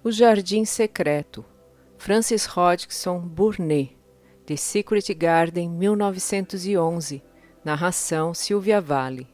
O Jardim Secreto, Francis Hodgson Burnett, The Secret Garden, 1911, narração Silvia Vale.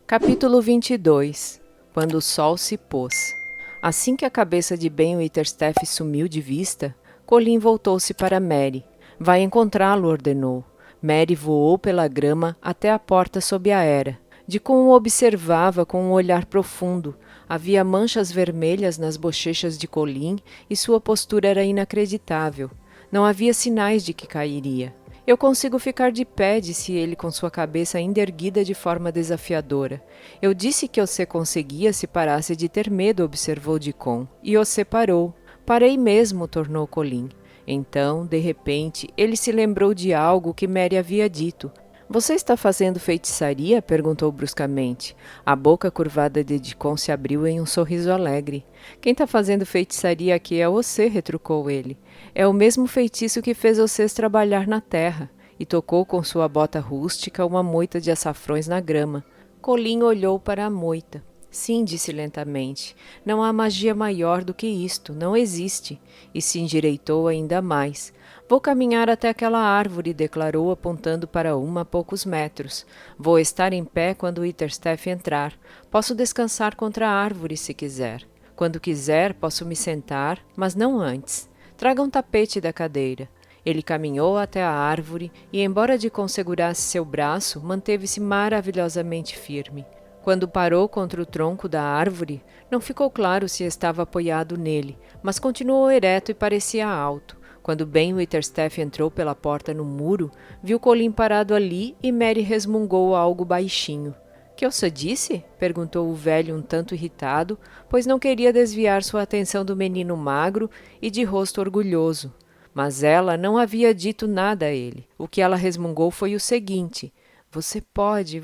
Capítulo 22. Quando o sol se pôs. Assim que a cabeça de Ben Witherstaff sumiu de vista, Colin voltou-se para Mary. Vai encontrá-lo, ordenou. Mary voou pela grama até a porta sob a era. Deacon o observava com um olhar profundo. Havia manchas vermelhas nas bochechas de Colin e sua postura era inacreditável. Não havia sinais de que cairia. Eu consigo ficar de pé, disse ele com sua cabeça ainda erguida de forma desafiadora. Eu disse que você conseguia se parasse de ter medo, observou Deacon. E você parou. Parei mesmo, tornou Colin. Então, de repente, ele se lembrou de algo que Mary havia dito. Você está fazendo feitiçaria? Perguntou bruscamente. A boca curvada de Deacon se abriu em um sorriso alegre. Quem está fazendo feitiçaria aqui é você, retrucou ele. É o mesmo feitiço que fez vocês trabalhar na terra. E tocou com sua bota rústica uma moita de açafrões na grama. Colin olhou para a moita. Sim, disse lentamente. Não há magia maior do que isto, não existe. E se endireitou ainda mais. Vou caminhar até aquela árvore, declarou, apontando para uma a poucos metros. Vou estar em pé quando Witherstaff entrar. Posso descansar contra a árvore se quiser. Quando quiser, posso me sentar, mas não antes. Traga um tapete da cadeira. Ele caminhou até a árvore e, embora Deacon segurasse seu braço, manteve-se maravilhosamente firme. Quando parou contra o tronco da árvore, não ficou claro se estava apoiado nele, mas continuou ereto e parecia alto. Quando Ben Witherstaff entrou pela porta no muro, viu Colin parado ali e Mary resmungou algo baixinho. — Que você disse? Perguntou o velho um tanto irritado, pois não queria desviar sua atenção do menino magro e de rosto orgulhoso. Mas ela não havia dito nada a ele. O que ela resmungou foi o seguinte: Você pode,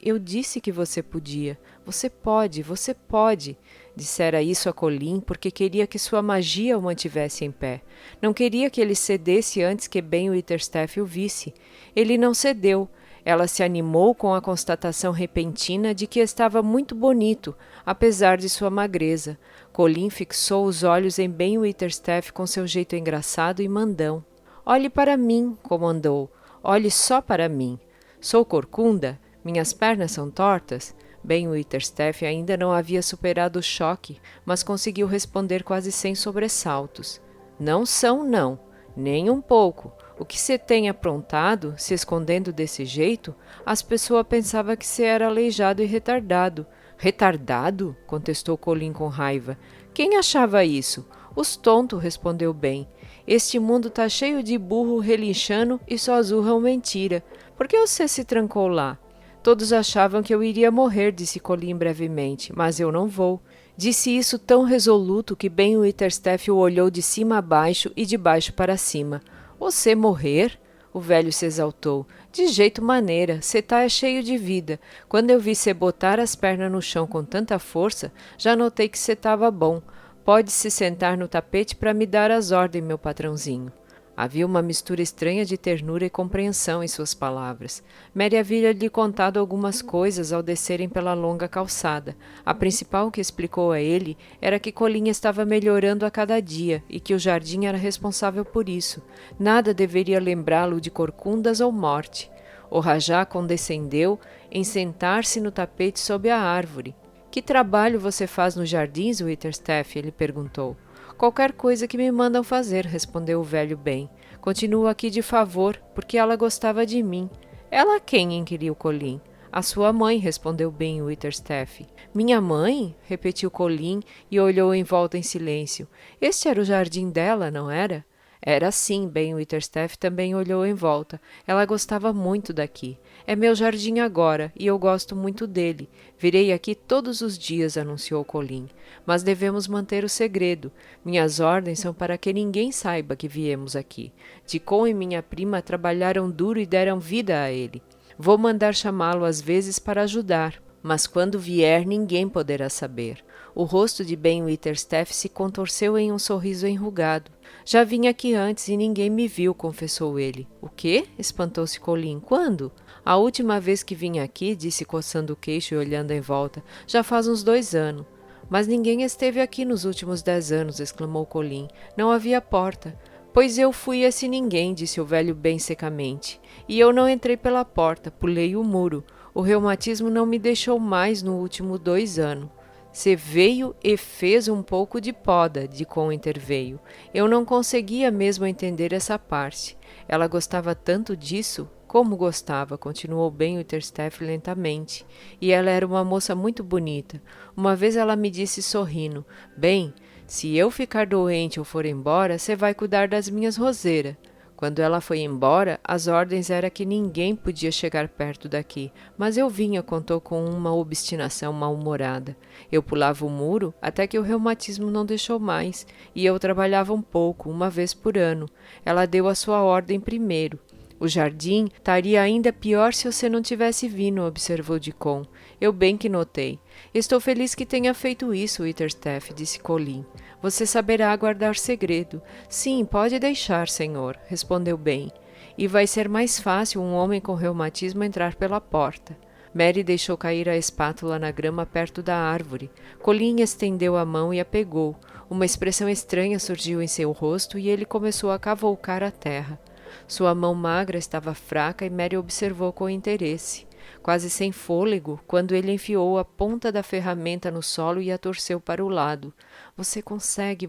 eu disse que você podia. Você pode. Dissera isso a Colin porque queria que sua magia o mantivesse em pé. Não queria que ele cedesse antes que Ben Witherstaff o visse. Ele não cedeu. Ela se animou com a constatação repentina de que estava muito bonito, apesar de sua magreza. Colin fixou os olhos em Ben Witherstaff com seu jeito engraçado e mandão. Olhe para mim, comandou. Olhe só para mim. Sou corcunda? Minhas pernas são tortas? Ben Witherstaff ainda não havia superado o choque, mas conseguiu responder quase sem sobressaltos. Não são, não. Nem um pouco. O que você tem aprontado, se escondendo desse jeito, as pessoas pensavam que você era aleijado e retardado. Retardado? Contestou Colin com raiva. Quem achava isso? Os tontos, respondeu Ben. Este mundo tá cheio de burro relinchando e só zurram mentira. Por que você se trancou lá? Todos achavam que eu iria morrer, disse Colin brevemente, mas eu não vou. Disse isso tão resoluto que Ben Witherstaff o olhou de cima a baixo e de baixo para cima. Você morrer? O velho se exaltou. De jeito maneira, cê tá cheio de vida. Quando eu vi cê botar as pernas no chão com tanta força, já notei que cê tava bom. Pode se sentar no tapete para me dar as ordens, meu patrãozinho. Havia uma mistura estranha de ternura e compreensão em suas palavras. Mary havia lhe contado algumas coisas ao descerem pela longa calçada. A principal que explicou a ele era que Colin estava melhorando a cada dia e que o jardim era responsável por isso. Nada deveria lembrá-lo de corcundas ou morte. O rajá condescendeu em sentar-se no tapete sob a árvore. — Que trabalho você faz nos jardins, Witherstaff? Ele perguntou. Qualquer coisa que me mandam fazer, respondeu o velho Ben. Continuo aqui de favor, porque ela gostava de mim. Ela quem? Inquiriu Colin. A sua mãe, respondeu Ben Witherstaff. Minha mãe? Repetiu Colin e olhou em volta em silêncio. Este era o jardim dela, não era? Era sim, Ben Witherstaff também olhou em volta. Ela gostava muito daqui. É meu jardim agora, e eu gosto muito dele. Virei aqui todos os dias, anunciou Colin. Mas devemos manter o segredo. Minhas ordens são para que ninguém saiba que viemos aqui. Deacon e minha prima trabalharam duro e deram vida a ele. Vou mandar chamá-lo às vezes para ajudar, mas quando vier ninguém poderá saber. O rosto de Ben Witherstaff se contorceu em um sorriso enrugado. Já vim aqui antes e ninguém me viu, confessou ele. O quê? Espantou-se Colin. Quando? A última vez que vim aqui, disse coçando o queixo e olhando em volta, já faz uns 2 anos. Mas ninguém esteve aqui nos últimos 10 anos, exclamou Colin. Não havia porta. Pois eu fui esse ninguém, disse o velho bem secamente. E eu não entrei pela porta, pulei o muro. O reumatismo não me deixou mais no último 2 anos. Você veio e fez um pouco de poda, Dicon interveio. Eu não conseguia mesmo entender essa parte. Ela gostava tanto disso. Como gostava, continuou Ben Witherstaff lentamente. E ela era uma moça muito bonita. Uma vez ela me disse sorrindo, bem, se eu ficar doente ou for embora, você vai cuidar das minhas roseiras. Quando ela foi embora, as ordens eram que ninguém podia chegar perto daqui, mas eu vinha, contou com uma obstinação mal-humorada. Eu pulava o muro até que o reumatismo não deixou mais, e eu trabalhava um pouco, uma vez por ano. Ela deu a sua ordem primeiro. O jardim estaria ainda pior se você não tivesse vindo, observou Dicon. Eu bem que notei. Estou feliz que tenha feito isso, Witherstaff, disse Colin. Você saberá guardar segredo. Sim, pode deixar, senhor, respondeu Ben. E vai ser mais fácil um homem com reumatismo entrar pela porta. Mary deixou cair a espátula na grama perto da árvore. Colin estendeu a mão e a pegou. Uma expressão estranha surgiu em seu rosto e ele começou a cavalcar a terra. Sua mão magra estava fraca e Mary observou com interesse. Quase sem fôlego, quando ele enfiou a ponta da ferramenta no solo e a torceu para o lado. Você consegue,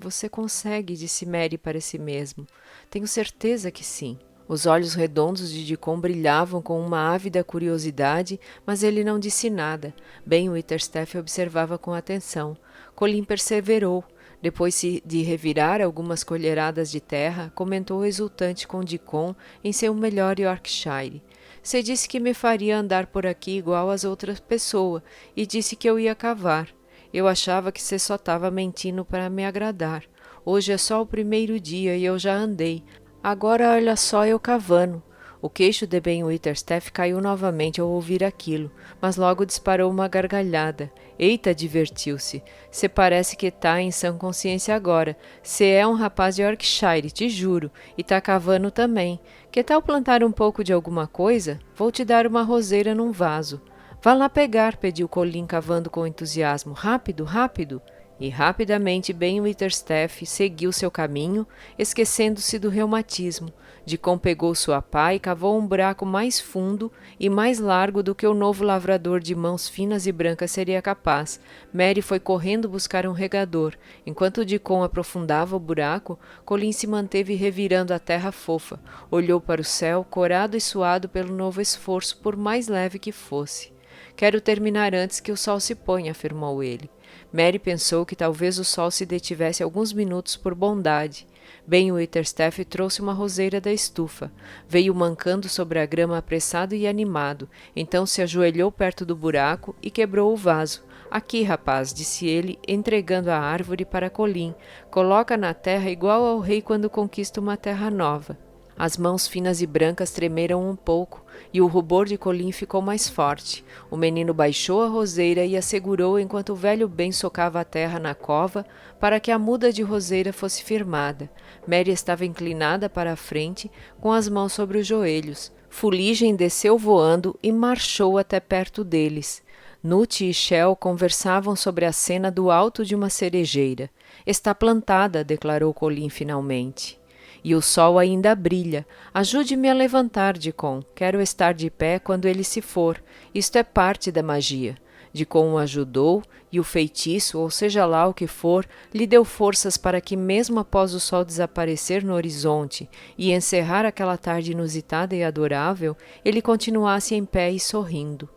disse Mary para si mesmo. Tenho certeza que sim. Os olhos redondos de Dicon brilhavam com uma ávida curiosidade, mas ele não disse nada. Ben Witherstaff observava com atenção. Colin perseverou. Depois de revirar algumas colheradas de terra, comentou exultante com Dicon em seu melhor Yorkshire. Você disse que me faria andar por aqui igual às outras pessoas e disse que eu ia cavar. Eu achava que você só estava mentindo para me agradar. Hoje é só o primeiro dia e eu já andei. Agora olha só eu cavando. O queixo de Ben Witherstaff caiu novamente ao ouvir aquilo, mas logo disparou uma gargalhada. Eita, divertiu-se. Cê parece que tá em sã consciência agora. Cê é um rapaz de Yorkshire, te juro, e tá cavando também. Que tal plantar um pouco de alguma coisa? Vou te dar uma roseira num vaso. Vá lá pegar, pediu Colin cavando com entusiasmo. Rápido, rápido! E rapidamente Ben Witherstaff seguiu seu caminho, esquecendo-se do reumatismo. Dicon pegou sua pá e cavou um buraco mais fundo e mais largo do que o novo lavrador de mãos finas e brancas seria capaz. Mary foi correndo buscar um regador. Enquanto Dicon aprofundava o buraco, Colin se manteve revirando a terra fofa. Olhou para o céu, corado e suado pelo novo esforço, por mais leve que fosse. Quero terminar antes que o sol se ponha, afirmou ele. Mary pensou que talvez o sol se detivesse alguns minutos por bondade. Ben Witherstaff trouxe uma roseira da estufa. Veio mancando sobre a grama apressado e animado. Então se ajoelhou perto do buraco e quebrou o vaso. Aqui, rapaz, disse ele, entregando a árvore para Colin. Coloca na terra igual ao rei quando conquista uma terra nova. As mãos finas e brancas tremeram um pouco, e o rubor de Colin ficou mais forte. O menino baixou a roseira e a segurou enquanto o velho Ben socava a terra na cova para que a muda de roseira fosse firmada. Mary estava inclinada para a frente, com as mãos sobre os joelhos. Fuligem desceu voando e marchou até perto deles. Nut e Shell conversavam sobre a cena do alto de uma cerejeira. Está plantada, declarou Colin finalmente. E o sol ainda brilha. Ajude-me a levantar, Dicon. Quero estar de pé quando ele se for. Isto é parte da magia. Dicon o ajudou, e o feitiço, ou seja lá o que for, lhe deu forças para que, mesmo após o sol desaparecer no horizonte e encerrar aquela tarde inusitada e adorável, ele continuasse em pé e sorrindo.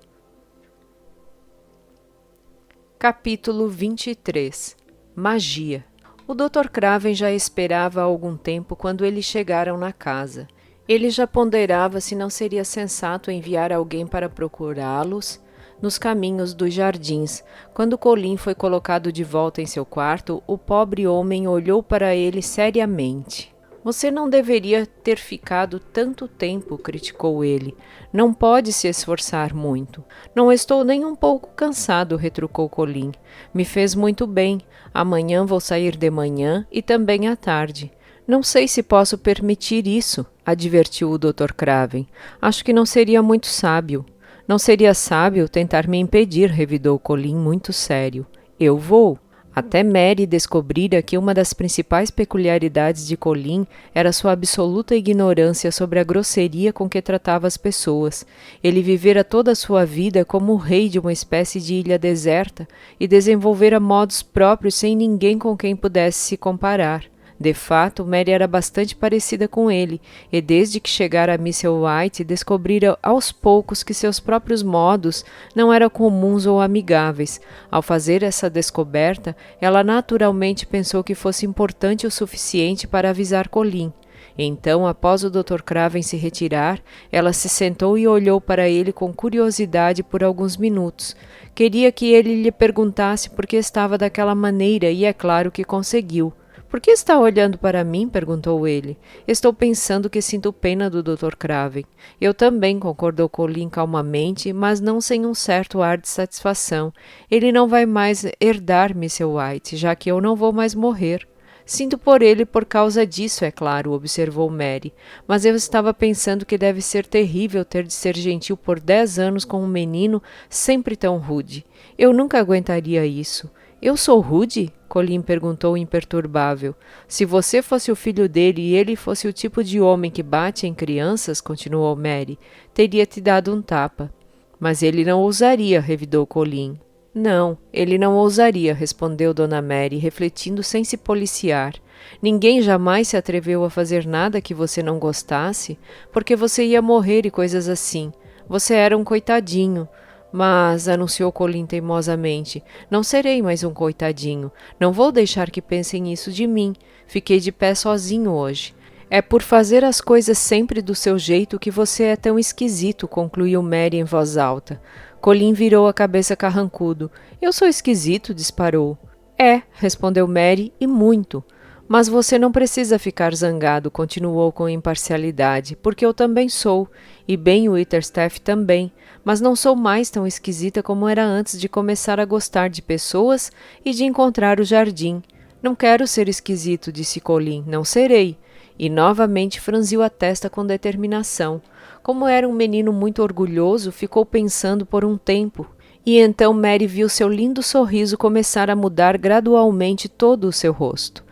Capítulo 23. Magia. O Dr. Craven já esperava há algum tempo quando eles chegaram na casa. Ele já ponderava se não seria sensato enviar alguém para procurá-los nos caminhos dos jardins. Quando Colin foi colocado de volta em seu quarto, o pobre homem olhou para ele seriamente. Você não deveria ter ficado tanto tempo, criticou ele. Não pode se esforçar muito. Não estou nem um pouco cansado, retrucou Colin. Me fez muito bem. Amanhã vou sair de manhã e também à tarde. Não sei se posso permitir isso, advertiu o Dr. Craven. Acho que não seria muito sábio. Não seria sábio tentar me impedir, revidou Colin muito sério. Eu vou. Até Mary descobrira que uma das principais peculiaridades de Colin era sua absoluta ignorância sobre a grosseria com que tratava as pessoas. Ele vivera toda a sua vida como o rei de uma espécie de ilha deserta e desenvolvera modos próprios sem ninguém com quem pudesse se comparar. De fato, Mary era bastante parecida com ele, e desde que chegara a Mrs. White, descobrira aos poucos que seus próprios modos não eram comuns ou amigáveis. Ao fazer essa descoberta, ela naturalmente pensou que fosse importante o suficiente para avisar Colin. Então, após o Dr. Craven se retirar, ela se sentou e olhou para ele com curiosidade por alguns minutos. Queria que ele lhe perguntasse por que estava daquela maneira, e é claro que conseguiu. Por que está olhando para mim? Perguntou ele. Estou pensando que sinto pena do Dr. Craven. Eu também, concordou Colin calmamente, mas não sem um certo ar de satisfação. Ele não vai mais herdar Mrs. White, já que eu não vou mais morrer. Sinto por ele por causa disso, é claro, observou Mary. Mas eu estava pensando que deve ser terrível ter de ser gentil por 10 anos com um menino sempre tão rude. Eu nunca aguentaria isso. Eu sou rude? Colin perguntou imperturbável. Se você fosse o filho dele e ele fosse o tipo de homem que bate em crianças, continuou Mary, teria te dado um tapa. Mas ele não ousaria, revidou Colin. Não, ele não ousaria, respondeu Dona Mary, refletindo sem se policiar. Ninguém jamais se atreveu a fazer nada que você não gostasse, porque você ia morrer e coisas assim. Você era um coitadinho. Mas, anunciou Colin teimosamente, não serei mais um coitadinho. Não vou deixar que pensem isso de mim. Fiquei de pé sozinho hoje. É por fazer as coisas sempre do seu jeito que você é tão esquisito, concluiu Mary em voz alta. Colin virou a cabeça carrancudo. Eu sou esquisito, disparou. É, respondeu Mary, e muito. Mas você não precisa ficar zangado, continuou com imparcialidade, porque eu também sou, e Ben Witherstaff também, mas não sou mais tão esquisita como era antes de começar a gostar de pessoas e de encontrar o jardim. Não quero ser esquisito, disse Colin, não serei. E novamente franziu a testa com determinação. Como era um menino muito orgulhoso, ficou pensando por um tempo. E então Mary viu seu lindo sorriso começar a mudar gradualmente todo o seu rosto.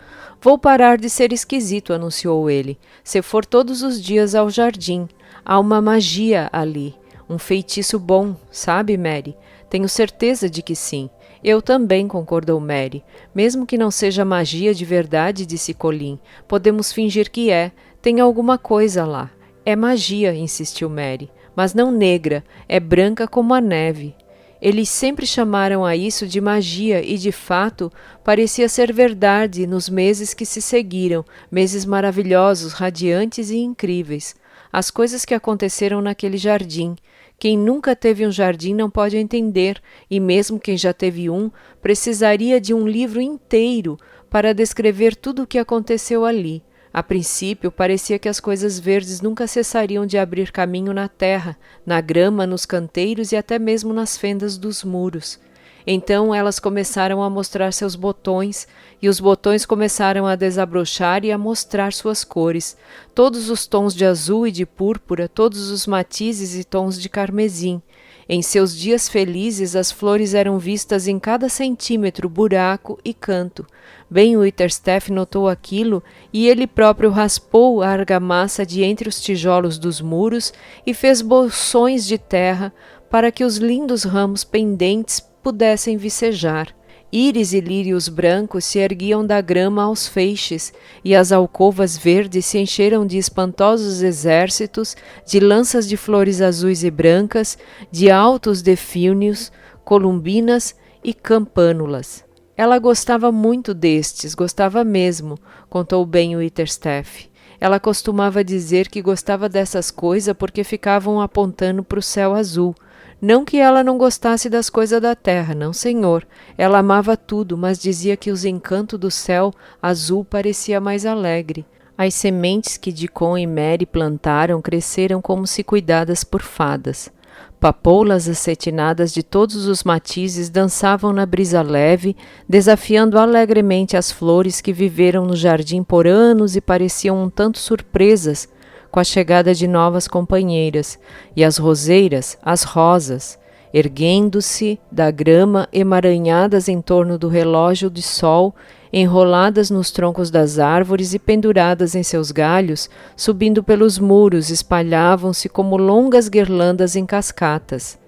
Vou parar de ser esquisito, anunciou ele. Se for todos os dias ao jardim. Há uma magia ali. Um feitiço bom, sabe, Mary? Tenho certeza de que sim. Eu também, concordou Mary. Mesmo que não seja magia de verdade, disse Colin. Podemos fingir que é. Tem alguma coisa lá. É magia, insistiu Mary. Mas não negra. É branca como a neve. Eles sempre chamaram a isso de magia e, de fato, parecia ser verdade nos meses que se seguiram, meses maravilhosos, radiantes e incríveis. As coisas que aconteceram naquele jardim. Quem nunca teve um jardim não pode entender, e mesmo quem já teve um, precisaria de um livro inteiro para descrever tudo o que aconteceu ali. A princípio, parecia que as coisas verdes nunca cessariam de abrir caminho na terra, na grama, nos canteiros e até mesmo nas fendas dos muros. Então elas começaram a mostrar seus botões, e os botões começaram a desabrochar e a mostrar suas cores, todos os tons de azul e de púrpura, todos os matizes e tons de carmesim. Em seus dias felizes, as flores eram vistas em cada centímetro, buraco e canto. Ben Witherstaff notou aquilo e ele próprio raspou a argamassa de entre os tijolos dos muros e fez bolsões de terra para que os lindos ramos pendentes pudessem vicejar. Íris e lírios brancos se erguiam da grama aos feixes, e as alcovas verdes se encheram de espantosos exércitos, de lanças de flores azuis e brancas, de altos defínios, columbinas e campânulas. Ela gostava muito destes, gostava mesmo, contou Ben Witherstaff. Ela costumava dizer que gostava dessas coisas porque ficavam apontando para o céu azul. Não que ela não gostasse das coisas da terra, não, senhor. Ela amava tudo, mas dizia que os encantos do céu azul parecia mais alegre. As sementes que Dicon e Mary plantaram cresceram como se cuidadas por fadas. Papoulas acetinadas de todos os matizes dançavam na brisa leve, desafiando alegremente as flores que viveram no jardim por anos e pareciam um tanto surpresas com a chegada de novas companheiras, e as roseiras, as rosas. erguendo-se da grama emaranhadas em torno do relógio de sol, enroladas nos troncos das árvores e penduradas em seus galhos, subindo pelos muros, espalhavam-se como longas guirlandas em cascatas.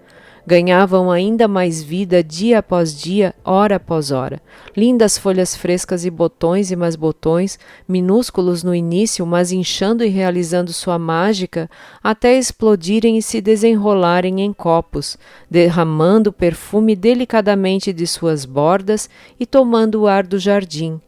Ganhavam ainda mais vida dia após dia, hora após hora. Lindas folhas frescas e mais botões, minúsculos no início, mas inchando e realizando sua mágica, até explodirem e se desenrolarem em copos, derramando perfume delicadamente de suas bordas e tomando o ar do jardim.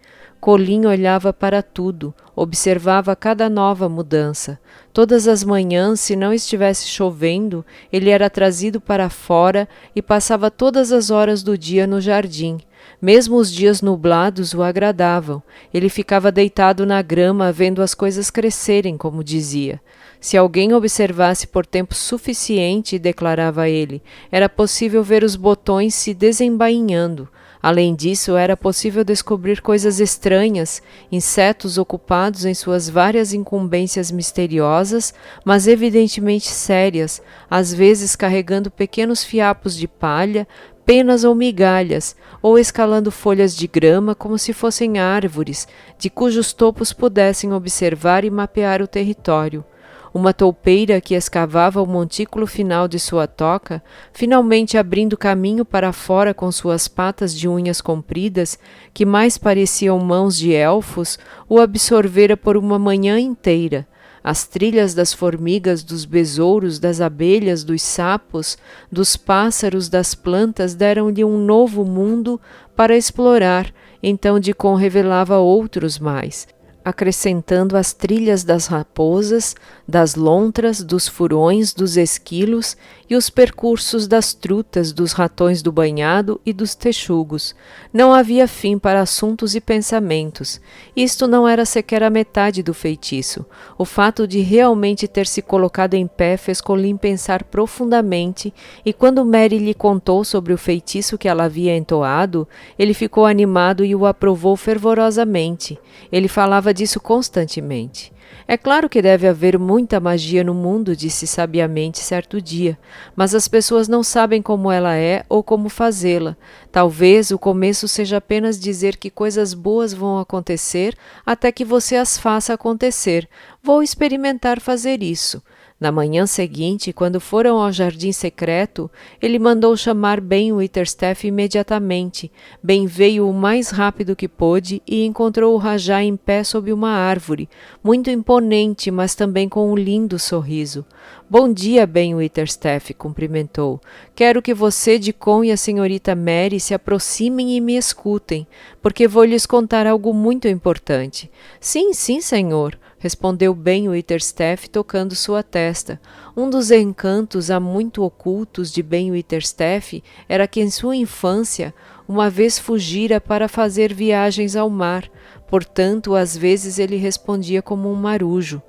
Colin olhava para tudo, observava cada nova mudança. Todas as manhãs, se não estivesse chovendo, ele era trazido para fora e passava todas as horas do dia no jardim. Mesmo os dias nublados o agradavam. Ele ficava deitado na grama, vendo as coisas crescerem, como dizia. Se alguém observasse por tempo suficiente, declarava ele, era possível ver os botões se desembainhando. Além disso, era possível descobrir coisas estranhas, insetos ocupados em suas várias incumbências misteriosas, mas evidentemente sérias, às vezes carregando pequenos fiapos de palha, penas ou migalhas, ou escalando folhas de grama como se fossem árvores, de cujos topos pudessem observar e mapear o território. Uma toupeira que escavava o montículo final de sua toca, finalmente abrindo caminho para fora com suas patas de unhas compridas, que mais pareciam mãos de elfos, o absorvera por uma manhã inteira. As trilhas das formigas, dos besouros, das abelhas, dos sapos, dos pássaros, das plantas deram-lhe um novo mundo para explorar, então Dicon revelava outros mais, acrescentando as trilhas das raposas, das lontras, dos furões, dos esquilos e os percursos das trutas, dos ratões do banhado e dos texugos. Não havia fim para assuntos e pensamentos. Isto não era sequer a metade do feitiço. O fato de realmente ter se colocado em pé fez Colin pensar profundamente, e quando Mary lhe contou sobre o feitiço que ela havia entoado, ele ficou animado e o aprovou fervorosamente. Ele falava disso constantemente. É claro que deve haver muita magia no mundo, disse sabiamente certo dia, mas as pessoas não sabem como ela é ou como fazê-la. Talvez o começo seja apenas dizer que coisas boas vão acontecer até que você as faça acontecer. Vou experimentar fazer isso. Na manhã seguinte, quando foram ao jardim secreto, ele mandou chamar Ben Witherstaff imediatamente. Ben veio o mais rápido que pôde e encontrou o Rajá em pé sob uma árvore, muito imponente, mas também com um lindo sorriso. Bom dia, Ben Witherstaff, cumprimentou. Quero que você, Dicon e a senhorita Mary se aproximem e me escutem, porque vou lhes contar algo muito importante. Sim, senhor, respondeu Ben Witherstaff, tocando sua testa. Um dos encantos há muito ocultos de Ben Witherstaff era que em sua infância uma vez fugira para fazer viagens ao mar, portanto às vezes ele respondia como um marujo.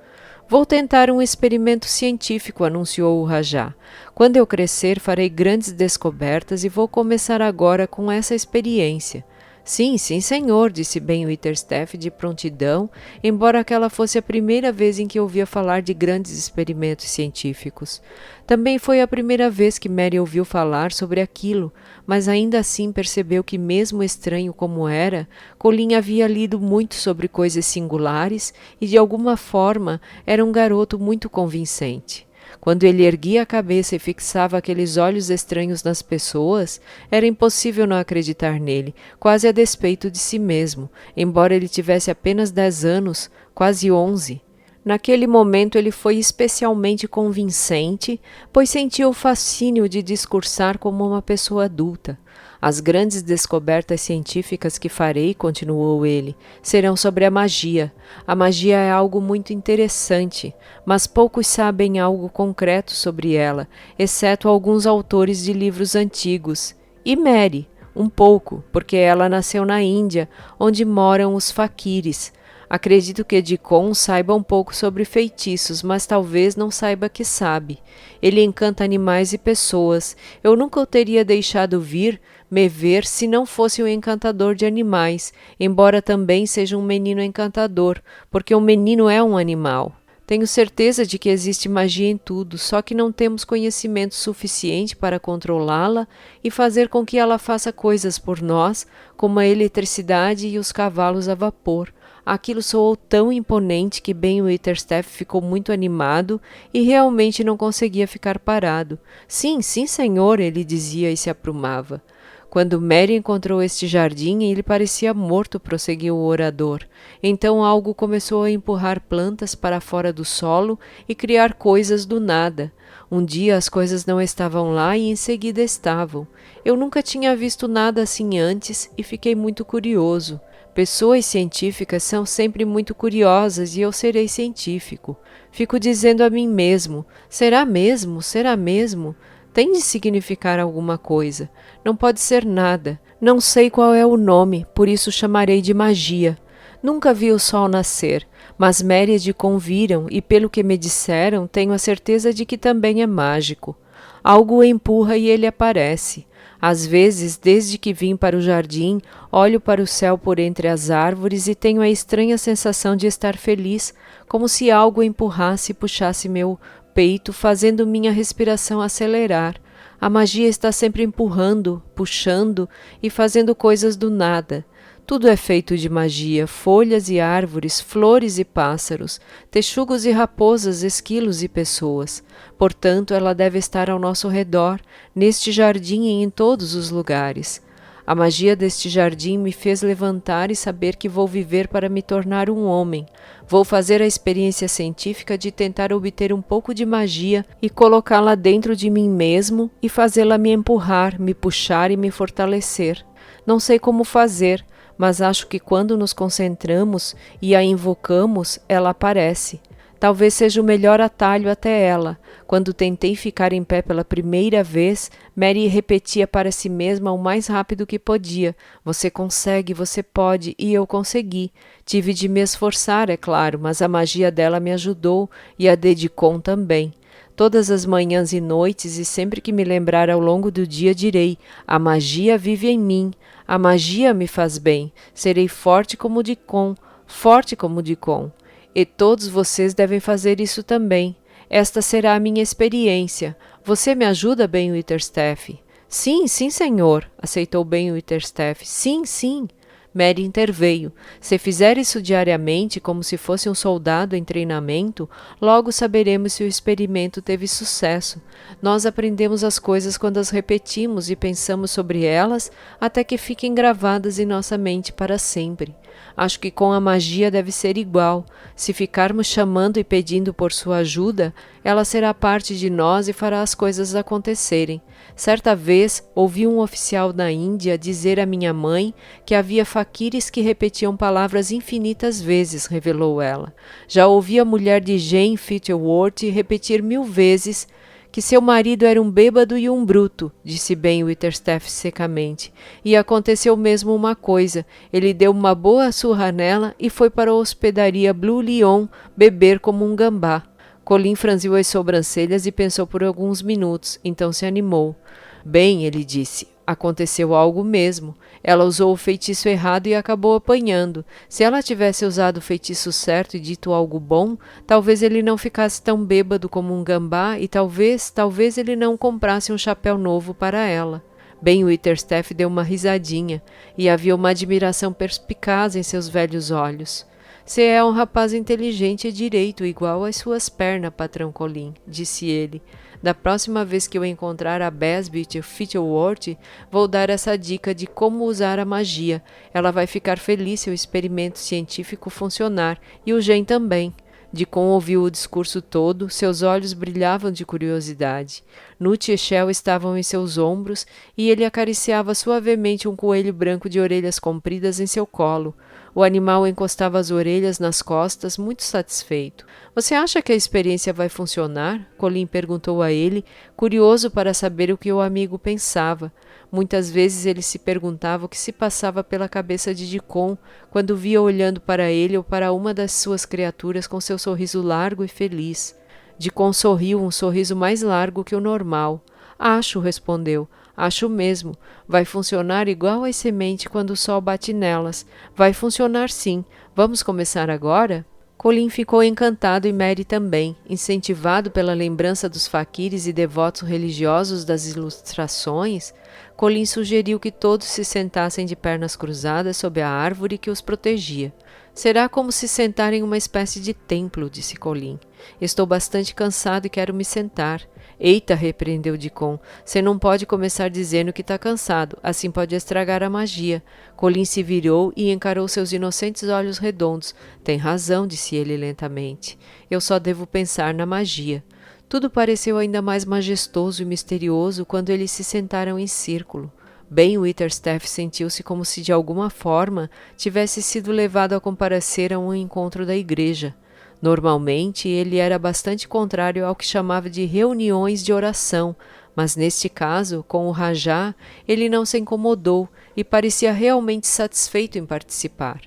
Vou tentar um experimento científico, anunciou o Rajá. Quando eu crescer, farei grandes descobertas e vou começar agora com essa experiência. Sim, senhor, disse Ben Witherstaff de prontidão, embora aquela fosse a primeira vez em que ouvia falar de grandes experimentos científicos. Também foi a primeira vez que Mary ouviu falar sobre aquilo, mas ainda assim percebeu que, mesmo estranho como era, Colin havia lido muito sobre coisas singulares e, de alguma forma, era um garoto muito convincente. Quando ele erguia a cabeça e fixava aqueles olhos estranhos nas pessoas, era impossível não acreditar nele, quase a despeito de si mesmo, embora ele tivesse apenas 10 anos, quase 11. Naquele momento ele foi especialmente convincente, pois sentia o fascínio de discursar como uma pessoa adulta. As grandes descobertas científicas que farei, continuou ele, serão sobre a magia. A magia é algo muito interessante, mas poucos sabem algo concreto sobre ela, exceto alguns autores de livros antigos. E Mary, um pouco, porque ela nasceu na Índia, onde moram os faquires. Acredito que Dicon saiba um pouco sobre feitiços, mas talvez não saiba que sabe. Ele encanta animais e pessoas. Eu nunca o teria deixado me ver se não fosse um encantador de animais, embora também seja um menino encantador, porque um menino é um animal. Tenho certeza de que existe magia em tudo, só que não temos conhecimento suficiente para controlá-la e fazer com que ela faça coisas por nós, como a eletricidade e os cavalos a vapor. Aquilo soou tão imponente que Ben Witherstaff ficou muito animado e realmente não conseguia ficar parado. Sim, sim, senhor, ele dizia e se aprumava. Quando Mary encontrou este jardim, ele parecia morto, prosseguiu o orador. Então algo começou a empurrar plantas para fora do solo e criar coisas do nada. Um dia as coisas não estavam lá e em seguida estavam. Eu nunca tinha visto nada assim antes e fiquei muito curioso. Pessoas científicas são sempre muito curiosas e eu serei científico. Fico dizendo a mim mesmo, será mesmo? Será mesmo? Tem de significar alguma coisa. Não pode ser nada. Não sei qual é o nome, por isso chamarei de magia. Nunca vi o sol nascer, mas Mary e Deacon viram e, pelo que me disseram, tenho a certeza de que também é mágico. Algo o empurra e ele aparece. Às vezes, desde que vim para o jardim, olho para o céu por entre as árvores e tenho a estranha sensação de estar feliz, como se algo empurrasse e puxasse meu peito, fazendo minha respiração acelerar. A magia está sempre empurrando, puxando e fazendo coisas do nada. Tudo é feito de magia, folhas e árvores, flores e pássaros, texugos e raposas, esquilos e pessoas. Portanto, ela deve estar ao nosso redor, neste jardim e em todos os lugares. A magia deste jardim me fez levantar e saber que vou viver para me tornar um homem. Vou fazer a experiência científica de tentar obter um pouco de magia e colocá-la dentro de mim mesmo e fazê-la me empurrar, me puxar e me fortalecer. Não sei como fazer, mas acho que quando nos concentramos e a invocamos, ela aparece. Talvez seja o melhor atalho até ela. Quando tentei ficar em pé pela primeira vez, Mary repetia para si mesma o mais rápido que podia: "Você consegue, você pode", e eu consegui. Tive de me esforçar, é claro, mas a magia dela me ajudou e a de Deacon também. Todas as manhãs e noites, e sempre que me lembrar ao longo do dia, direi: a magia vive em mim, a magia me faz bem, serei forte como Deacon, forte como Deacon. E todos vocês devem fazer isso também. Esta será a minha experiência. Você me ajuda, Ben Witherstaff? Sim, sim, senhor, aceitou Ben Witherstaff. Sim, sim. Mary interveio. Se fizer isso diariamente, como se fosse um soldado em treinamento, logo saberemos se o experimento teve sucesso. Nós aprendemos as coisas quando as repetimos e pensamos sobre elas até que fiquem gravadas em nossa mente para sempre. Acho que com a magia deve ser igual. Se ficarmos chamando e pedindo por sua ajuda, ela será parte de nós e fará as coisas acontecerem. Certa vez, ouvi um oficial da Índia dizer à minha mãe que havia faquires que repetiam palavras infinitas vezes, revelou ela. Já ouvi a mulher de Jane Fitzworth repetir 1000 vezes que seu marido era um bêbado e um bruto, disse Ben Witherstaff secamente. E aconteceu mesmo uma coisa. Ele deu uma boa surra nela e foi para a hospedaria Blue Lion beber como um gambá. Colin franziu as sobrancelhas e pensou por alguns minutos, então se animou. Bem, ele disse, aconteceu algo mesmo. Ela usou o feitiço errado e acabou apanhando. Se ela tivesse usado o feitiço certo e dito algo bom, talvez ele não ficasse tão bêbado como um gambá e talvez ele não comprasse um chapéu novo para ela. Ben Witherstaff deu uma risadinha e havia uma admiração perspicaz em seus velhos olhos. Você é um rapaz inteligente e direito, igual às suas pernas, patrão Colin, disse ele. Da próxima vez que eu encontrar a Besbit Fitzworth, vou dar essa dica de como usar a magia. Ela vai ficar feliz se o experimento científico funcionar, e o Gen também. Deacon ouviu o discurso todo, seus olhos brilhavam de curiosidade. Nut e Shell estavam em seus ombros, e ele acariciava suavemente um coelho branco de orelhas compridas em seu colo. O animal encostava as orelhas nas costas, muito satisfeito. Você acha que a experiência vai funcionar? Colin perguntou a ele, curioso para saber o que o amigo pensava. Muitas vezes ele se perguntava o que se passava pela cabeça de Deacon quando via olhando para ele ou para uma das suas criaturas com seu sorriso largo e feliz. Deacon sorriu, um sorriso mais largo que o normal. Acho, respondeu. Acho mesmo. Vai funcionar igual às sementes quando o sol bate nelas. Vai funcionar sim. Vamos começar agora? Colin ficou encantado e Mary também, incentivado pela lembrança dos faquires e devotos religiosos das ilustrações. Colin sugeriu que todos se sentassem de pernas cruzadas sob a árvore que os protegia. Será como se sentar em uma espécie de templo, disse Colin. Estou bastante cansado e quero me sentar. Eita, repreendeu Dicon, você não pode começar dizendo que está cansado, assim pode estragar a magia. Colin se virou e encarou seus inocentes olhos redondos. Tem razão, disse ele lentamente. Eu só devo pensar na magia. Tudo pareceu ainda mais majestoso e misterioso quando eles se sentaram em círculo. Ben Witherstaff sentiu-se como se de alguma forma tivesse sido levado a comparecer a um encontro da igreja. Normalmente, ele era bastante contrário ao que chamava de reuniões de oração, mas neste caso, com o Rajá, ele não se incomodou e parecia realmente satisfeito em participar.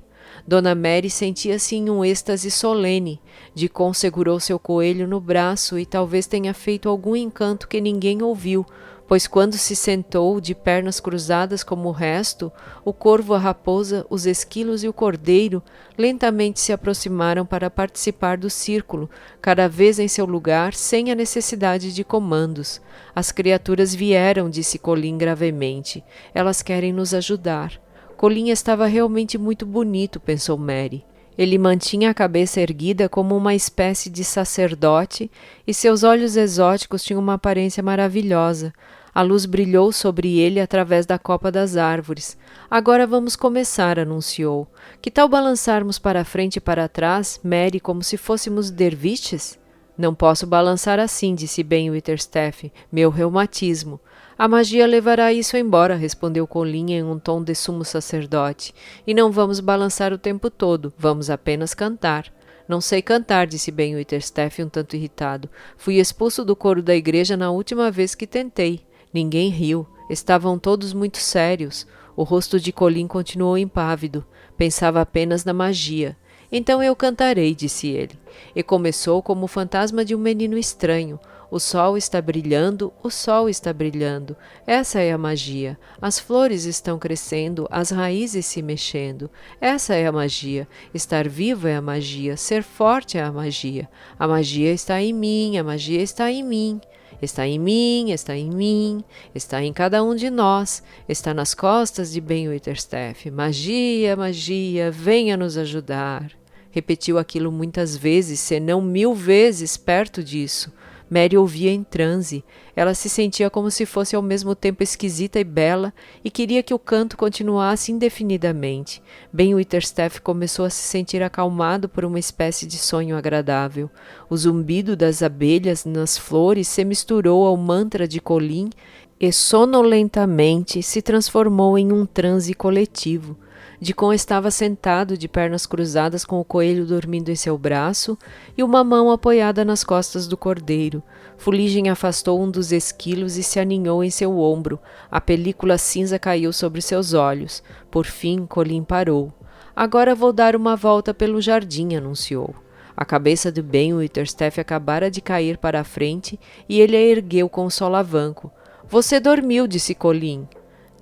Dona Mary sentia-se em um êxtase solene. Dicon segurou seu coelho no braço e talvez tenha feito algum encanto que ninguém ouviu, pois quando se sentou de pernas cruzadas como o resto, o corvo, a raposa, os esquilos e o cordeiro lentamente se aproximaram para participar do círculo, cada vez em seu lugar, sem a necessidade de comandos. As criaturas vieram, disse Colin gravemente. Elas querem nos ajudar. Colin estava realmente muito bonito, pensou Mary. Ele mantinha a cabeça erguida como uma espécie de sacerdote e seus olhos exóticos tinham uma aparência maravilhosa. A luz brilhou sobre ele através da copa das árvores. Agora vamos começar, anunciou. Que tal balançarmos para frente e para trás, Mary, como se fôssemos derviches? Não posso balançar assim, disse Ben Witherstaff. Meu reumatismo. A magia levará isso embora, respondeu Colin em um tom de sumo sacerdote. E não vamos balançar o tempo todo, vamos apenas cantar. Não sei cantar, disse Ben Witherstaff um tanto irritado. Fui expulso do coro da igreja na última vez que tentei. Ninguém riu. Estavam todos muito sérios. O rosto de Colin continuou impávido. Pensava apenas na magia. Então eu cantarei, disse ele. E começou como o fantasma de um menino estranho. O sol está brilhando, o sol está brilhando. Essa é a magia. As flores estão crescendo, as raízes se mexendo. Essa é a magia. Estar vivo é a magia. Ser forte é a magia. A magia está em mim, a magia está em mim. Está em mim, está em mim, está em cada um de nós, está nas costas de Ben Witherstaff. Magia, magia, venha nos ajudar. Repetiu aquilo muitas vezes, senão 1000 vezes perto disso. Mary ouvia em transe. Ela se sentia como se fosse ao mesmo tempo esquisita e bela e queria que o canto continuasse indefinidamente. Ben Witherstaff começou a se sentir acalmado por uma espécie de sonho agradável. O zumbido das abelhas nas flores se misturou ao mantra de Colin e sonolentamente se transformou em um transe coletivo. Dicon estava sentado de pernas cruzadas com o coelho dormindo em seu braço e uma mão apoiada nas costas do cordeiro. Fuligem afastou um dos esquilos e se aninhou em seu ombro. A película cinza caiu sobre seus olhos. Por fim, Colin parou. Agora vou dar uma volta pelo jardim, anunciou. A cabeça de Ben Witherstaff acabara de cair para a frente e ele a ergueu com um solavanco. Você dormiu, disse Colin.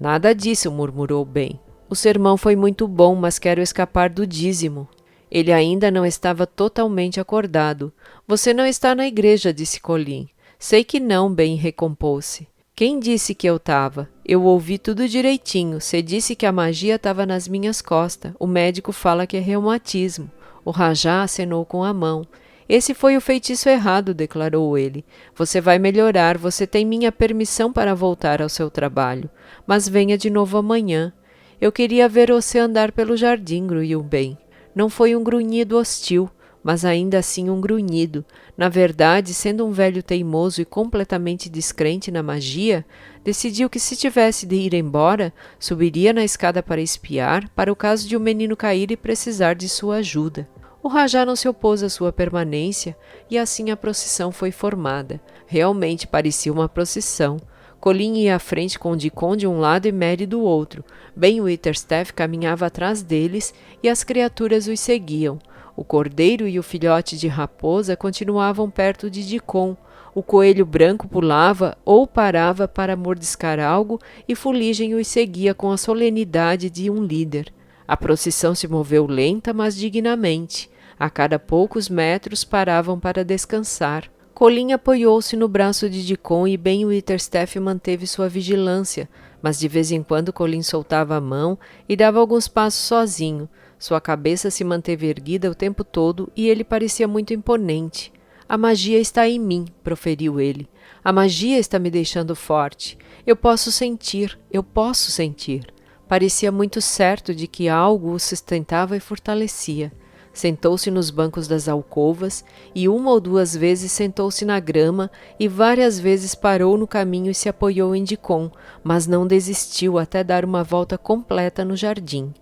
Nada disso, murmurou Ben. O sermão foi muito bom, mas quero escapar do dízimo. Ele ainda não estava totalmente acordado. Você não está na igreja, disse Colin. Sei que não, Ben recompôs-se. Quem disse que eu estava? Eu ouvi tudo direitinho. Você disse que a magia estava nas minhas costas. O médico fala que é reumatismo. O Rajá acenou com a mão. Esse foi o feitiço errado, declarou ele. Você vai melhorar, você tem minha permissão para voltar ao seu trabalho. Mas venha de novo amanhã. Eu queria ver você andar pelo jardim, grunhiu Ben. Não foi um grunhido hostil, mas ainda assim um grunhido. Na verdade, sendo um velho teimoso e completamente descrente na magia, decidiu que se tivesse de ir embora, subiria na escada para espiar, para o caso de o menino cair e precisar de sua ajuda. O Rajá não se opôs à sua permanência, e assim a procissão foi formada. Realmente parecia uma procissão. Colin ia à frente com Dicon de um lado e Mary do outro. Ben Witherstaff caminhava atrás deles e as criaturas os seguiam. O cordeiro e o filhote de raposa continuavam perto de Dicon. O coelho branco pulava ou parava para mordiscar algo e Fuligem os seguia com a solenidade de um líder. A procissão se moveu lenta, mas dignamente. A cada poucos metros paravam para descansar. Colin apoiou-se no braço de Deacon e Ben Witherstaff manteve sua vigilância, mas de vez em quando Colin soltava a mão e dava alguns passos sozinho. Sua cabeça se manteve erguida o tempo todo e ele parecia muito imponente. A magia está em mim, proferiu ele. A magia está me deixando forte. Eu posso sentir. Parecia muito certo de que algo o sustentava e fortalecia. Sentou-se nos bancos das alcovas e 1 ou 2 vezes sentou-se na grama e várias vezes parou no caminho e se apoiou em Deacon, mas não desistiu até dar uma volta completa no jardim.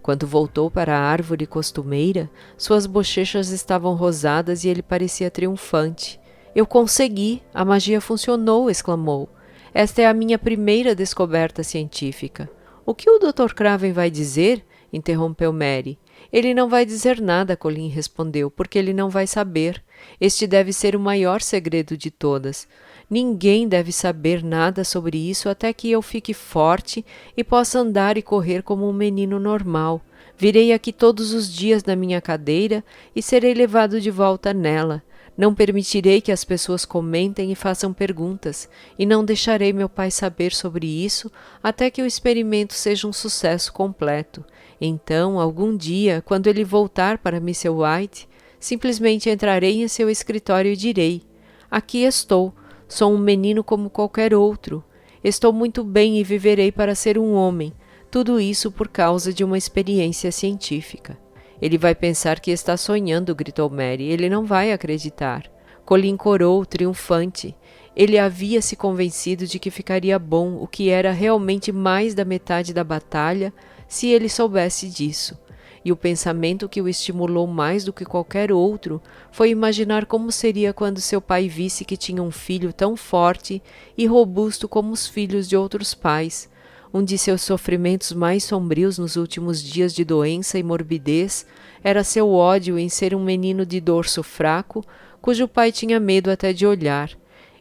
Quando voltou para a árvore costumeira, suas bochechas estavam rosadas e ele parecia triunfante. Eu consegui! A magia funcionou! Exclamou. Esta é a minha primeira descoberta científica. O que o Dr. Craven vai dizer? Interrompeu Mary. Ele não vai dizer nada, Colin respondeu, porque ele não vai saber. Este deve ser o maior segredo de todas. Ninguém deve saber nada sobre isso até que eu fique forte e possa andar e correr como um menino normal. Virei aqui todos os dias na minha cadeira e serei levado de volta nela. Não permitirei que as pessoas comentem e façam perguntas, e não deixarei meu pai saber sobre isso até que o experimento seja um sucesso completo. Então, algum dia, quando ele voltar para Mr. White, simplesmente entrarei em seu escritório e direi: aqui estou, sou um menino como qualquer outro. Estou muito bem e viverei para ser um homem. Tudo isso por causa de uma experiência científica. Ele vai pensar que está sonhando, gritou Mary. Ele não vai acreditar. Colin corou, triunfante. Ele havia se convencido de que ficaria bom, o que era realmente mais da metade da batalha, se ele soubesse disso. E o pensamento que o estimulou mais do que qualquer outro foi imaginar como seria quando seu pai visse que tinha um filho tão forte e robusto como os filhos de outros pais. Um de seus sofrimentos mais sombrios nos últimos dias de doença e morbidez era seu ódio em ser um menino de dorso fraco, cujo pai tinha medo até de olhar.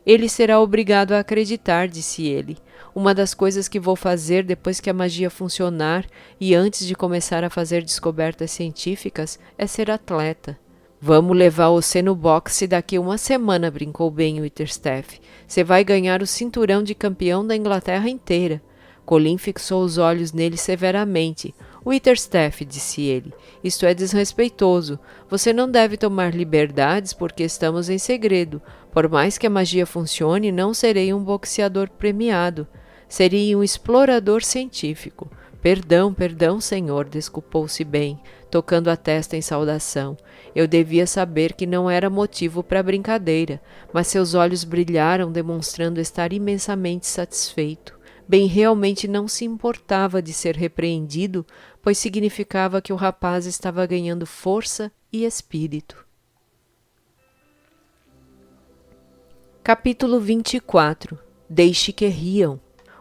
Ele será obrigado a acreditar, disse ele. Uma das coisas que vou fazer depois que a magia funcionar e antes de começar a fazer descobertas científicas é ser atleta. Vamos levar você no boxe daqui 1 semana, brincou Ben Witherstaff. Você vai ganhar o cinturão de campeão da Inglaterra inteira. Colin fixou os olhos nele severamente. Witherstaff, disse ele, isto é desrespeitoso. Você não deve tomar liberdades porque estamos em segredo. Por mais que a magia funcione, não serei um boxeador premiado. Seria um explorador científico. Perdão, senhor, desculpou-se bem, tocando a testa em saudação. Eu devia saber que não era motivo para brincadeira, mas seus olhos brilharam, demonstrando estar imensamente satisfeito. Ben realmente não se importava de ser repreendido, pois significava que o rapaz estava ganhando força e espírito. Capítulo 24. Deixe que riam.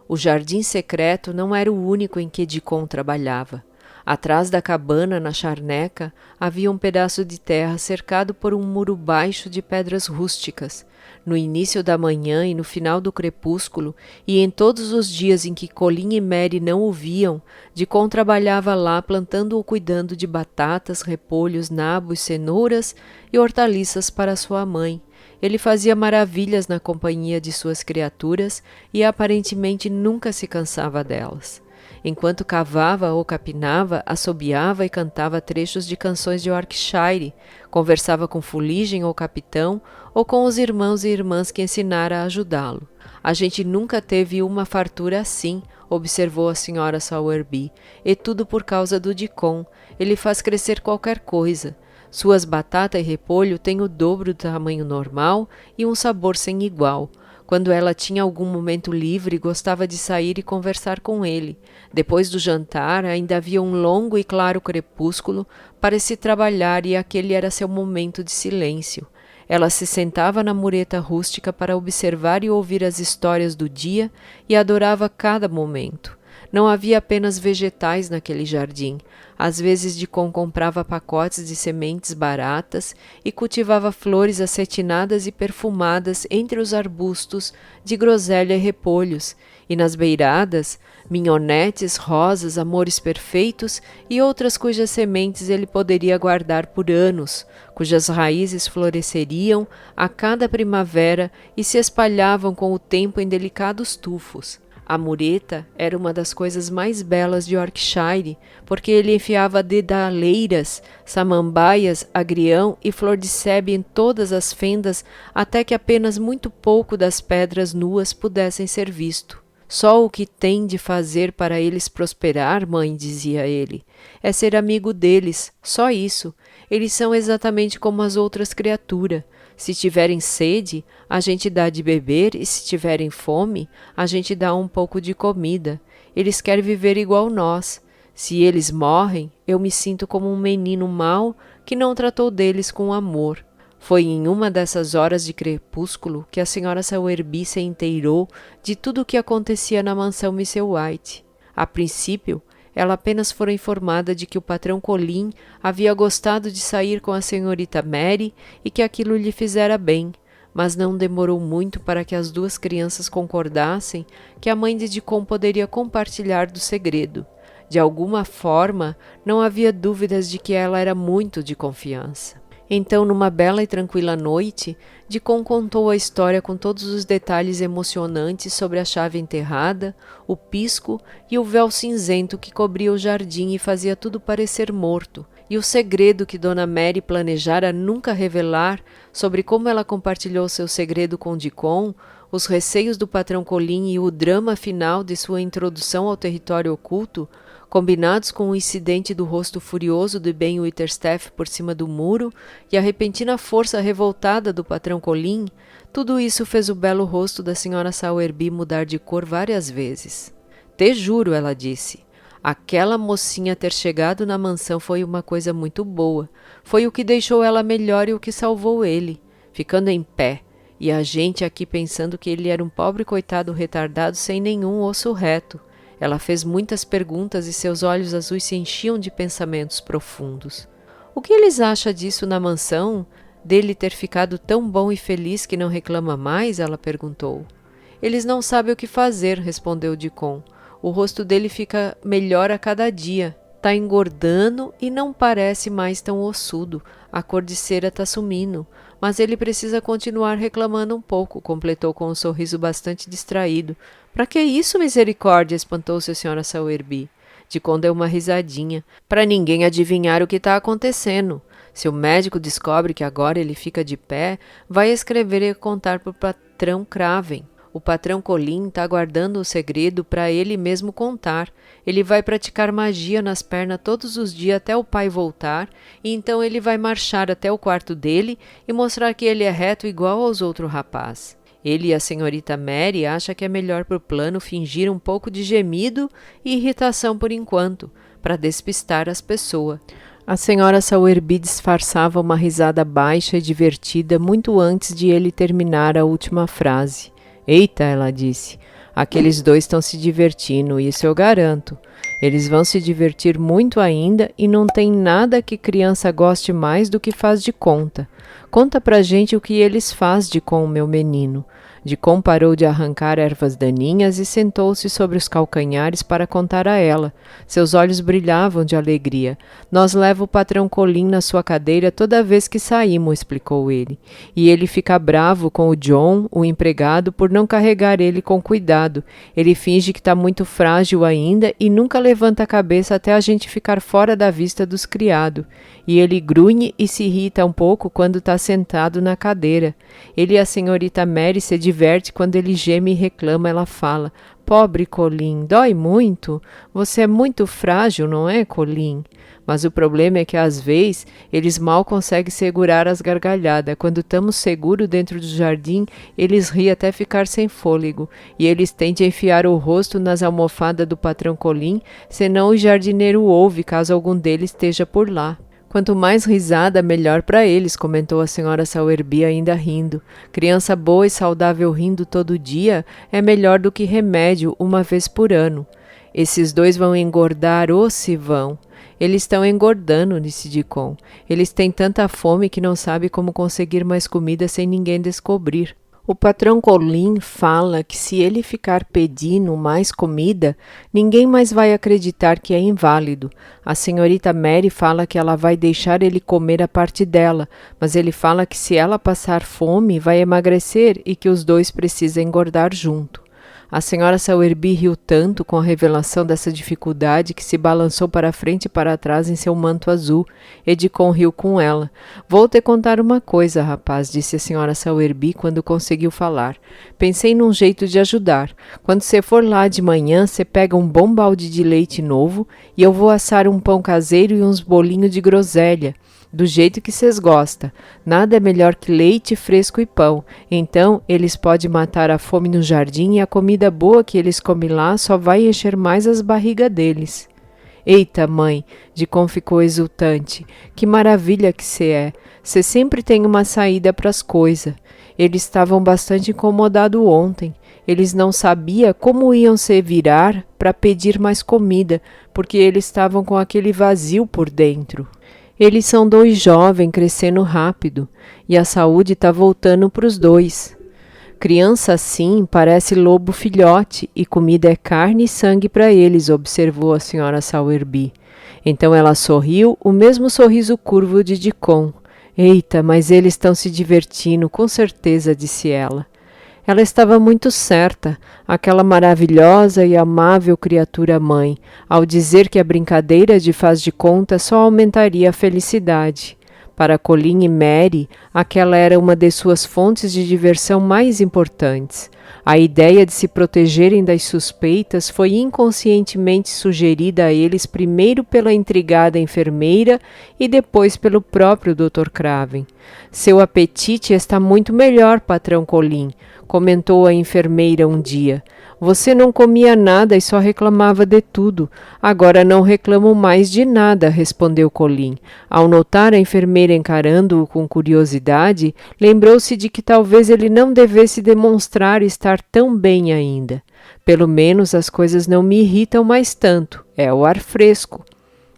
O jardim secreto não era o único em que Deacon trabalhava. Atrás da cabana, na charneca, havia um pedaço de terra cercado por um muro baixo de pedras rústicas. No início da manhã e no final do crepúsculo, e em todos os dias em que Colin e Mary não o viam, Deacon trabalhava lá plantando ou cuidando de batatas, repolhos, nabos, cenouras e hortaliças para sua mãe. Ele fazia maravilhas na companhia de suas criaturas e aparentemente nunca se cansava delas. Enquanto cavava ou capinava, assobiava e cantava trechos de canções de Yorkshire, conversava com Fuligem ou Capitão, ou com os irmãos e irmãs que ensinara a ajudá-lo. A gente nunca teve uma fartura assim, observou a senhora Sowerby, e tudo por causa do Deacon. Ele faz crescer qualquer coisa. Suas batata e repolho têm o dobro do tamanho normal e um sabor sem igual. Quando ela tinha algum momento livre, gostava de sair e conversar com ele. Depois do jantar, ainda havia um longo e claro crepúsculo para se trabalhar e aquele era seu momento de silêncio. Ela se sentava na mureta rústica para observar e ouvir as histórias do dia e adorava cada momento. Não havia apenas vegetais naquele jardim. Às vezes Dicom comprava pacotes de sementes baratas e cultivava flores acetinadas e perfumadas entre os arbustos de groselha e repolhos, e nas beiradas, minhonetes, rosas, amores perfeitos e outras cujas sementes ele poderia guardar por anos, cujas raízes floresceriam a cada primavera e se espalhavam com o tempo em delicados tufos. A mureta era uma das coisas mais belas de Yorkshire, porque ele enfiava dedaleiras, samambaias, agrião e flor de sebe em todas as fendas, até que apenas muito pouco das pedras nuas pudessem ser visto. Só o que tem de fazer para eles prosperar, mãe, dizia ele, é ser amigo deles, só isso. Eles são exatamente como as outras criaturas. Se tiverem sede, a gente dá de beber, e se tiverem fome, a gente dá um pouco de comida. Eles querem viver igual nós. Se eles morrem, eu me sinto como um menino mau que não tratou deles com amor. Foi em uma dessas horas de crepúsculo que a senhora Sowerby se inteirou de tudo o que acontecia na mansão Miss White. A princípio, ela apenas fora informada de que o patrão Colin havia gostado de sair com a senhorita Mary e que aquilo lhe fizera bem, mas não demorou muito para que as duas crianças concordassem que a mãe de Dicom poderia compartilhar do segredo. De alguma forma, não havia dúvidas de que ela era muito de confiança. Então, numa bela e tranquila noite, Dicom contou a história com todos os detalhes emocionantes sobre a chave enterrada, o pisco e o véu cinzento que cobria o jardim e fazia tudo parecer morto, e o segredo que Dona Mary planejara nunca revelar sobre como ela compartilhou seu segredo com Dicom, os receios do patrão Colin e o drama final de sua introdução ao território oculto, combinados com o incidente do rosto furioso de Ben Witherstaff por cima do muro e a repentina força revoltada do patrão Colin, tudo isso fez o belo rosto da senhora Sowerby mudar de cor várias vezes. Te juro, ela disse, aquela mocinha ter chegado na mansão foi uma coisa muito boa. Foi o que deixou ela melhor e o que salvou ele, ficando em pé, e a gente aqui pensando que ele era um pobre coitado retardado sem nenhum osso reto. Ela fez muitas perguntas e seus olhos azuis se enchiam de pensamentos profundos. O que eles acham disso na mansão? Dele ter ficado tão bom e feliz que não reclama mais? Ela perguntou. Eles não sabem o que fazer, respondeu Dicom. O rosto dele fica melhor a cada dia. Tá engordando e não parece mais tão ossudo. A cor de cera tá sumindo. Mas ele precisa continuar reclamando um pouco, completou com um sorriso bastante distraído. Para que isso, misericórdia? Espantou-se a senhora Sowerby. Dicom deu uma risadinha. Para ninguém adivinhar o que está acontecendo. Se o médico descobre que agora ele fica de pé, vai escrever e contar para o patrão Craven. O patrão Colin está guardando o segredo para ele mesmo contar. Ele vai praticar magia nas pernas todos os dias até o pai voltar, e então ele vai marchar até o quarto dele e mostrar que ele é reto igual aos outros rapazes. Ele e a senhorita Mary acham que é melhor para o plano fingir um pouco de gemido e irritação por enquanto, para despistar as pessoas. A senhora Sowerby disfarçava uma risada baixa e divertida muito antes de ele terminar a última frase. Eita, ela disse, aqueles dois estão se divertindo, isso eu garanto. Eles vão se divertir muito ainda e não tem nada que criança goste mais do que faz de conta. Conta pra gente o que eles faz de com o meu menino. Dicom parou de arrancar ervas daninhas e sentou-se sobre os calcanhares para contar a ela. Seus olhos brilhavam de alegria. Nós leva o patrão Colin na sua cadeira toda vez que saímos, explicou ele. E ele fica bravo com o John, o empregado, por não carregar ele com cuidado. Ele finge que está muito frágil ainda e nunca levanta a cabeça até a gente ficar fora da vista dos criados. E ele grunhe e se irrita um pouco quando está sentado na cadeira. Ele e a senhorita Mary se diverte quando ele geme e reclama. Ela fala, pobre Colin, dói muito? Você é muito frágil, não é, Colin? Mas o problema é que às vezes eles mal conseguem segurar as gargalhadas. Quando estamos seguros dentro do jardim, eles riem até ficar sem fôlego. E eles tentam enfiar o rosto nas almofadas do patrão Colin, senão o jardineiro ouve caso algum deles esteja por lá. Quanto mais risada, melhor para eles, comentou a senhora Sowerby ainda rindo. Criança boa e saudável rindo todo dia é melhor do que remédio uma vez por ano. Esses dois vão engordar ou se vão. Eles estão engordando, disse Dicon. Eles têm tanta fome que não sabem como conseguir mais comida sem ninguém descobrir. O patrão Colin fala que se ele ficar pedindo mais comida, ninguém mais vai acreditar que é inválido. A senhorita Mary fala que ela vai deixar ele comer a parte dela, mas ele fala que se ela passar fome, vai emagrecer e que os dois precisam engordar junto. A senhora Sowerby riu tanto com a revelação dessa dificuldade que se balançou para frente e para trás em seu manto azul. Edicon riu com ela. Vou te contar uma coisa, rapaz, disse a senhora Sowerby quando conseguiu falar. Pensei num jeito de ajudar. Quando você for lá de manhã, você pega um bom balde de leite novo e eu vou assar um pão caseiro e uns bolinhos de groselha. Do jeito que vocês gostam. Nada é melhor que leite fresco e pão. Então, eles podem matar a fome no jardim e a comida boa que eles comem lá só vai encher mais as barrigas deles. Eita, mãe, Dicon ficou exultante. Que maravilha que você é. Você sempre tem uma saída para as coisas. Eles estavam bastante incomodados ontem. Eles não sabiam como iam se virar para pedir mais comida, porque eles estavam com aquele vazio por dentro. Eles são dois jovens crescendo rápido e a saúde está voltando para os dois. Criança assim parece lobo filhote e comida é carne e sangue para eles, observou a senhora Sowerby. Então ela sorriu, o mesmo sorriso curvo de Dicon. Eita, mas eles estão se divertindo, com certeza, disse ela. Ela estava muito certa, aquela maravilhosa e amável criatura-mãe, ao dizer que a brincadeira de faz de conta só aumentaria a felicidade. Para Colin e Mary, aquela era uma de suas fontes de diversão mais importantes. A ideia de se protegerem das suspeitas foi inconscientemente sugerida a eles primeiro pela intrigada enfermeira e depois pelo próprio Dr. Craven. Seu apetite está muito melhor, patrão Colin, comentou a enfermeira um dia. Você não comia nada e só reclamava de tudo. Agora não reclamo mais de nada, respondeu Colin. Ao notar a enfermeira encarando-o com curiosidade, lembrou-se de que talvez ele não devesse demonstrar estar tão bem ainda. Pelo menos as coisas não me irritam mais tanto. É o ar fresco.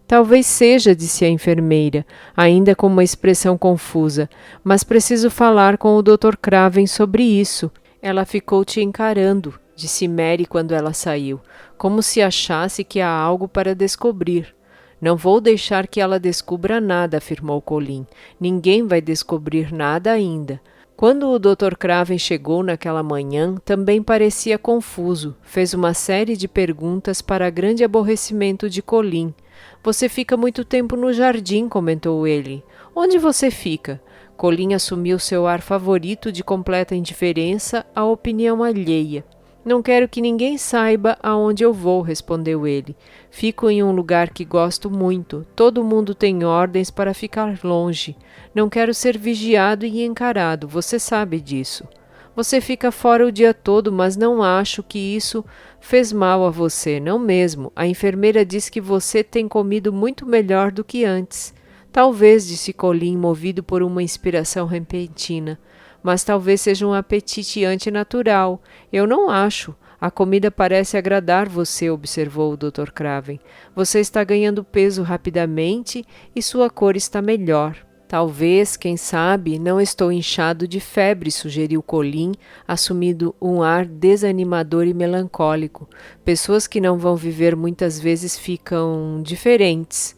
Talvez seja, disse a enfermeira, ainda com uma expressão confusa, mas preciso falar com o Dr. Craven sobre isso. Ela ficou te encarando, disse Mary quando ela saiu, como se achasse que há algo para descobrir. Não vou deixar que ela descubra nada, afirmou Colin. Ninguém vai descobrir nada ainda. Quando o Dr. Craven chegou naquela manhã, também parecia confuso. Fez uma série de perguntas para grande aborrecimento de Colin. Você fica muito tempo no jardim, comentou ele. Onde você fica? Colin assumiu seu ar favorito de completa indiferença à opinião alheia. Não quero que ninguém saiba aonde eu vou, respondeu ele. Fico em um lugar que gosto muito. Todo mundo tem ordens para ficar longe. Não quero ser vigiado e encarado, você sabe disso. Você fica fora o dia todo, mas não acho que isso fez mal a você, não mesmo. A enfermeira diz que você tem comido muito melhor do que antes. Talvez, disse Colin, movido por uma inspiração repentina. Mas talvez seja um apetite antinatural. Eu não acho. A comida parece agradar você, observou o Dr. Craven. Você está ganhando peso rapidamente e sua cor está melhor. Talvez, quem sabe, não estou inchado de febre, sugeriu Colin, assumindo um ar desanimador e melancólico. Pessoas que não vão viver muitas vezes ficam diferentes.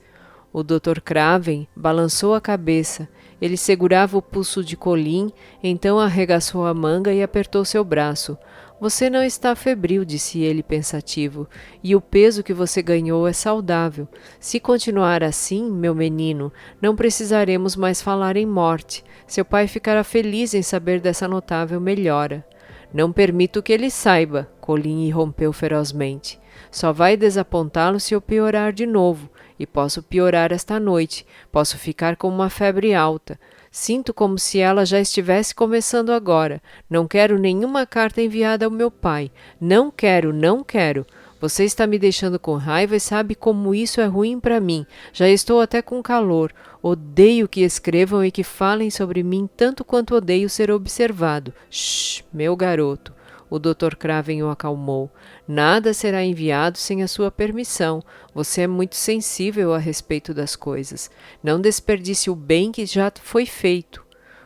O Dr. Craven balançou a cabeça. Ele segurava o pulso de Colin, então arregaçou a manga e apertou seu braço. Você não está febril, disse ele pensativo, e o peso que você ganhou é saudável. Se continuar assim, meu menino, não precisaremos mais falar em morte. Seu pai ficará feliz em saber dessa notável melhora. Não permito que ele saiba, Colin irrompeu ferozmente. Só vai desapontá-lo se eu piorar de novo, e posso piorar esta noite. Posso ficar com uma febre alta. Sinto como se ela já estivesse começando agora. Não quero nenhuma carta enviada ao meu pai. Não quero, não quero. Você está me deixando com raiva e sabe como isso é ruim para mim. Já estou até com calor. Odeio que escrevam e que falem sobre mim tanto quanto odeio ser observado. Shhh, meu garoto. O Dr. Craven o acalmou. Nada será enviado sem a sua permissão. Você é muito sensível a respeito das coisas. Não desperdice o bem que já foi feito.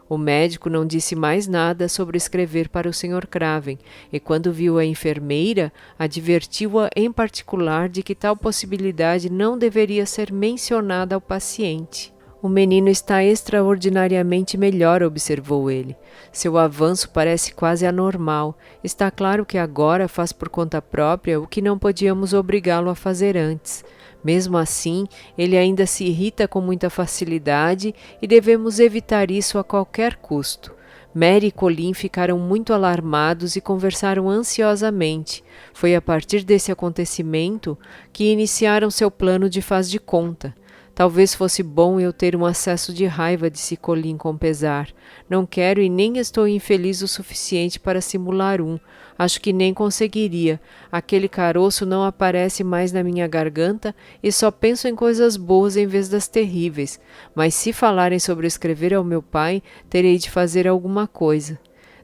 O médico não disse mais nada sobre escrever para o Sr. Craven, e quando viu a enfermeira, advertiu-a em particular de que tal possibilidade não deveria ser mencionada ao paciente. O menino está extraordinariamente melhor, observou ele. Seu avanço parece quase anormal. Está claro que agora faz por conta própria o que não podíamos obrigá-lo a fazer antes. Mesmo assim, ele ainda se irrita com muita facilidade e devemos evitar isso a qualquer custo. Mary e Colin ficaram muito alarmados e conversaram ansiosamente. Foi a partir desse acontecimento que iniciaram seu plano de faz de conta. Talvez fosse bom eu ter um acesso de raiva, disse Colin com pesar. Não quero e nem estou infeliz o suficiente para simular um. Acho que nem conseguiria. Aquele caroço não aparece mais na minha garganta e só penso em coisas boas em vez das terríveis. Mas se falarem sobre escrever ao meu pai, terei de fazer alguma coisa.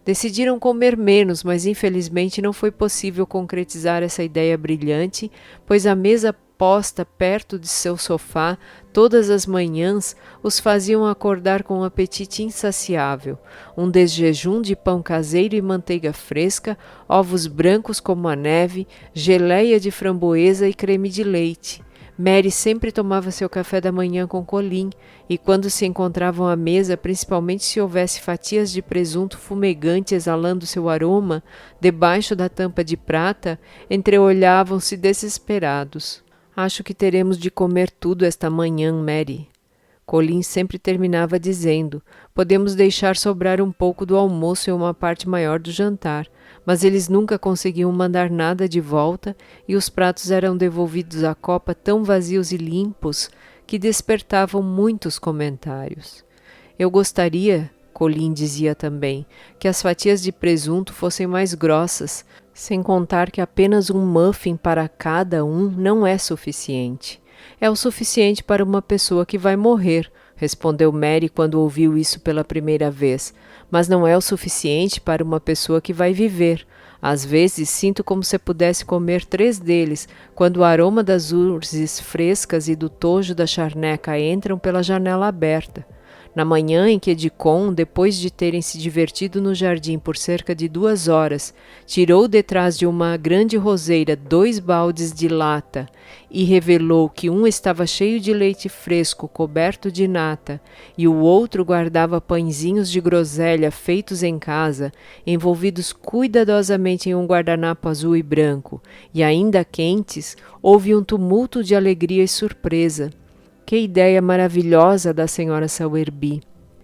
Decidiram comer menos, mas infelizmente não foi possível concretizar essa ideia brilhante, pois a mesa posta perto de seu sofá todas as manhãs os faziam acordar com um apetite insaciável. Um desjejum de pão caseiro e manteiga fresca, ovos brancos como a neve, geleia de framboesa e creme de leite. Mary sempre tomava seu café da manhã com Colin, e quando se encontravam à mesa, principalmente se houvesse fatias de presunto fumegante exalando seu aroma, debaixo da tampa de prata, entreolhavam-se desesperados. Acho que teremos de comer tudo esta manhã, Mary. Colin sempre terminava dizendo, podemos deixar sobrar um pouco do almoço e uma parte maior do jantar, mas eles nunca conseguiam mandar nada de volta e os pratos eram devolvidos à copa tão vazios e limpos que despertavam muitos comentários. Eu gostaria, Colin dizia também, que as fatias de presunto fossem mais grossas, sem contar que apenas um muffin para cada um não é suficiente. É o suficiente para uma pessoa que vai morrer, respondeu Mary quando ouviu isso pela primeira vez, mas não é o suficiente para uma pessoa que vai viver. Às vezes sinto como se pudesse comer 3 deles, quando o aroma das urzes frescas e do tojo da charneca entram pela janela aberta. Na manhã em que Dicon, depois de terem se divertido no jardim por cerca de 2 horas, tirou detrás de uma grande roseira 2 baldes de lata e revelou que um estava cheio de leite fresco coberto de nata e o outro guardava pãezinhos de groselha feitos em casa, envolvidos cuidadosamente em um guardanapo azul e branco, e ainda quentes, houve um tumulto de alegria e surpresa. Que ideia maravilhosa da senhora Sowerby!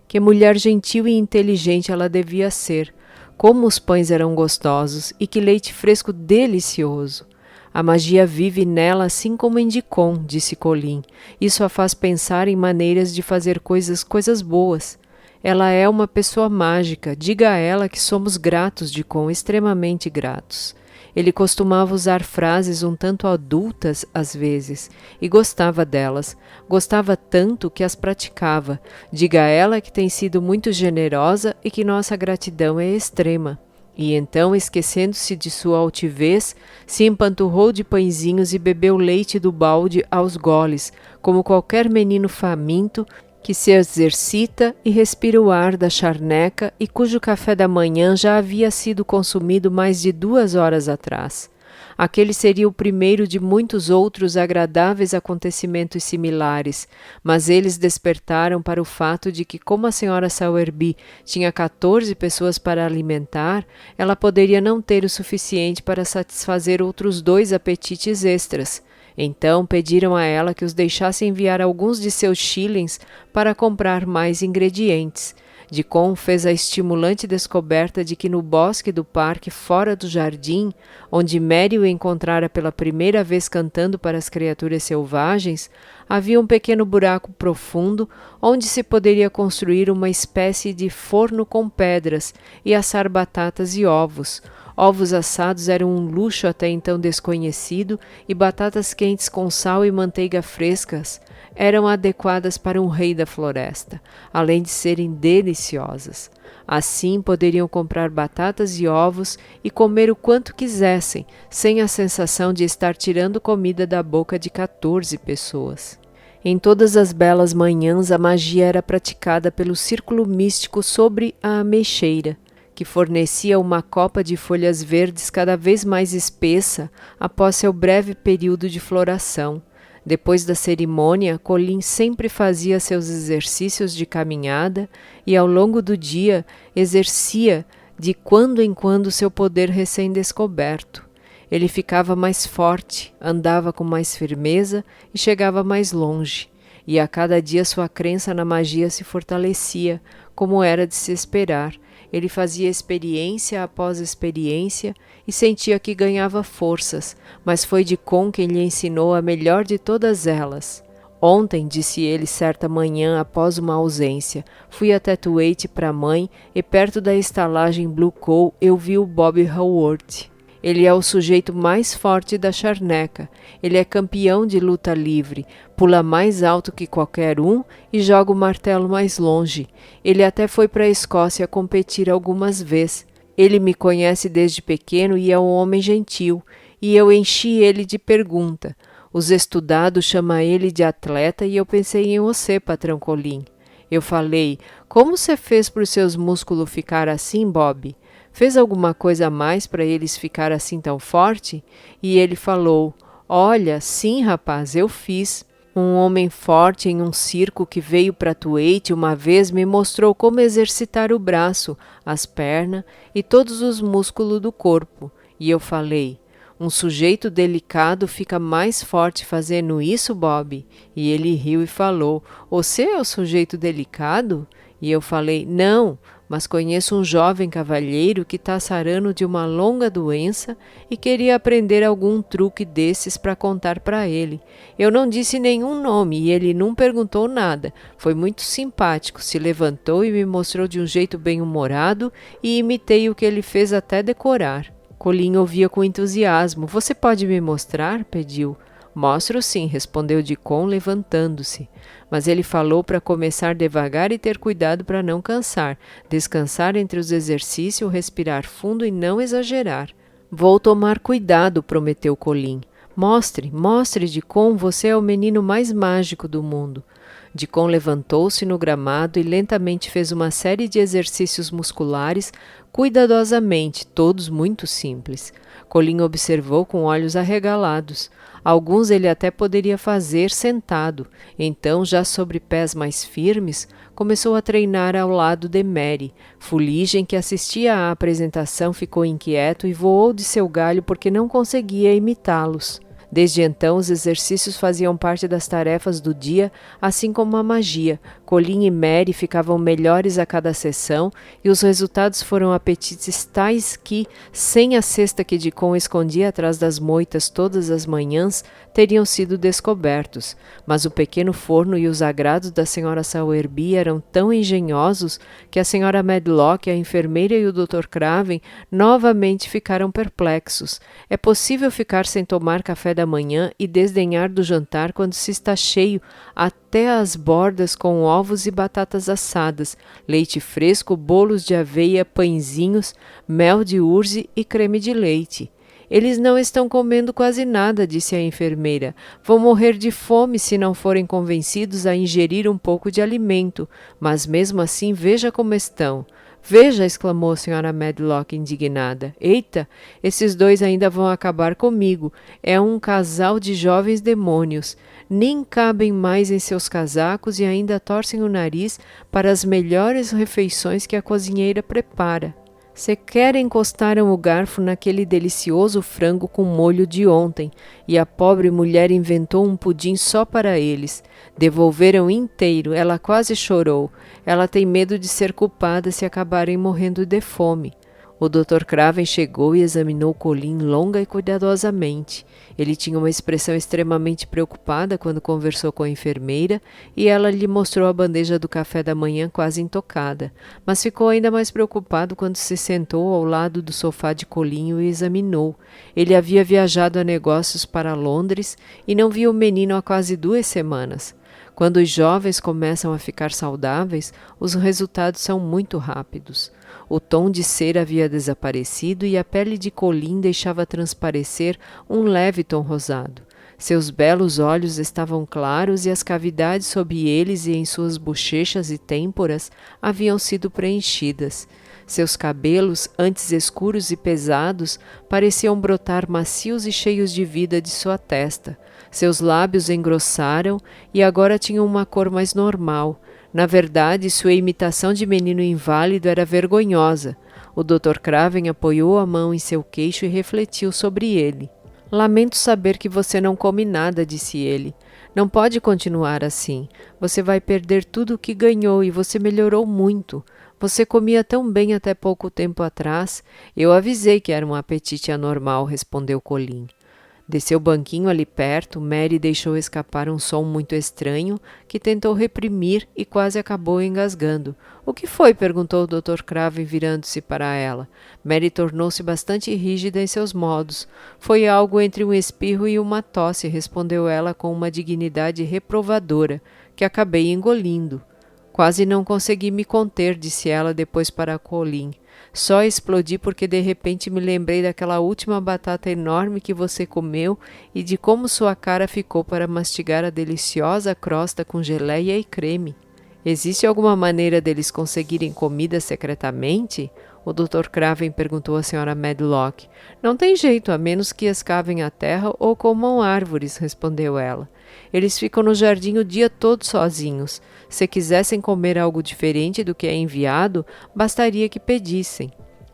Que mulher gentil e inteligente ela devia ser! Como os pães eram gostosos e que leite fresco delicioso! A magia vive nela assim como em Dicon, disse Colin. Isso a faz pensar em maneiras de fazer coisas boas. Ela é uma pessoa mágica. Diga a ela que somos gratos, Dicon, extremamente gratos. Ele costumava usar frases um tanto adultas às vezes, e gostava delas. Gostava tanto que as praticava. Diga a ela que tem sido muito generosa e que nossa gratidão é extrema. E então, esquecendo-se de sua altivez, se empanturrou de pãezinhos e bebeu leite do balde aos goles, como qualquer menino faminto que se exercita e respira o ar da charneca e cujo café da manhã já havia sido consumido mais de 2 horas atrás. Aquele seria o primeiro de muitos outros agradáveis acontecimentos similares, mas eles despertaram para o fato de que, como a senhora Sowerby tinha 14 pessoas para alimentar, ela poderia não ter o suficiente para satisfazer outros 2 apetites extras. Então pediram a ela que os deixasse enviar alguns de seus shillings para comprar mais ingredientes. Dicon fez a estimulante descoberta de que no bosque do parque fora do jardim, onde Mary o encontrara pela primeira vez cantando para as criaturas selvagens, havia um pequeno buraco profundo onde se poderia construir uma espécie de forno com pedras e assar batatas e ovos. Ovos assados eram um luxo até então desconhecido e batatas quentes com sal e manteiga frescas eram adequadas para um rei da floresta, além de serem deliciosas. Assim poderiam comprar batatas e ovos e comer o quanto quisessem, sem a sensação de estar tirando comida da boca de 14 pessoas. Em todas as belas manhãs a magia era praticada pelo círculo místico sobre a ameixeira, que fornecia uma copa de folhas verdes cada vez mais espessa após seu breve período de floração. Depois da cerimônia, Colin sempre fazia seus exercícios de caminhada e, ao longo do dia, exercia de quando em quando seu poder recém-descoberto. Ele ficava mais forte, andava com mais firmeza e chegava mais longe. E a cada dia sua crença na magia se fortalecia, como era de se esperar. Ele fazia experiência após experiência e sentia que ganhava forças, mas foi Dicon quem lhe ensinou a melhor de todas elas. Ontem, disse ele certa manhã após uma ausência, fui até Tuate para a mãe e perto da estalagem Blue Coal eu vi o Bob Howard. Ele é o sujeito mais forte da charneca. Ele é campeão de luta livre, pula mais alto que qualquer um e joga o martelo mais longe. Ele até foi para a Escócia competir algumas vezes. Ele me conhece desde pequeno e é um homem gentil, e eu enchi ele de pergunta. Os estudados chamam ele de atleta e eu pensei em você, patrão Colin. Eu falei, como você fez para os seus músculos ficar assim, Bob? Fez alguma coisa a mais para eles ficar assim tão forte? E ele falou, olha, sim, rapaz, eu fiz. Um homem forte em um circo que veio para Tuate uma vez me mostrou como exercitar o braço, as pernas e todos os músculos do corpo. E eu falei, um sujeito delicado fica mais forte fazendo isso, Bob? E ele riu e falou, você é o sujeito delicado? E eu falei, não, mas conheço um jovem cavalheiro que está sarando de uma longa doença e queria aprender algum truque desses para contar para ele. Eu não disse nenhum nome e ele não perguntou nada. Foi muito simpático, se levantou e me mostrou de um jeito bem-humorado e imitei o que ele fez até decorar. Colin ouvia com entusiasmo. Você pode me mostrar? Pediu. Mostro sim, respondeu Dicon, levantando-se. Mas ele falou para começar devagar e ter cuidado para não cansar, descansar entre os exercícios, respirar fundo e não exagerar. Vou tomar cuidado, prometeu Colin. Mostre, Dicon, você é o menino mais mágico do mundo. Dicon levantou-se no gramado e lentamente fez uma série de exercícios musculares, cuidadosamente, todos muito simples. Colin observou com olhos arregalados. Alguns ele até poderia fazer sentado. Então, já sobre pés mais firmes, começou a treinar ao lado de Mary. Fuligem, que assistia à apresentação, ficou inquieto e voou de seu galho porque não conseguia imitá-los. Desde então, os exercícios faziam parte das tarefas do dia, assim como a magia. Colin e Mary ficavam melhores a cada sessão e os resultados foram apetites tais que, sem a cesta que Dicon escondia atrás das moitas todas as manhãs, teriam sido descobertos. Mas o pequeno forno e os agrados da senhora Sowerby eram tão engenhosos que a senhora Medlock, a enfermeira e o Dr. Craven novamente ficaram perplexos. É possível ficar sem tomar café da manhã e desdenhar do jantar quando se está cheio até as bordas com ovos e batatas assadas, leite fresco, bolos de aveia, pãezinhos, mel de urze e creme de leite. Eles não estão comendo quase nada, disse a enfermeira. Vão morrer de fome se não forem convencidos a ingerir um pouco de alimento, mas mesmo assim veja como estão. Veja, exclamou a senhora Medlock indignada. Eita, esses dois ainda vão acabar comigo. É um casal de jovens demônios. Nem cabem mais em seus casacos e ainda torcem o nariz para as melhores refeições que a cozinheira prepara. Sequer encostaram o garfo naquele delicioso frango com molho de ontem, e a pobre mulher inventou um pudim só para eles. Devolveram inteiro, ela quase chorou. Ela tem medo de ser culpada se acabarem morrendo de fome. O Dr. Craven chegou e examinou Colin longa e cuidadosamente. Ele tinha uma expressão extremamente preocupada quando conversou com a enfermeira e ela lhe mostrou a bandeja do café da manhã quase intocada, mas ficou ainda mais preocupado quando se sentou ao lado do sofá de Colin e o examinou. Ele havia viajado a negócios para Londres e não via o menino há quase 2 semanas. Quando os jovens começam a ficar saudáveis, os resultados são muito rápidos. O tom de cera havia desaparecido e a pele de Colin deixava transparecer um leve tom rosado. Seus belos olhos estavam claros e as cavidades sob eles e em suas bochechas e têmporas haviam sido preenchidas. Seus cabelos, antes escuros e pesados, pareciam brotar macios e cheios de vida de sua testa. Seus lábios engrossaram e agora tinham uma cor mais normal. Na verdade, sua imitação de menino inválido era vergonhosa. O Dr. Craven apoiou a mão em seu queixo e refletiu sobre ele. Lamento saber que você não come nada, disse ele. Não pode continuar assim. Você vai perder tudo o que ganhou e você melhorou muito. Você comia tão bem até pouco tempo atrás. Eu avisei que era um apetite anormal, respondeu Colin. De seu banquinho ali perto, Mary deixou escapar um som muito estranho que tentou reprimir e quase acabou engasgando. — O que foi? — perguntou o Dr. Craven virando-se para ela. Mary tornou-se bastante rígida em seus modos. — Foi algo entre um espirro e uma tosse — respondeu ela com uma dignidade reprovadora, que acabei engolindo. — Quase não consegui me conter — disse ela depois para Colin. Só explodi porque de repente me lembrei daquela última batata enorme que você comeu e de como sua cara ficou para mastigar a deliciosa crosta com geleia e creme. Existe alguma maneira deles conseguirem comida secretamente? O Dr. Craven perguntou à Sra. Medlock. Não tem jeito, a menos que escavem a terra ou comam árvores, respondeu ela. Eles ficam no jardim o dia todo sozinhos. Se quisessem comer algo diferente do que é enviado, bastaria que pedissem.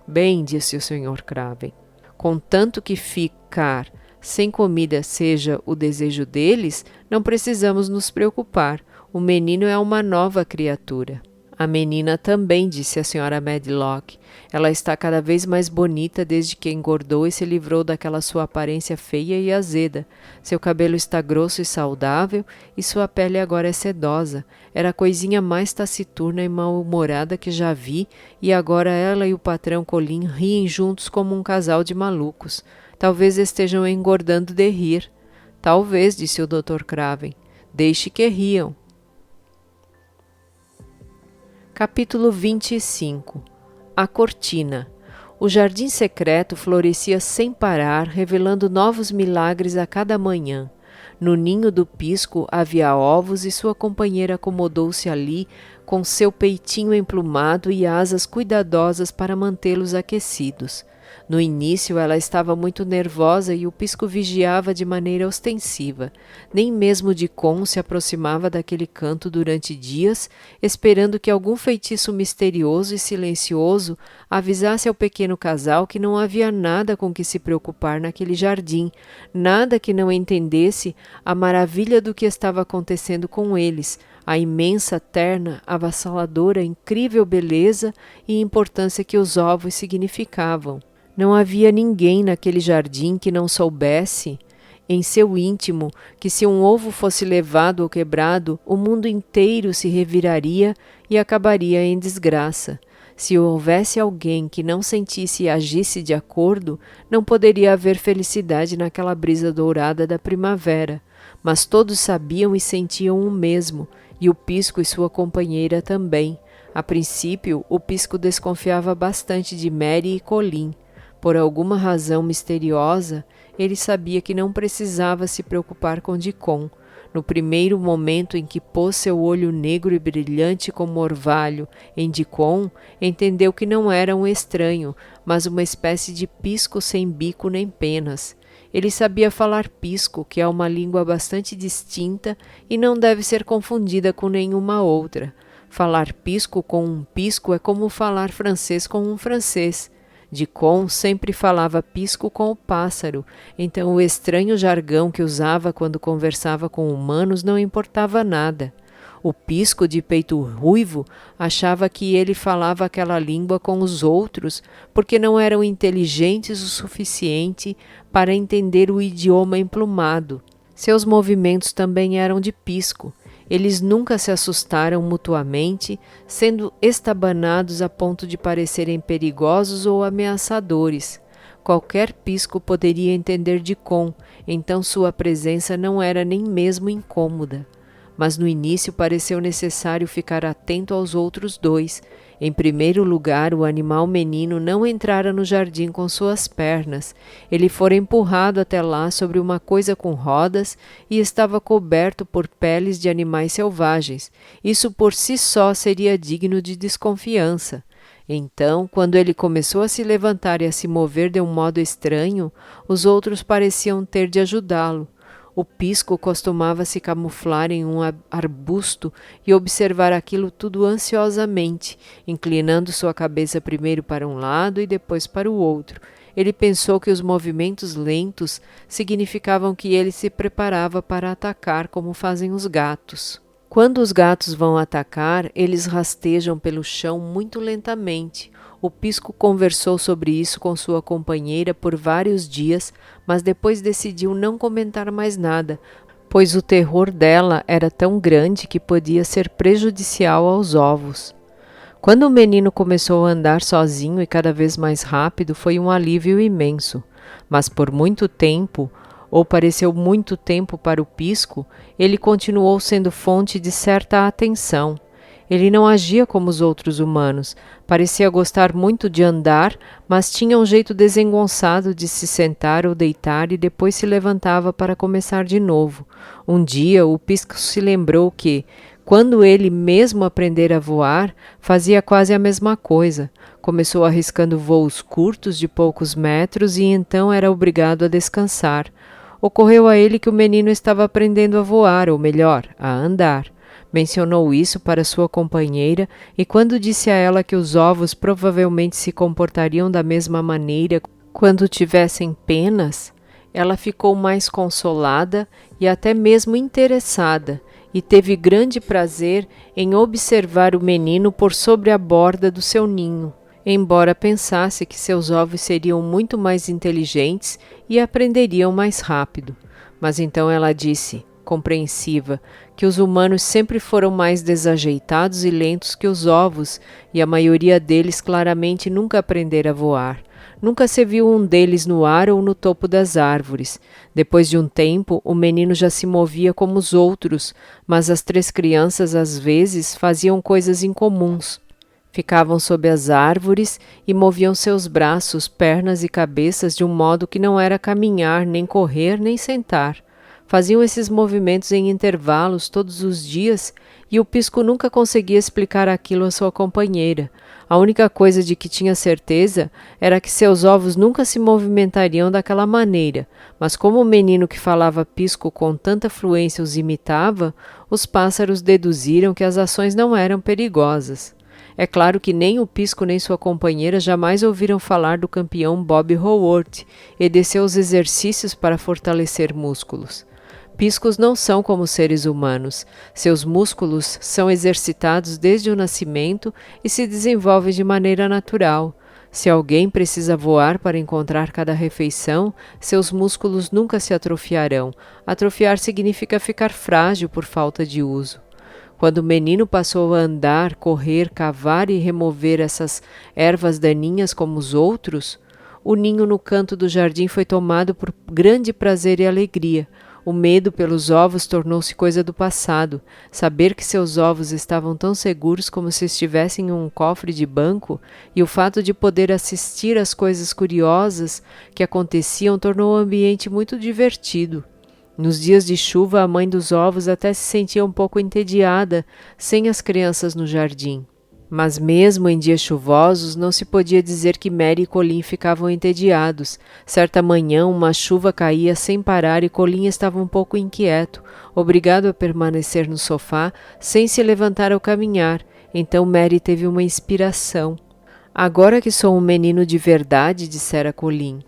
Bem, disse o Sr. Craven, contanto que ficar sem comida seja o desejo deles, não precisamos nos preocupar. O menino é uma nova criatura. A menina também, disse a Sra. Medlock. Ela está cada vez mais bonita desde que engordou e se livrou daquela sua aparência feia e azeda. Seu cabelo está grosso e saudável e sua pele agora é sedosa. Era a coisinha mais taciturna e mal-humorada que já vi e agora ela e o patrão Colin riem juntos como um casal de malucos. Talvez estejam engordando de rir. Talvez, disse o Dr. Craven. Deixe que riam. Capítulo 25. A cortina. O jardim secreto florescia sem parar, revelando novos milagres a cada manhã. No ninho do pisco havia ovos e sua companheira acomodou-se ali com seu peitinho emplumado e asas cuidadosas para mantê-los aquecidos. No início ela estava muito nervosa e o pisco vigiava de maneira ostensiva. Nem mesmo Dicon se aproximava daquele canto durante dias, esperando que algum feitiço misterioso e silencioso avisasse ao pequeno casal que não havia nada com que se preocupar naquele jardim, nada que não entendesse a maravilha do que estava acontecendo com eles, a imensa, terna, avassaladora, incrível beleza e importância que os ovos significavam. Não havia ninguém naquele jardim que não soubesse, em seu íntimo, que se um ovo fosse levado ou quebrado, o mundo inteiro se reviraria e acabaria em desgraça. Se houvesse alguém que não sentisse e agisse de acordo, não poderia haver felicidade naquela brisa dourada da primavera. Mas todos sabiam e sentiam o mesmo, e o pisco e sua companheira também. A princípio, o pisco desconfiava bastante de Mary e Colin. Por alguma razão misteriosa, ele sabia que não precisava se preocupar com Dicon. No primeiro momento em que pôs seu olho negro e brilhante como orvalho em Dicon, entendeu que não era um estranho, mas uma espécie de pisco sem bico nem penas. Ele sabia falar pisco, que é uma língua bastante distinta e não deve ser confundida com nenhuma outra. Falar pisco com um pisco é como falar francês com um francês. Dicon sempre falava pisco com o pássaro, então o estranho jargão que usava quando conversava com humanos não importava nada. O Pisco, de peito ruivo, achava que ele falava aquela língua com os outros porque não eram inteligentes o suficiente para entender o idioma emplumado. Seus movimentos também eram de Pisco. Eles nunca se assustaram mutuamente, sendo estabanados a ponto de parecerem perigosos ou ameaçadores. Qualquer Pisco poderia entender de Com, então sua presença não era nem mesmo incômoda. Mas no início pareceu necessário ficar atento aos outros dois. Em primeiro lugar, o animal menino não entrara no jardim com suas pernas. Ele fora empurrado até lá sobre uma coisa com rodas e estava coberto por peles de animais selvagens. Isso por si só seria digno de desconfiança. Então, quando ele começou a se levantar e a se mover de um modo estranho, os outros pareciam ter de ajudá-lo. O Pisco costumava se camuflar em um arbusto e observar aquilo tudo ansiosamente, inclinando sua cabeça primeiro para um lado e depois para o outro. Ele pensou que os movimentos lentos significavam que ele se preparava para atacar como fazem os gatos. Quando os gatos vão atacar, eles rastejam pelo chão muito lentamente. O Pisco conversou sobre isso com sua companheira por vários dias, mas depois decidiu não comentar mais nada, pois o terror dela era tão grande que podia ser prejudicial aos ovos. Quando o menino começou a andar sozinho e cada vez mais rápido, foi um alívio imenso. Mas por muito tempo, ou pareceu muito tempo para o Pisco, ele continuou sendo fonte de certa atenção. Ele não agia como os outros humanos, parecia gostar muito de andar, mas tinha um jeito desengonçado de se sentar ou deitar e depois se levantava para começar de novo. Um dia o Pisco se lembrou que, quando ele mesmo aprendera a voar, fazia quase a mesma coisa. Começou arriscando voos curtos de poucos metros e então era obrigado a descansar. Ocorreu a ele que o menino estava aprendendo a voar, ou melhor, a andar. Mencionou isso para sua companheira e quando disse a ela que os ovos provavelmente se comportariam da mesma maneira quando tivessem penas, ela ficou mais consolada e até mesmo interessada e teve grande prazer em observar o menino por sobre a borda do seu ninho, embora pensasse que seus ovos seriam muito mais inteligentes e aprenderiam mais rápido. Mas então ela disse, compreensiva, que os humanos sempre foram mais desajeitados e lentos que os ovos, e a maioria deles claramente nunca aprendera a voar. Nunca se viu um deles no ar ou no topo das árvores. Depois de um tempo, o menino já se movia como os outros, mas as três crianças às vezes faziam coisas incomuns. Ficavam sob as árvores e moviam seus braços, pernas e cabeças de um modo que não era caminhar, nem correr, nem sentar. Faziam esses movimentos em intervalos todos os dias e o Pisco nunca conseguia explicar aquilo à sua companheira. A única coisa de que tinha certeza era que seus ovos nunca se movimentariam daquela maneira, mas como o menino que falava Pisco com tanta fluência os imitava, os pássaros deduziram que as ações não eram perigosas. É claro que nem o Pisco nem sua companheira jamais ouviram falar do campeão Bob Howard e de seus exercícios para fortalecer músculos. Piscos não são como seres humanos. Seus músculos são exercitados desde o nascimento e se desenvolvem de maneira natural. Se alguém precisa voar para encontrar cada refeição, seus músculos nunca se atrofiarão. Atrofiar significa ficar frágil por falta de uso. Quando o menino passou a andar, correr, cavar e remover essas ervas daninhas como os outros, o ninho no canto do jardim foi tomado por grande prazer e alegria. O medo pelos ovos tornou-se coisa do passado. Saber que seus ovos estavam tão seguros como se estivessem em um cofre de banco e o fato de poder assistir às coisas curiosas que aconteciam tornou o ambiente muito divertido. Nos dias de chuva, a mãe dos ovos até se sentia um pouco entediada sem as crianças no jardim. Mas mesmo em dias chuvosos, não se podia dizer que Mary e Colin ficavam entediados. Certa manhã, uma chuva caía sem parar e Colin estava um pouco inquieto, obrigado a permanecer no sofá, sem se levantar ao caminhar. Então Mary teve uma inspiração. Agora que sou um menino de verdade, dissera Colin.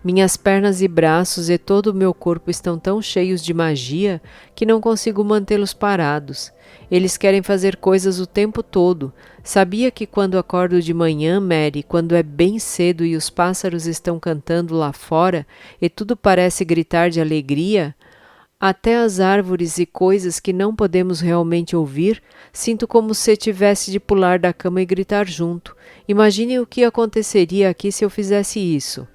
Minhas pernas e braços e todo o meu corpo estão tão cheios de magia que não consigo mantê-los parados. Eles querem fazer coisas o tempo todo. Sabia que quando acordo de manhã, Mary, quando é bem cedo e os pássaros estão cantando lá fora e tudo parece gritar de alegria, até as árvores e coisas que não podemos realmente ouvir, sinto como se tivesse de pular da cama e gritar junto. Imagine o que aconteceria aqui se eu fizesse isso.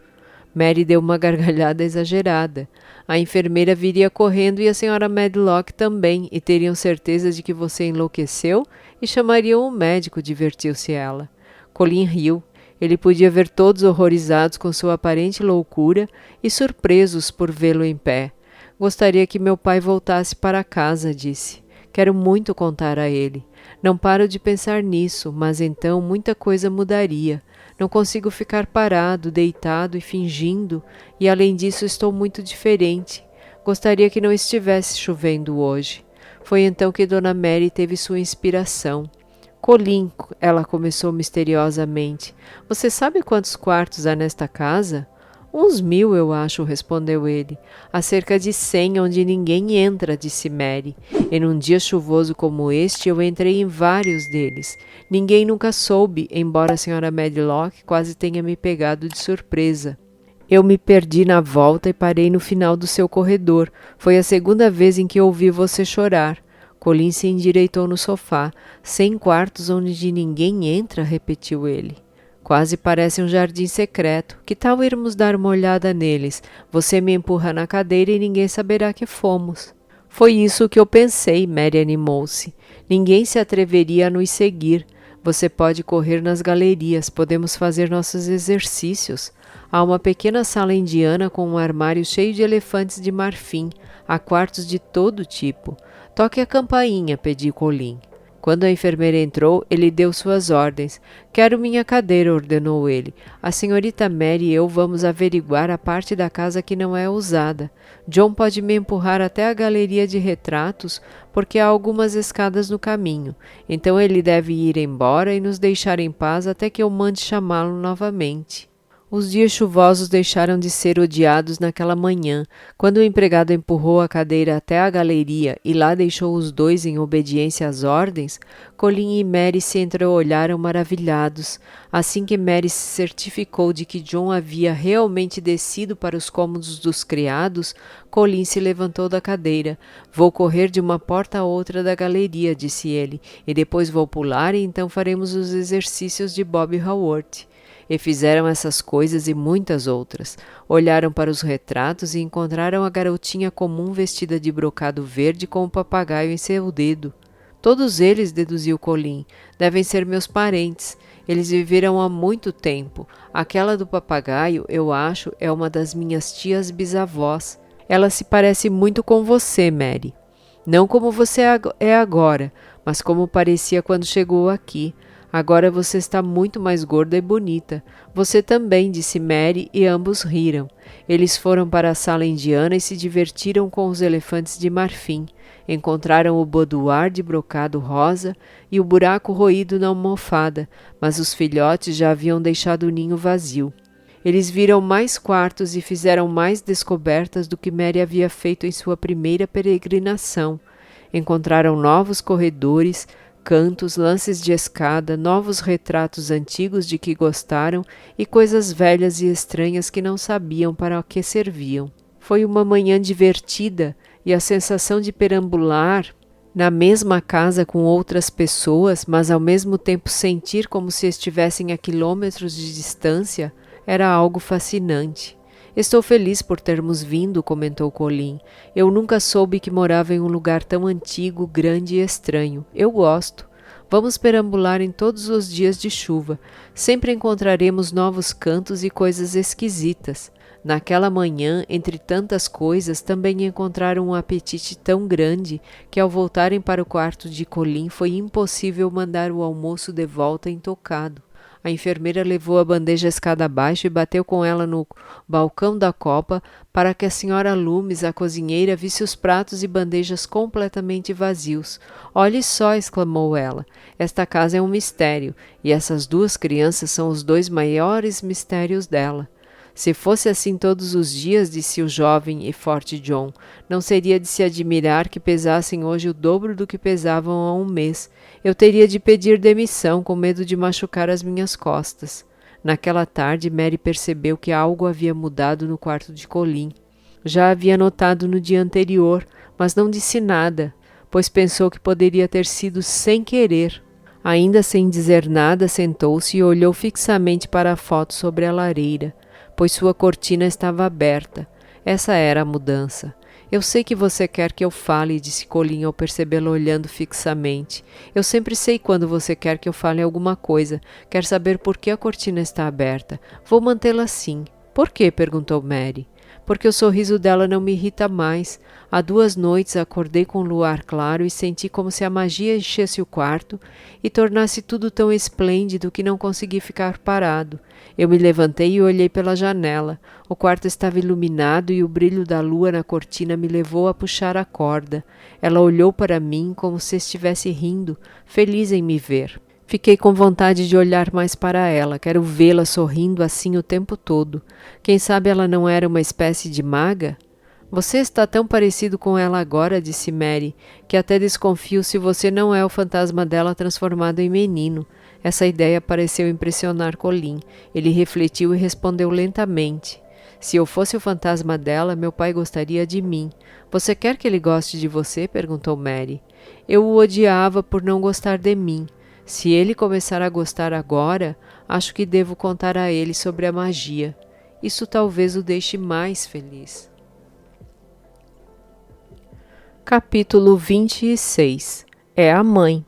Mary deu uma gargalhada exagerada. A enfermeira viria correndo e a senhora Medlock também, e teriam certeza de que você enlouqueceu e chamariam o médico, divertiu-se ela. Colin riu. Ele podia ver todos horrorizados com sua aparente loucura e surpresos por vê-lo em pé. Gostaria que meu pai voltasse para casa, disse. Quero muito contar a ele. Não paro de pensar nisso, mas então muita coisa mudaria. Não consigo ficar parado, deitado e fingindo, e além disso estou muito diferente. Gostaria que não estivesse chovendo hoje. Foi então que Dona Mary teve sua inspiração. Colin, ela começou misteriosamente, você sabe quantos quartos há nesta casa? Uns 1000, eu acho, respondeu ele. Há cerca de 100 onde ninguém entra, disse Mary. E num dia chuvoso como este, eu entrei em vários deles. Ninguém nunca soube, embora a senhora Medlock quase tenha me pegado de surpresa. Eu me perdi na volta e parei no final do seu corredor. Foi a segunda vez em que ouvi você chorar. Colin se endireitou no sofá. 100 quartos onde ninguém entra, repetiu ele. Quase parece um jardim secreto. Que tal irmos dar uma olhada neles? Você me empurra na cadeira e ninguém saberá que fomos. Foi isso que eu pensei, Mary animou-se. Ninguém se atreveria a nos seguir. Você pode correr nas galerias, podemos fazer nossos exercícios. Há uma pequena sala indiana com um armário cheio de elefantes de marfim. Há quartos de todo tipo. Toque a campainha, pediu Colin. Quando a enfermeira entrou, ele deu suas ordens. Quero minha cadeira, ordenou ele. A senhorita Mary e eu vamos averiguar a parte da casa que não é usada. John pode me empurrar até a galeria de retratos, porque há algumas escadas no caminho. Então ele deve ir embora e nos deixar em paz até que eu mande chamá-lo novamente. Os dias chuvosos deixaram de ser odiados naquela manhã, quando o empregado empurrou a cadeira até a galeria e lá deixou os dois em obediência às ordens. Colin e Mary se entreolharam maravilhados. Assim que Mary se certificou de que John havia realmente descido para os cômodos dos criados, Colin se levantou da cadeira. Vou correr de uma porta a outra da galeria, disse ele, e depois vou pular e então faremos os exercícios de Bob Haworth. E fizeram essas coisas e muitas outras. Olharam para os retratos e encontraram a garotinha comum vestida de brocado verde com o papagaio em seu dedo. Todos eles, deduziu Colin, devem ser meus parentes. Eles viveram há muito tempo. Aquela do papagaio, eu acho, é uma das minhas tias bisavós. Ela se parece muito com você, Mary. Não como você é agora, mas como parecia quando chegou aqui. Agora você está muito mais gorda e bonita. Você também, disse Mary, e ambos riram. Eles foram para a sala indiana e se divertiram com os elefantes de marfim. Encontraram o boudoir de brocado rosa e o buraco roído na almofada, mas os filhotes já haviam deixado o ninho vazio. Eles viram mais quartos e fizeram mais descobertas do que Mary havia feito em sua primeira peregrinação. Encontraram novos corredores, cantos, lances de escada, novos retratos antigos de que gostaram e coisas velhas e estranhas que não sabiam para que serviam. Foi uma manhã divertida e a sensação de perambular na mesma casa com outras pessoas, mas ao mesmo tempo sentir como se estivessem a quilômetros de distância, era algo fascinante. Estou feliz por termos vindo, comentou Colin. Eu nunca soube que morava em um lugar tão antigo, grande e estranho. Eu gosto. Vamos perambular em todos os dias de chuva. Sempre encontraremos novos cantos e coisas esquisitas. Naquela manhã, entre tantas coisas, também encontraram um apetite tão grande que ao voltarem para o quarto de Colin foi impossível mandar o almoço de volta intocado. A enfermeira levou a bandeja escada abaixo e bateu com ela no balcão da copa para que a senhora Loomis, a cozinheira, visse os pratos e bandejas completamente vazios. Olhe só, exclamou ela, esta casa é um mistério, e essas duas crianças são os dois maiores mistérios dela. Se fosse assim todos os dias, disse o jovem e forte John, não seria de se admirar que pesassem hoje o dobro do que pesavam há um mês. Eu teria de pedir demissão, com medo de machucar as minhas costas. Naquela tarde, Mary percebeu que algo havia mudado no quarto de Colin. Já havia notado no dia anterior, mas não disse nada, pois pensou que poderia ter sido sem querer. Ainda sem dizer nada, sentou-se e olhou fixamente para a foto sobre a lareira, pois sua cortina estava aberta. Essa era a mudança. Eu sei que você quer que eu fale, disse Colin ao percebê-la olhando fixamente. Eu sempre sei quando você quer que eu fale alguma coisa. Quer saber por que a cortina está aberta. Vou mantê-la assim. Por quê? Perguntou Mary. Porque o sorriso dela não me irrita mais. Há 2 noites acordei com o luar claro e senti como se a magia enchesse o quarto e tornasse tudo tão esplêndido que não consegui ficar parado. Eu me levantei e olhei pela janela. O quarto estava iluminado e o brilho da lua na cortina me levou a puxar a corda. Ela olhou para mim como se estivesse rindo, feliz em me ver. Fiquei com vontade de olhar mais para ela, quero vê-la sorrindo assim o tempo todo. Quem sabe ela não era uma espécie de maga? Você está tão parecido com ela agora, disse Mary, que até desconfio se você não é o fantasma dela transformado em menino. Essa ideia pareceu impressionar Colin. Ele refletiu e respondeu lentamente. Se eu fosse o fantasma dela, meu pai gostaria de mim. Você quer que ele goste de você? Perguntou Mary. Eu o odiava por não gostar de mim. Se ele começar a gostar agora, acho que devo contar a ele sobre a magia. Isso talvez o deixe mais feliz. Capítulo 26. É a mãe.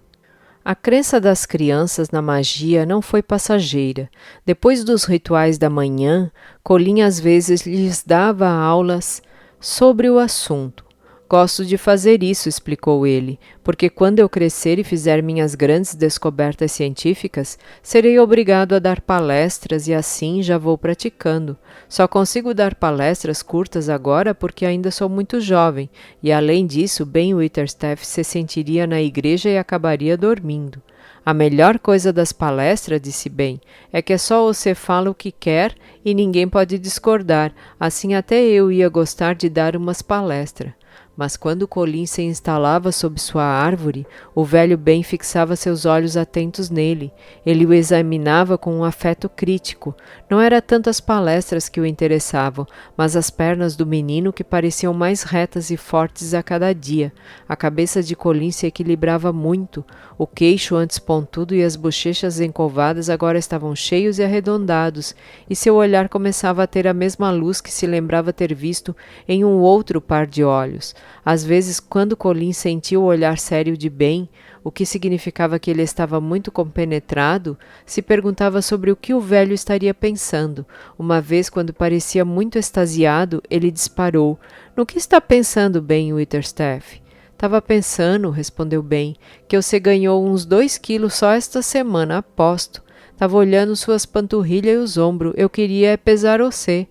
A crença das crianças na magia não foi passageira. Depois dos rituais da manhã, Colin às vezes lhes dava aulas sobre o assunto. Gosto de fazer isso, explicou ele, porque quando eu crescer e fizer minhas grandes descobertas científicas, serei obrigado a dar palestras e assim já vou praticando. Só consigo dar palestras curtas agora porque ainda sou muito jovem, e além disso, Ben Witherstaff se sentiria na igreja e acabaria dormindo. A melhor coisa das palestras, disse Ben, é que só você fala o que quer e ninguém pode discordar, assim até eu ia gostar de dar umas palestras. Mas quando Colin se instalava sob sua árvore, o velho Ben fixava seus olhos atentos nele. Ele o examinava com um afeto crítico. Não era tanto as palestras que o interessavam, mas as pernas do menino que pareciam mais retas e fortes a cada dia. A cabeça de Colin se equilibrava muito. O queixo, antes pontudo, e as bochechas encovadas agora estavam cheios e arredondados, e seu olhar começava a ter a mesma luz que se lembrava ter visto em um outro par de olhos. Às vezes, quando Colin sentiu o olhar sério de Ben, o que significava que ele estava muito compenetrado, se perguntava sobre o que o velho estaria pensando. Uma vez, quando parecia muito extasiado, ele disparou. No que está pensando, Ben Witherstaff? Estava pensando, respondeu Ben, que você ganhou uns 2 quilos só esta semana, aposto. Estava olhando suas panturrilhas e os ombros. Eu queria pesar você.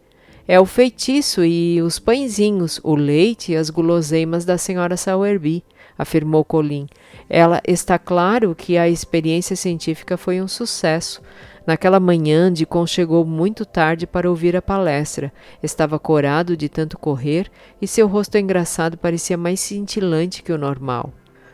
É o feitiço e os pãezinhos, o leite e as guloseimas da senhora Sowerby, afirmou Colin. Ela está claro que a experiência científica foi um sucesso. Naquela manhã, Deacon chegou muito tarde para ouvir a palestra. Estava corado de tanto correr e seu rosto engraçado parecia mais cintilante que o normal.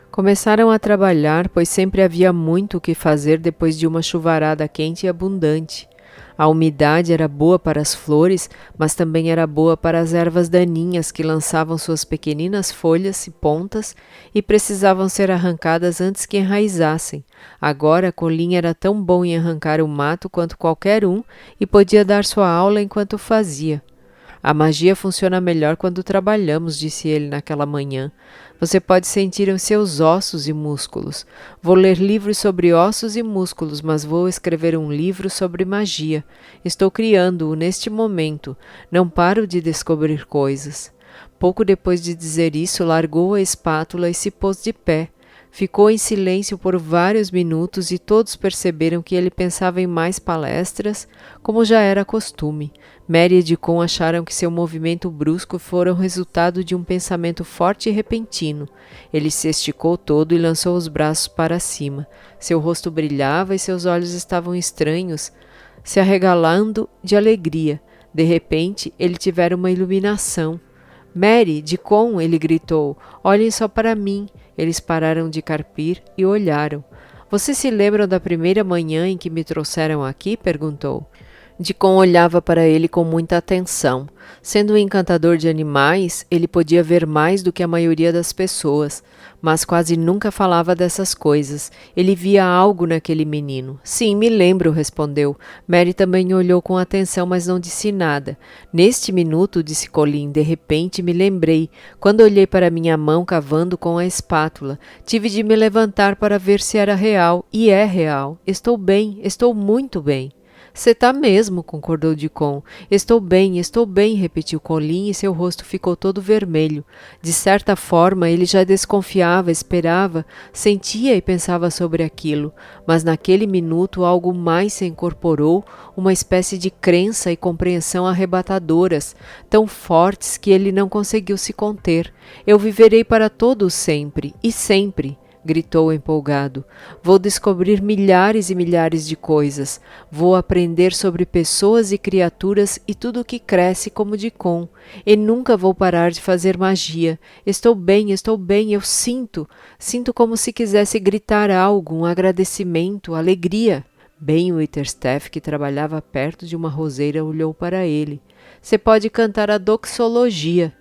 Começaram a trabalhar, pois sempre havia muito o que fazer depois de uma chuvarada quente e abundante. A umidade era boa para as flores, mas também era boa para as ervas daninhas que lançavam suas pequeninas folhas e pontas e precisavam ser arrancadas antes que enraizassem. Agora, Colin era tão bom em arrancar o mato quanto qualquer um e podia dar sua aula enquanto fazia. A magia funciona melhor quando trabalhamos, disse ele naquela manhã. Você pode sentir em seus ossos e músculos. Vou ler livros sobre ossos e músculos, mas vou escrever um livro sobre magia. Estou criando-o neste momento. Não paro de descobrir coisas. Pouco depois de dizer isso, largou a espátula e se pôs de pé. Ficou em silêncio por vários minutos e todos perceberam que ele pensava em mais palestras, como já era costume. Mary e Deacon acharam que seu movimento brusco fora o resultado de um pensamento forte e repentino. Ele se esticou todo e lançou os braços para cima. Seu rosto brilhava e seus olhos estavam estranhos, se arregalando de alegria. De repente, ele tivera uma iluminação. Mary, Deacon, ele gritou, olhem só para mim. Eles pararam de carpir e olharam. Vocês se lembram da primeira manhã em que me trouxeram aqui? Perguntou. Deacon olhava para ele com muita atenção. Sendo um encantador de animais, ele podia ver mais do que a maioria das pessoas, mas quase nunca falava dessas coisas. Ele via algo naquele menino. Sim, me lembro, respondeu. Mary também olhou com atenção, mas não disse nada. Neste minuto, disse Colin, de repente me lembrei. Quando olhei para minha mão cavando com a espátula, tive de me levantar para ver se era real, e é real. Estou bem, estou muito bem. Você tá mesmo, concordou Deacon. Estou bem, repetiu Colin e seu rosto ficou todo vermelho. De certa forma, ele já desconfiava, esperava, sentia e pensava sobre aquilo, mas naquele minuto algo mais se incorporou, uma espécie de crença e compreensão arrebatadoras, tão fortes que ele não conseguiu se conter. Eu viverei para todo sempre, e sempre. Gritou empolgado. Vou descobrir milhares e milhares de coisas. Vou aprender sobre pessoas e criaturas e tudo o que cresce como Deacon. E nunca vou parar de fazer magia. Estou bem, eu sinto. Sinto como se quisesse gritar algo, um agradecimento, alegria. Ben Witherstaff, que trabalhava perto de uma roseira, olhou para ele. Você pode cantar a doxologia,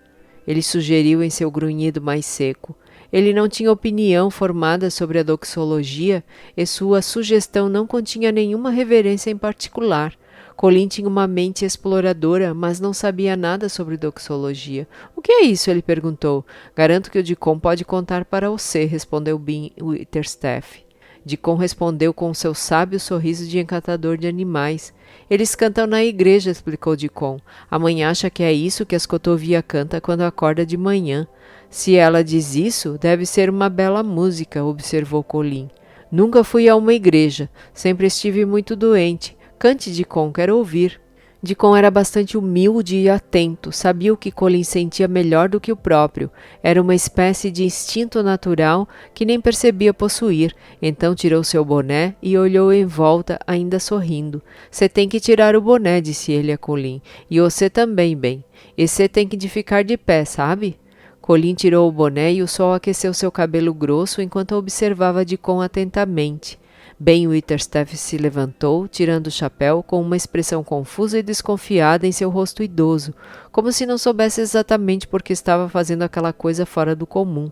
ele sugeriu em seu grunhido mais seco. Ele não tinha opinião formada sobre a doxologia e sua sugestão não continha nenhuma reverência em particular. Colin tinha uma mente exploradora, mas não sabia nada sobre doxologia. O que é isso? Ele perguntou. Garanto que o Deacon pode contar para você, respondeu Ben Witherstaff. Deacon respondeu com seu sábio sorriso de encantador de animais. Eles cantam na igreja, explicou Deacon. A mãe acha que é isso que a escotovia canta quando acorda de manhã. Se ela diz isso, deve ser uma bela música, observou Colin. Nunca fui a uma igreja. Sempre estive muito doente. Cante, Deacon, quero ouvir. Deacon era bastante humilde e atento, sabia o que Colin sentia melhor do que o próprio. Era uma espécie de instinto natural que nem percebia possuir. Então tirou seu boné e olhou em volta, ainda sorrindo. Você tem que tirar o boné, disse ele a Colin. E você também, Ben. E você tem que ficar de pé, sabe? Colin tirou o boné e o sol aqueceu seu cabelo grosso enquanto observava Deacon atentamente. Ben Witherstaff se levantou, tirando o chapéu, com uma expressão confusa e desconfiada em seu rosto idoso, como se não soubesse exatamente por que estava fazendo aquela coisa fora do comum.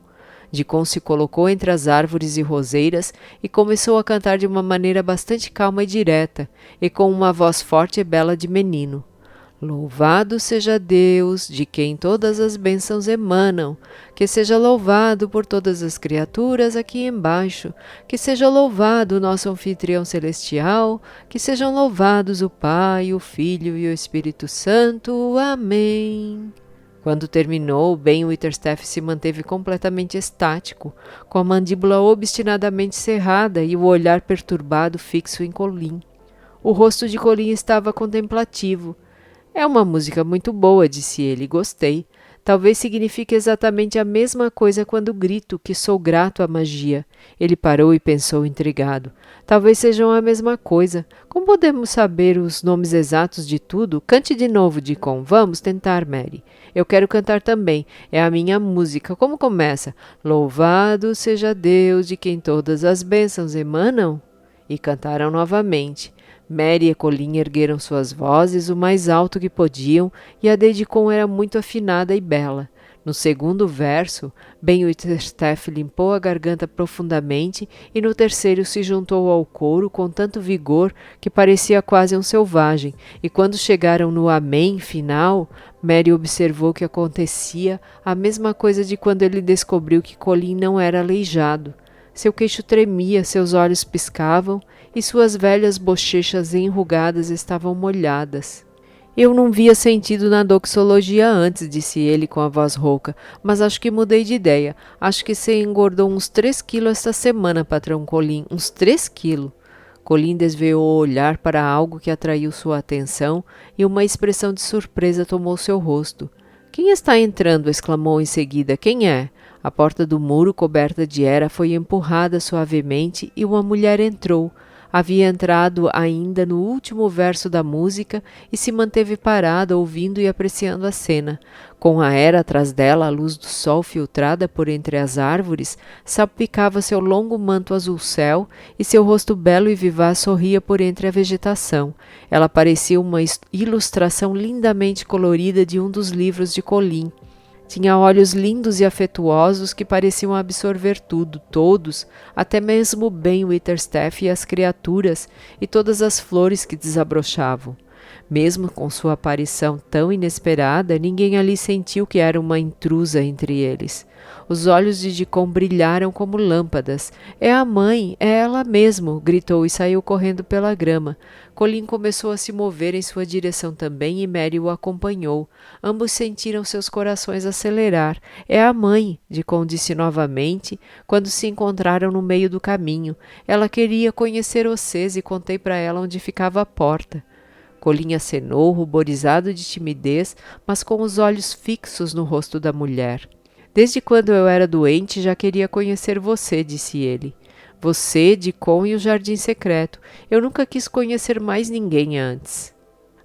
Deacon se colocou entre as árvores e roseiras e começou a cantar de uma maneira bastante calma e direta, e com uma voz forte e bela de menino. Louvado seja Deus, de quem todas as bênçãos emanam, que seja louvado por todas as criaturas aqui embaixo, que seja louvado o nosso anfitrião celestial, que sejam louvados o Pai, o Filho e o Espírito Santo. Amém. Quando terminou, Ben Witherstaff se manteve completamente estático, com a mandíbula obstinadamente cerrada e o olhar perturbado fixo em Colin. O rosto de Colin estava contemplativo. É uma música muito boa, disse ele, gostei. Talvez signifique exatamente a mesma coisa quando grito que sou grato à magia. Ele parou e pensou intrigado. Talvez sejam a mesma coisa. Como podemos saber os nomes exatos de tudo? Cante de novo, Deacon. Vamos tentar, Mary. Eu quero cantar também. É a minha música. Como começa? Louvado seja Deus, de quem todas as bênçãos emanam. E cantaram novamente. Mary e Colin ergueram suas vozes o mais alto que podiam e a de Deacon era muito afinada e bela. No segundo verso, Ben Witherstaff limpou a garganta profundamente e no terceiro se juntou ao coro com tanto vigor que parecia quase um selvagem, e quando chegaram no amém final, Mary observou que acontecia a mesma coisa de quando ele descobriu que Colin não era aleijado. Seu queixo tremia, seus olhos piscavam e suas velhas bochechas enrugadas estavam molhadas. Eu não via sentido na doxologia antes, disse ele com a voz rouca, mas acho que mudei de ideia. Acho que você engordou uns 3 quilos esta semana, patrão Colin. Uns 3 quilos. Colin desviou o olhar para algo que atraiu sua atenção e uma expressão de surpresa tomou seu rosto. Quem está entrando? Exclamou em seguida. Quem é? A porta do muro coberta de era foi empurrada suavemente e uma mulher entrou. Havia entrado ainda no último verso da música e se manteve parada, ouvindo e apreciando a cena. Com a era atrás dela, a luz do sol filtrada por entre as árvores salpicava seu longo manto azul-céu e seu rosto belo e vivaz sorria por entre a vegetação. Ela parecia uma ilustração lindamente colorida de um dos livros de Colin. Tinha olhos lindos e afetuosos que pareciam absorver tudo, todos, até mesmo Ben Witherstaff e as criaturas e todas as flores que desabrochavam. Mesmo com sua aparição tão inesperada, ninguém ali sentiu que era uma intrusa entre eles. Os olhos de Dicom brilharam como lâmpadas. É a mãe, é ela mesmo, gritou e saiu correndo pela grama. Colin começou a se mover em sua direção também e Mary o acompanhou. Ambos sentiram seus corações acelerar. É a mãe, Dicom disse novamente, quando se encontraram no meio do caminho. Ela queria conhecer vocês e contei para ela onde ficava a porta. Colin acenou, ruborizado de timidez, mas com os olhos fixos no rosto da mulher. Desde quando eu era doente, já queria conhecer você, disse ele. Você, Dicom e o Jardim Secreto. Eu nunca quis conhecer mais ninguém antes.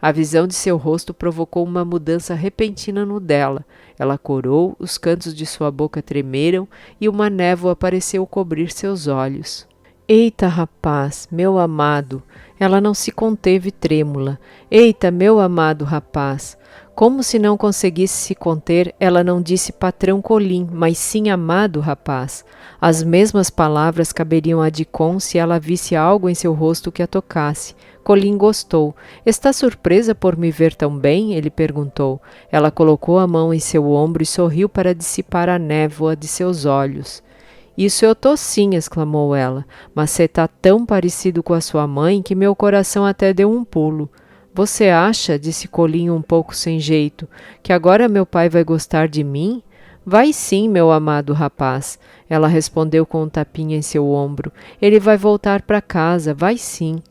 A visão de seu rosto provocou uma mudança repentina no dela. Ela corou, os cantos de sua boca tremeram e uma névoa pareceu cobrir seus olhos. Eita, rapaz, meu amado! Ela não se conteve trêmula. Eita, meu amado rapaz! Como se não conseguisse se conter, ela não disse patrão Colin, mas sim amado rapaz. As mesmas palavras caberiam a Dicom se ela visse algo em seu rosto que a tocasse. Colin gostou. Está surpresa por me ver tão bem? Ele perguntou. Ela colocou a mão em seu ombro e sorriu para dissipar a névoa de seus olhos. Isso eu tô sim, exclamou ela, mas você tá tão parecido com a sua mãe que meu coração até deu um pulo. Você acha, disse Colin um pouco sem jeito, que agora meu pai vai gostar de mim? Vai sim, meu amado rapaz, ela respondeu com um tapinha em seu ombro. Ele vai voltar para casa, vai sim.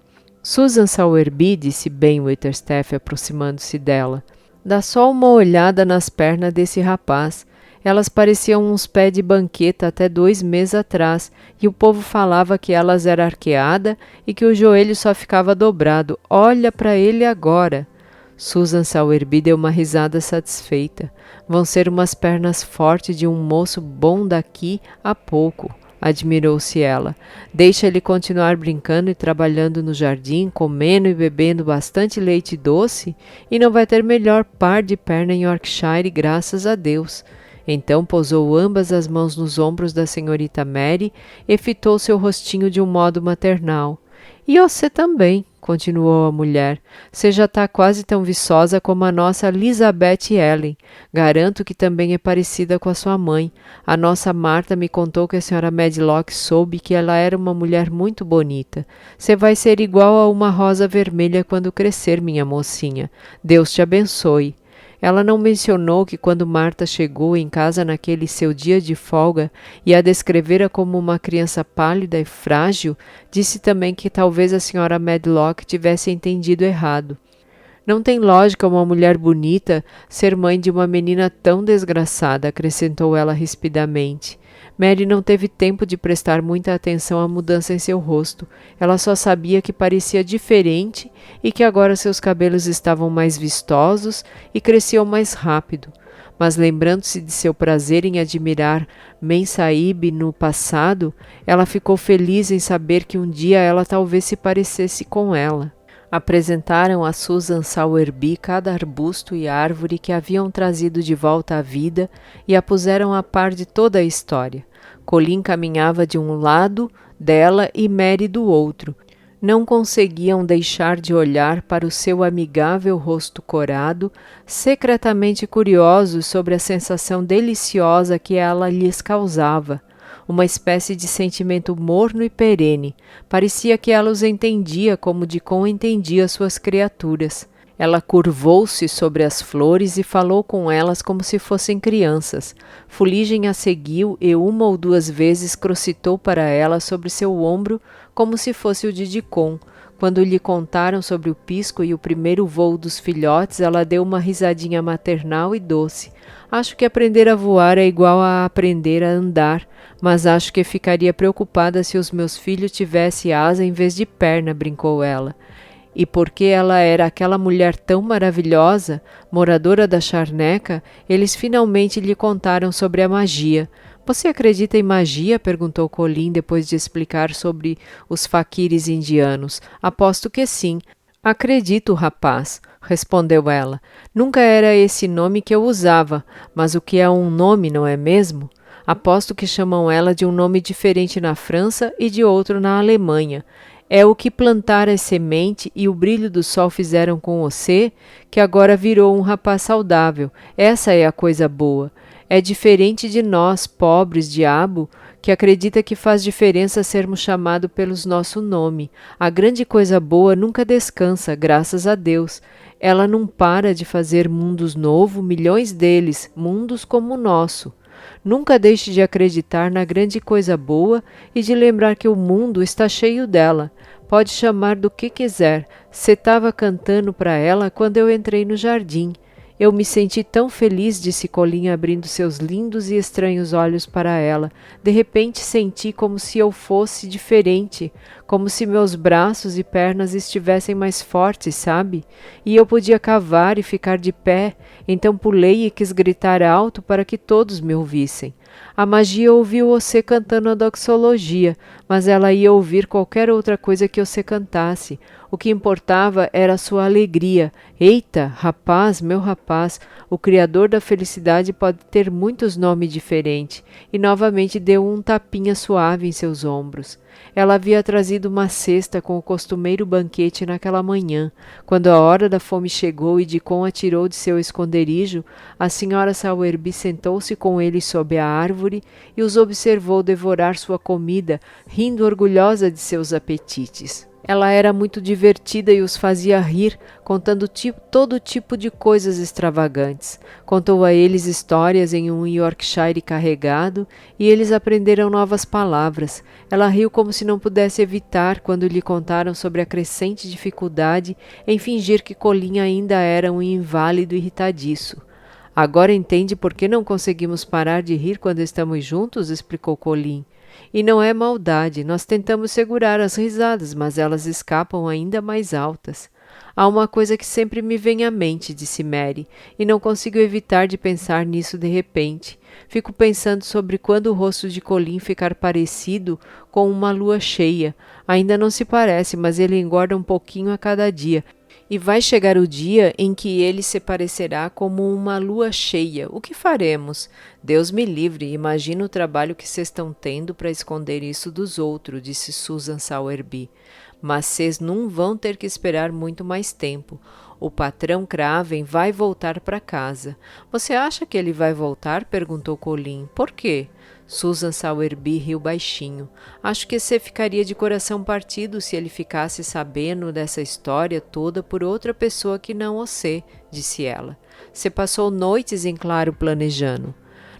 Susan Sowerby, disse Ben Witherstaff aproximando-se dela. Dá só uma olhada nas pernas desse rapaz. Elas pareciam uns pés de banqueta até 2 meses atrás, e o povo falava que elas eram arqueadas e que o joelho só ficava dobrado. Olha para ele agora! Susan Sowerby deu uma risada satisfeita. Vão ser umas pernas fortes de um moço bom daqui a pouco, admirou-se ela. Deixa ele continuar brincando e trabalhando no jardim, comendo e bebendo bastante leite doce, e não vai ter melhor par de perna em Yorkshire, graças a Deus. Então pousou ambas as mãos nos ombros da senhorita Mary e fitou seu rostinho de um modo maternal. E você também, continuou a mulher. Você já está quase tão viçosa como a nossa Elizabeth Ellen. Garanto que também é parecida com a sua mãe. A nossa Marta me contou que a senhora Medlock soube que ela era uma mulher muito bonita. Você vai ser igual a uma rosa vermelha quando crescer, minha mocinha. Deus te abençoe. Ela não mencionou que quando Marta chegou em casa naquele seu dia de folga e a descrevera como uma criança pálida e frágil, disse também que talvez a senhora Medlock tivesse entendido errado. Não tem lógica uma mulher bonita ser mãe de uma menina tão desgraçada, acrescentou ela rispidamente. Mary não teve tempo de prestar muita atenção à mudança em seu rosto. Ela só sabia que parecia diferente e que agora seus cabelos estavam mais vistosos e cresciam mais rápido. Mas lembrando-se de seu prazer em admirar Memsahib no passado, ela ficou feliz em saber que um dia ela talvez se parecesse com ela. Apresentaram a Susan Sowerby cada arbusto e árvore que haviam trazido de volta à vida e a puseram a par de toda a história. Colin caminhava de um lado dela e Mary do outro. Não conseguiam deixar de olhar para o seu amigável rosto corado, secretamente curiosos sobre a sensação deliciosa que ela lhes causava. Uma espécie de sentimento morno e perene. Parecia que ela os entendia como Dicom entendia suas criaturas. Ela curvou-se sobre as flores e falou com elas como se fossem crianças. Fuligem a seguiu e 1 ou 2 vezes crocitou para ela sobre seu ombro como se fosse o de Dicom. Quando lhe contaram sobre o pisco e o primeiro voo dos filhotes, ela deu uma risadinha maternal e doce. Acho que aprender a voar é igual a aprender a andar, mas acho que ficaria preocupada se os meus filhos tivessem asa em vez de perna, brincou ela. E porque ela era aquela mulher tão maravilhosa, moradora da charneca, eles finalmente lhe contaram sobre a magia. Você acredita em magia? Perguntou Colin depois de explicar sobre os faquires indianos. Aposto que sim. Acredito, rapaz, respondeu ela. Nunca era esse nome que eu usava, mas o que é um nome, não é mesmo? Aposto que chamam ela de um nome diferente na França e de outro na Alemanha. É o que plantar a semente e o brilho do sol fizeram com você, que agora virou um rapaz saudável. Essa é a coisa boa. É diferente de nós, pobres diabo, que acredita que faz diferença sermos chamados pelos nosso nome. A grande coisa boa nunca descansa, graças a Deus. Ela não para de fazer mundos novos, milhões deles, mundos como o nosso. Nunca deixe de acreditar na grande coisa boa e de lembrar que o mundo está cheio dela. Pode chamar do que quiser. Você estava cantando para ela quando eu entrei no jardim. Eu me senti tão feliz, disse Colin, abrindo seus lindos e estranhos olhos para ela. De repente senti como se eu fosse diferente, como se meus braços e pernas estivessem mais fortes, sabe? E eu podia cavar e ficar de pé. Então pulei e quis gritar alto para que todos me ouvissem. A magia ouviu você cantando a doxologia, mas ela ia ouvir qualquer outra coisa que você cantasse. O que importava era a sua alegria. Eita, rapaz, meu rapaz, o Criador da felicidade pode ter muitos nomes diferentes. E novamente deu um tapinha suave em seus ombros. Ela havia trazido uma cesta com o costumeiro banquete naquela manhã. Quando a hora da fome chegou e Dicon atirou de seu esconderijo, a senhora Sowerby sentou-se com ele sob a árvore e os observou devorar sua comida, rindo orgulhosa de seus apetites. Ela era muito divertida e os fazia rir, contando todo tipo de coisas extravagantes. Contou a eles histórias em um Yorkshire carregado e eles aprenderam novas palavras. Ela riu como se não pudesse evitar quando lhe contaram sobre a crescente dificuldade em fingir que Colin ainda era um inválido irritadiço. Agora entende por que não conseguimos parar de rir quando estamos juntos? Explicou Colin. E não é maldade, nós tentamos segurar as risadas, mas elas escapam ainda mais altas. Há uma coisa que sempre me vem à mente, disse Mary, e não consigo evitar de pensar nisso de repente. Fico pensando sobre quando o rosto de Colin ficar parecido com uma lua cheia. Ainda não se parece, mas ele engorda um pouquinho a cada dia. E vai chegar o dia em que ele se parecerá como uma lua cheia. O que faremos? Deus me livre, imagino o trabalho que vocês estão tendo para esconder isso dos outros, disse Susan Sowerby. Mas vocês não vão ter que esperar muito mais tempo. O patrão Craven vai voltar para casa. Você acha que ele vai voltar? Perguntou Colin. Por quê? Susan Sowerby riu baixinho. Acho que você ficaria de coração partido se ele ficasse sabendo dessa história toda por outra pessoa que não você, disse ela. Você passou noites em claro planejando.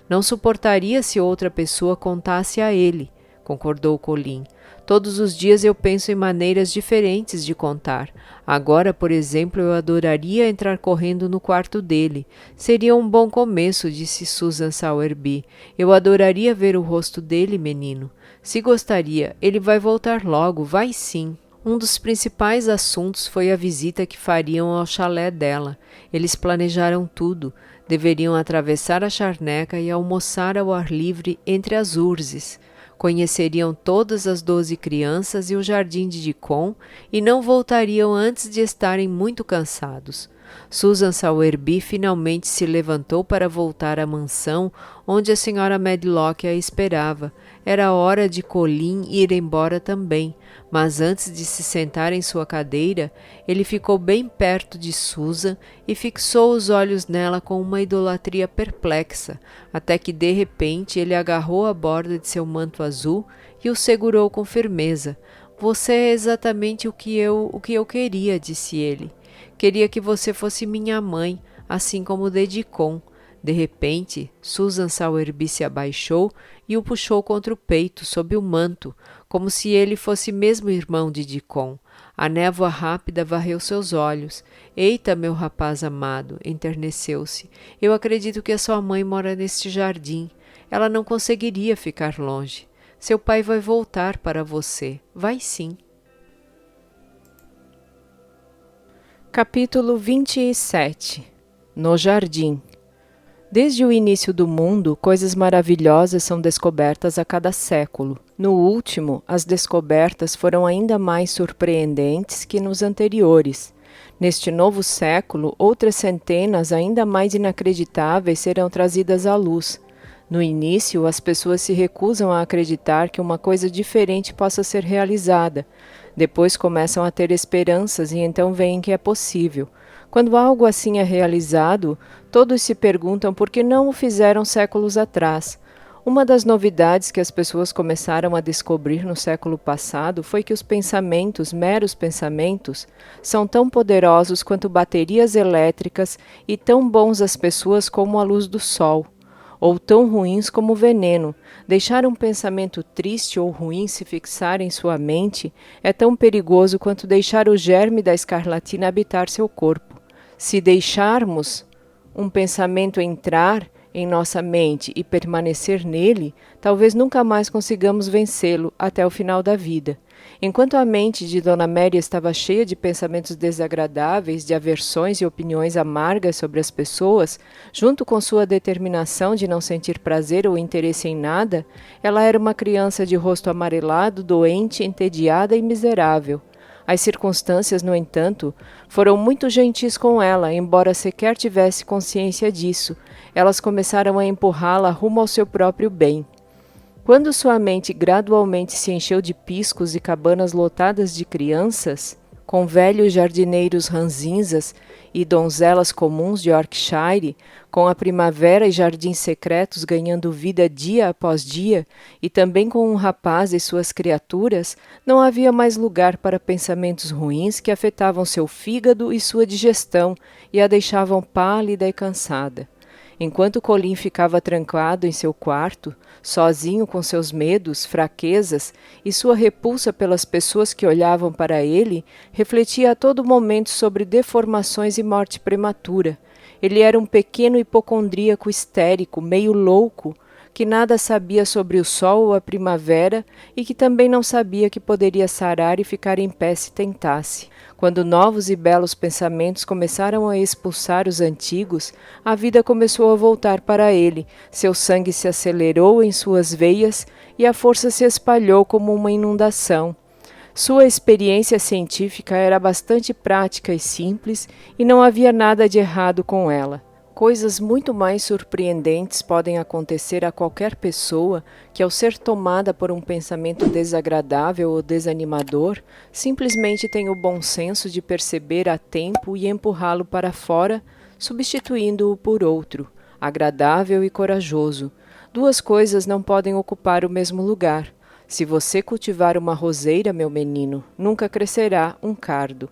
Não suportaria se outra pessoa contasse a ele, concordou Colin. Todos os dias eu penso em maneiras diferentes de contar. Agora, por exemplo, eu adoraria entrar correndo no quarto dele. Seria um bom começo, disse Susan Sowerby. Eu adoraria ver o rosto dele, menino. Se gostaria, ele vai voltar logo, vai sim. Um dos principais assuntos foi a visita que fariam ao chalé dela. Eles planejaram tudo. Deveriam atravessar a charneca e almoçar ao ar livre entre as urzes. Conheceriam todas as 12 crianças e o jardim de Dicon e não voltariam antes de estarem muito cansados. Susan Sowerby finalmente se levantou para voltar à mansão onde a senhora Medlock a esperava. Era hora de Colin ir embora também, mas antes de se sentar em sua cadeira, ele ficou bem perto de Susan e fixou os olhos nela com uma idolatria perplexa, até que de repente ele agarrou a borda de seu manto azul e o segurou com firmeza. Você é exatamente o que eu queria, disse ele. Queria que você fosse minha mãe, assim como Dicon. De repente, Susan Sowerby se abaixou e o puxou contra o peito, sob o manto, como se ele fosse mesmo irmão de Dicom. A névoa rápida varreu seus olhos. Eita, meu rapaz amado, enterneceu-se. Eu acredito que a sua mãe mora neste jardim. Ela não conseguiria ficar longe. Seu pai vai voltar para você. Vai sim. Capítulo 27. No jardim. Desde o início do mundo, coisas maravilhosas são descobertas a cada século. No último, as descobertas foram ainda mais surpreendentes que nos anteriores. Neste novo século, outras centenas ainda mais inacreditáveis serão trazidas à luz. No início, as pessoas se recusam a acreditar que uma coisa diferente possa ser realizada. Depois começam a ter esperanças e então veem que é possível. Quando algo assim é realizado, todos se perguntam por que não o fizeram séculos atrás. Uma das novidades que as pessoas começaram a descobrir no século passado foi que os pensamentos, meros pensamentos, são tão poderosos quanto baterias elétricas e tão bons às pessoas como a luz do sol, ou tão ruins como o veneno. Deixar um pensamento triste ou ruim se fixar em sua mente é tão perigoso quanto deixar o germe da escarlatina habitar seu corpo. Se deixarmos um pensamento entrar em nossa mente e permanecer nele, talvez nunca mais consigamos vencê-lo até o final da vida. Enquanto a mente de Dona Mary estava cheia de pensamentos desagradáveis, de aversões e opiniões amargas sobre as pessoas, junto com sua determinação de não sentir prazer ou interesse em nada, ela era uma criança de rosto amarelado, doente, entediada e miserável. As circunstâncias, no entanto, foram muito gentis com ela, embora sequer tivesse consciência disso. Elas começaram a empurrá-la rumo ao seu próprio bem. Quando sua mente gradualmente se encheu de piscos e cabanas lotadas de crianças, com velhos jardineiros ranzinzas e donzelas comuns de Yorkshire, com a primavera e jardins secretos ganhando vida dia após dia, e também com um rapaz e suas criaturas, não havia mais lugar para pensamentos ruins que afetavam seu fígado e sua digestão e a deixavam pálida e cansada. Enquanto Colin ficava trancado em seu quarto, sozinho com seus medos, fraquezas e sua repulsa pelas pessoas que olhavam para ele, refletia a todo momento sobre deformações e morte prematura. Ele era um pequeno hipocondríaco histérico, meio louco, que nada sabia sobre o sol ou a primavera e que também não sabia que poderia sarar e ficar em pé se tentasse. Quando novos e belos pensamentos começaram a expulsar os antigos, a vida começou a voltar para ele, seu sangue se acelerou em suas veias e a força se espalhou como uma inundação. Sua experiência científica era bastante prática e simples e não havia nada de errado com ela. Coisas muito mais surpreendentes podem acontecer a qualquer pessoa que, ao ser tomada por um pensamento desagradável ou desanimador, simplesmente tem o bom senso de perceber a tempo e empurrá-lo para fora, substituindo-o por outro, agradável e corajoso. Duas coisas não podem ocupar o mesmo lugar. Se você cultivar uma roseira, meu menino, nunca crescerá um cardo.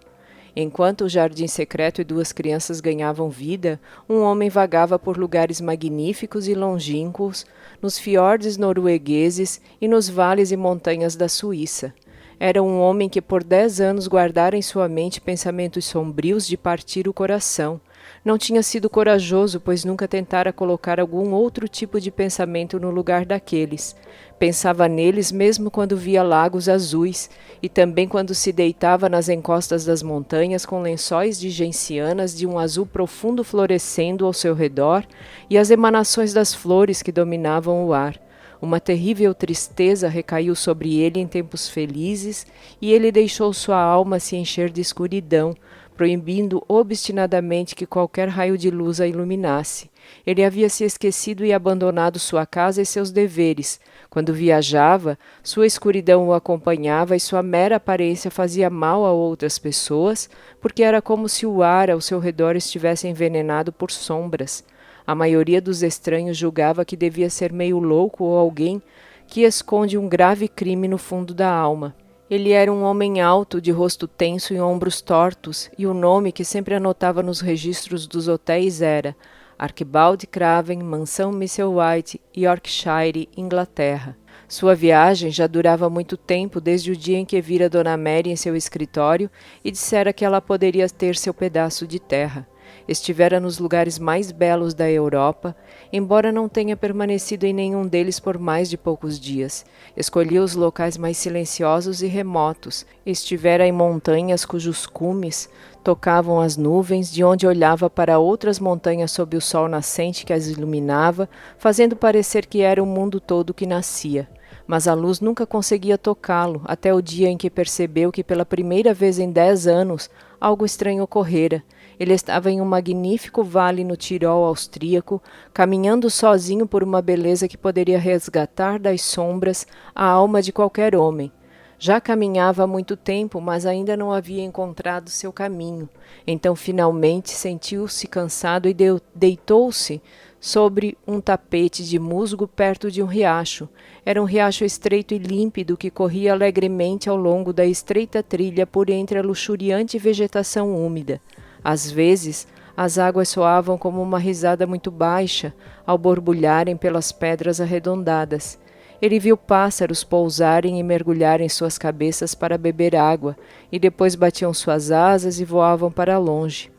Enquanto o jardim secreto e duas crianças ganhavam vida, um homem vagava por lugares magníficos e longínquos, nos fiordes noruegueses e nos vales e montanhas da Suíça. Era um homem que por 10 anos guardara em sua mente pensamentos sombrios de partir o coração. Não tinha sido corajoso, pois nunca tentara colocar algum outro tipo de pensamento no lugar daqueles. Pensava neles mesmo quando via lagos azuis, e também quando se deitava nas encostas das montanhas com lençóis de gencianas de um azul profundo florescendo ao seu redor e as emanações das flores que dominavam o ar. Uma terrível tristeza recaiu sobre ele em tempos felizes, e ele deixou sua alma se encher de escuridão, proibindo obstinadamente que qualquer raio de luz a iluminasse. Ele havia se esquecido e abandonado sua casa e seus deveres. Quando viajava, sua escuridão o acompanhava e sua mera aparência fazia mal a outras pessoas, porque era como se o ar ao seu redor estivesse envenenado por sombras. A maioria dos estranhos julgava que devia ser meio louco ou alguém que esconde um grave crime no fundo da alma. Ele era um homem alto, de rosto tenso e ombros tortos, e o nome que sempre anotava nos registros dos hotéis era Archibald Craven, Mansão Mr. White, Yorkshire, Inglaterra. Sua viagem já durava muito tempo, desde o dia em que vira Dona Mary em seu escritório e dissera que ela poderia ter seu pedaço de terra. Estivera nos lugares mais belos da Europa, embora não tenha permanecido em nenhum deles por mais de poucos dias. Escolhia os locais mais silenciosos e remotos. Estivera em montanhas cujos cumes tocavam as nuvens, de onde olhava para outras montanhas sob o sol nascente que as iluminava, fazendo parecer que era o mundo todo que nascia. Mas a luz nunca conseguia tocá-lo, até o dia em que percebeu que pela primeira vez em 10 anos algo estranho ocorrera. Ele estava em um magnífico vale no Tirol austríaco, caminhando sozinho por uma beleza que poderia resgatar das sombras a alma de qualquer homem. Já caminhava há muito tempo, mas ainda não havia encontrado seu caminho. Então, finalmente, sentiu-se cansado e deitou-se sobre um tapete de musgo perto de um riacho. Era um riacho estreito e límpido que corria alegremente ao longo da estreita trilha por entre a luxuriante vegetação úmida. Às vezes, as águas soavam como uma risada muito baixa ao borbulharem pelas pedras arredondadas. Ele viu pássaros pousarem e mergulharem suas cabeças para beber água, e depois batiam suas asas e voavam para longe.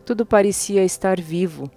Tudo parecia estar vivo,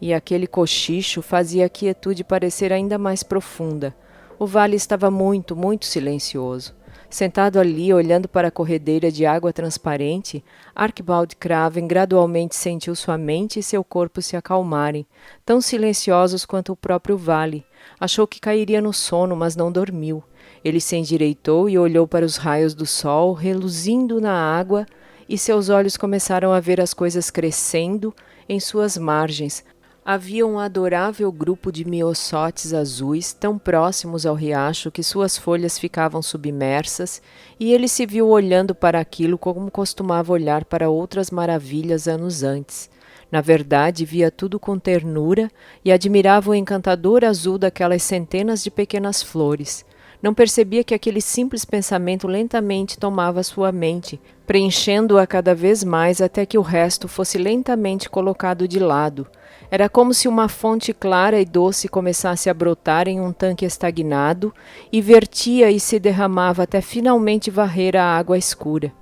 e aquele cochicho fazia a quietude parecer ainda mais profunda. O vale estava muito, muito silencioso. Sentado ali, olhando para a corredeira de água transparente, Archibald Craven gradualmente sentiu sua mente e seu corpo se acalmarem, tão silenciosos quanto o próprio vale. Achou que cairia no sono, mas não dormiu. Ele se endireitou e olhou para os raios do sol reluzindo na água, e seus olhos começaram a ver as coisas crescendo em suas margens. Havia um adorável grupo de miossotes azuis, tão próximos ao riacho que suas folhas ficavam submersas, e ele se viu olhando para aquilo como costumava olhar para outras maravilhas anos antes. Na verdade, via tudo com ternura e admirava o encantador azul daquelas centenas de pequenas flores. Não percebia que aquele simples pensamento lentamente tomava sua mente, preenchendo-a cada vez mais até que o resto fosse lentamente colocado de lado. Era como se uma fonte clara e doce começasse a brotar em um tanque estagnado e vertia e se derramava até finalmente varrer a água escura.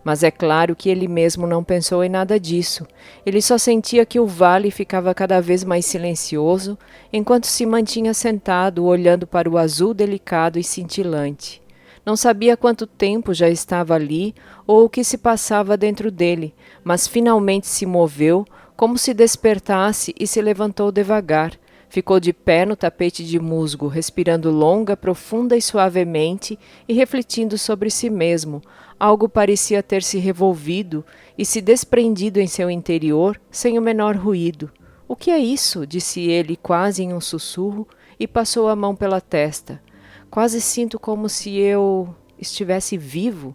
Mas é claro que ele mesmo não pensou em nada disso. Ele só sentia que o vale ficava cada vez mais silencioso, enquanto se mantinha sentado, olhando para o azul delicado e cintilante. Não sabia quanto tempo já estava ali ou o que se passava dentro dele, mas finalmente se moveu, como se despertasse, e se levantou devagar. Ficou de pé no tapete de musgo, respirando longa, profunda e suavemente e refletindo sobre si mesmo. Algo parecia ter se revolvido e se desprendido em seu interior, sem o menor ruído. — O que é isso? — disse ele, quase em um sussurro, e passou a mão pela testa. — Quase sinto como se eu estivesse vivo.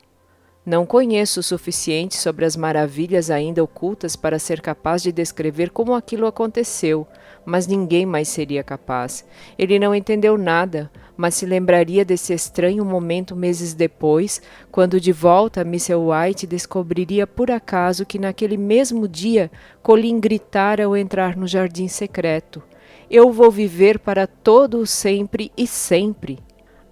Não conheço o suficiente sobre as maravilhas ainda ocultas para ser capaz de descrever como aquilo aconteceu, mas ninguém mais seria capaz. Ele não entendeu nada, mas se lembraria desse estranho momento meses depois, quando de volta Mrs. White descobriria por acaso que naquele mesmo dia Colin gritara ao entrar no jardim secreto: "Eu vou viver para todo o sempre e sempre."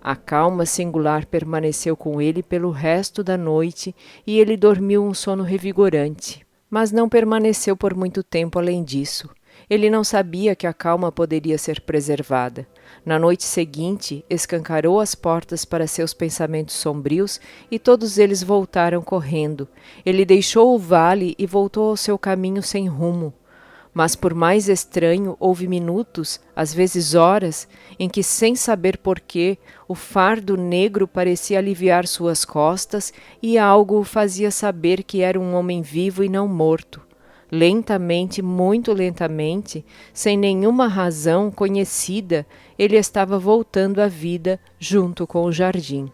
A calma singular permaneceu com ele pelo resto da noite e ele dormiu um sono revigorante. Mas não permaneceu por muito tempo além disso. Ele não sabia que a calma poderia ser preservada. Na noite seguinte, escancarou as portas para seus pensamentos sombrios e todos eles voltaram correndo. Ele deixou o vale e voltou ao seu caminho sem rumo. Mas por mais estranho, houve minutos, às vezes horas, em que, sem saber porquê, o fardo negro parecia aliviar suas costas e algo o fazia saber que era um homem vivo e não morto. Lentamente, muito lentamente, sem nenhuma razão conhecida, ele estava voltando à vida junto com o jardim.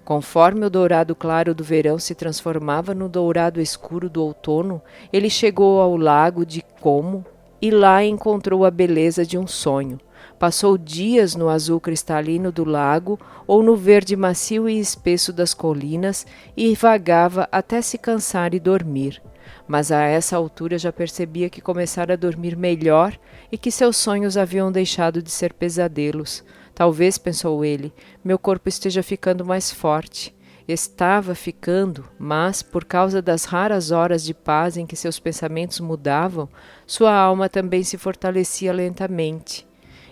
Conforme o dourado claro do verão se transformava no dourado escuro do outono, ele chegou ao lago de Como e lá encontrou a beleza de um sonho. Passou dias no azul cristalino do lago ou no verde macio e espesso das colinas e vagava até se cansar e dormir. Mas a essa altura já percebia que começara a dormir melhor e que seus sonhos haviam deixado de ser pesadelos. Talvez, pensou ele, meu corpo esteja ficando mais forte. Estava ficando, mas, por causa das raras horas de paz em que seus pensamentos mudavam, sua alma também se fortalecia lentamente.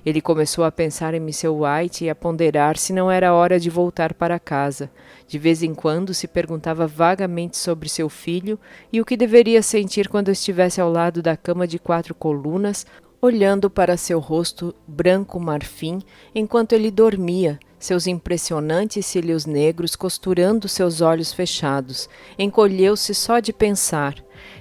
Ele começou a pensar em Mr. White e a ponderar se não era hora de voltar para casa. De vez em quando se perguntava vagamente sobre seu filho e o que deveria sentir quando estivesse ao lado da cama de 4 colunas, olhando para seu rosto branco marfim enquanto ele dormia, seus impressionantes cílios negros costurando seus olhos fechados. Encolheu-se só de pensar.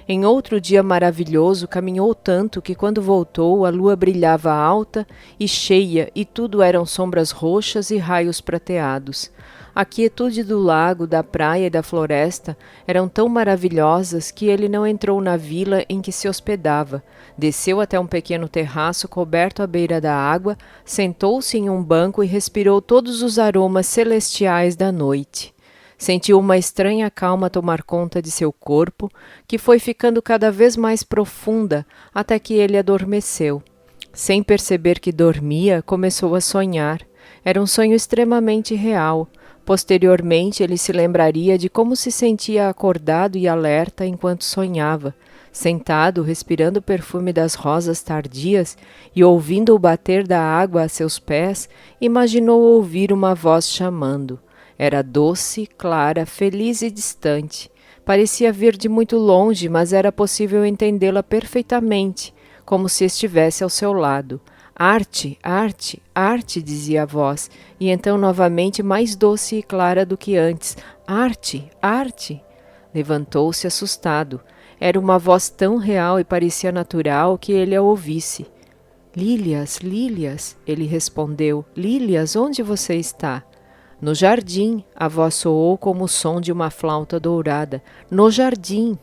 Em outro dia maravilhoso, caminhou tanto que quando voltou a lua brilhava alta e cheia e tudo eram sombras roxas e raios prateados. A quietude do lago, da praia e da floresta eram tão maravilhosas que ele não entrou na vila em que se hospedava. Desceu até um pequeno terraço coberto à beira da água, sentou-se em um banco e respirou todos os aromas celestiais da noite. Sentiu uma estranha calma tomar conta de seu corpo, que foi ficando cada vez mais profunda até que ele adormeceu. Sem perceber que dormia, começou a sonhar. Era um sonho extremamente real. Posteriormente, ele se lembraria de como se sentia acordado e alerta enquanto sonhava. Sentado, respirando o perfume das rosas tardias e ouvindo o bater da água a seus pés, imaginou ouvir uma voz chamando. Era doce, clara, feliz e distante. Parecia vir de muito longe, mas era possível entendê-la perfeitamente, como se estivesse ao seu lado. Arte, arte, arte, dizia a voz, e então novamente mais doce e clara do que antes. Arte, arte. Levantou-se assustado. Era uma voz tão real e parecia natural que ele a ouvisse. Lílias, Lílias, ele respondeu. Lílias, onde você está? No jardim, a voz soou como o som de uma flauta dourada. No jardim.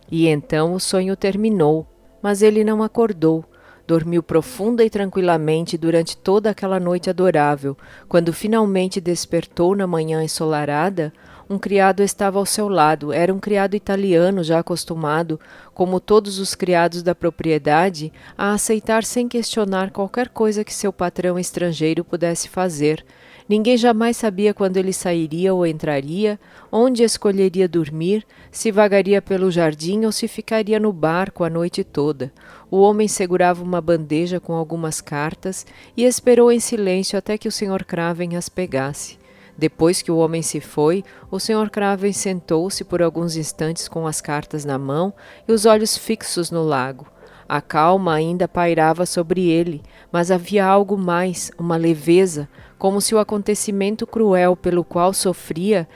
E então o sonho terminou, mas ele não acordou. Dormiu profunda e tranquilamente durante toda aquela noite adorável. Quando finalmente despertou na manhã ensolarada, um criado estava ao seu lado. Era um criado italiano já acostumado, como todos os criados da propriedade, a aceitar sem questionar qualquer coisa que seu patrão estrangeiro pudesse fazer. Ninguém jamais sabia quando ele sairia ou entraria, onde escolheria dormir, se vagaria pelo jardim ou se ficaria no barco a noite toda. O homem segurava uma bandeja com algumas cartas e esperou em silêncio até que o Sr. Craven as pegasse. Depois que o homem se foi, o Sr. Craven sentou-se por alguns instantes com as cartas na mão e os olhos fixos no lago. A calma ainda pairava sobre ele, mas havia algo mais, uma leveza, como se o acontecimento cruel pelo qual sofria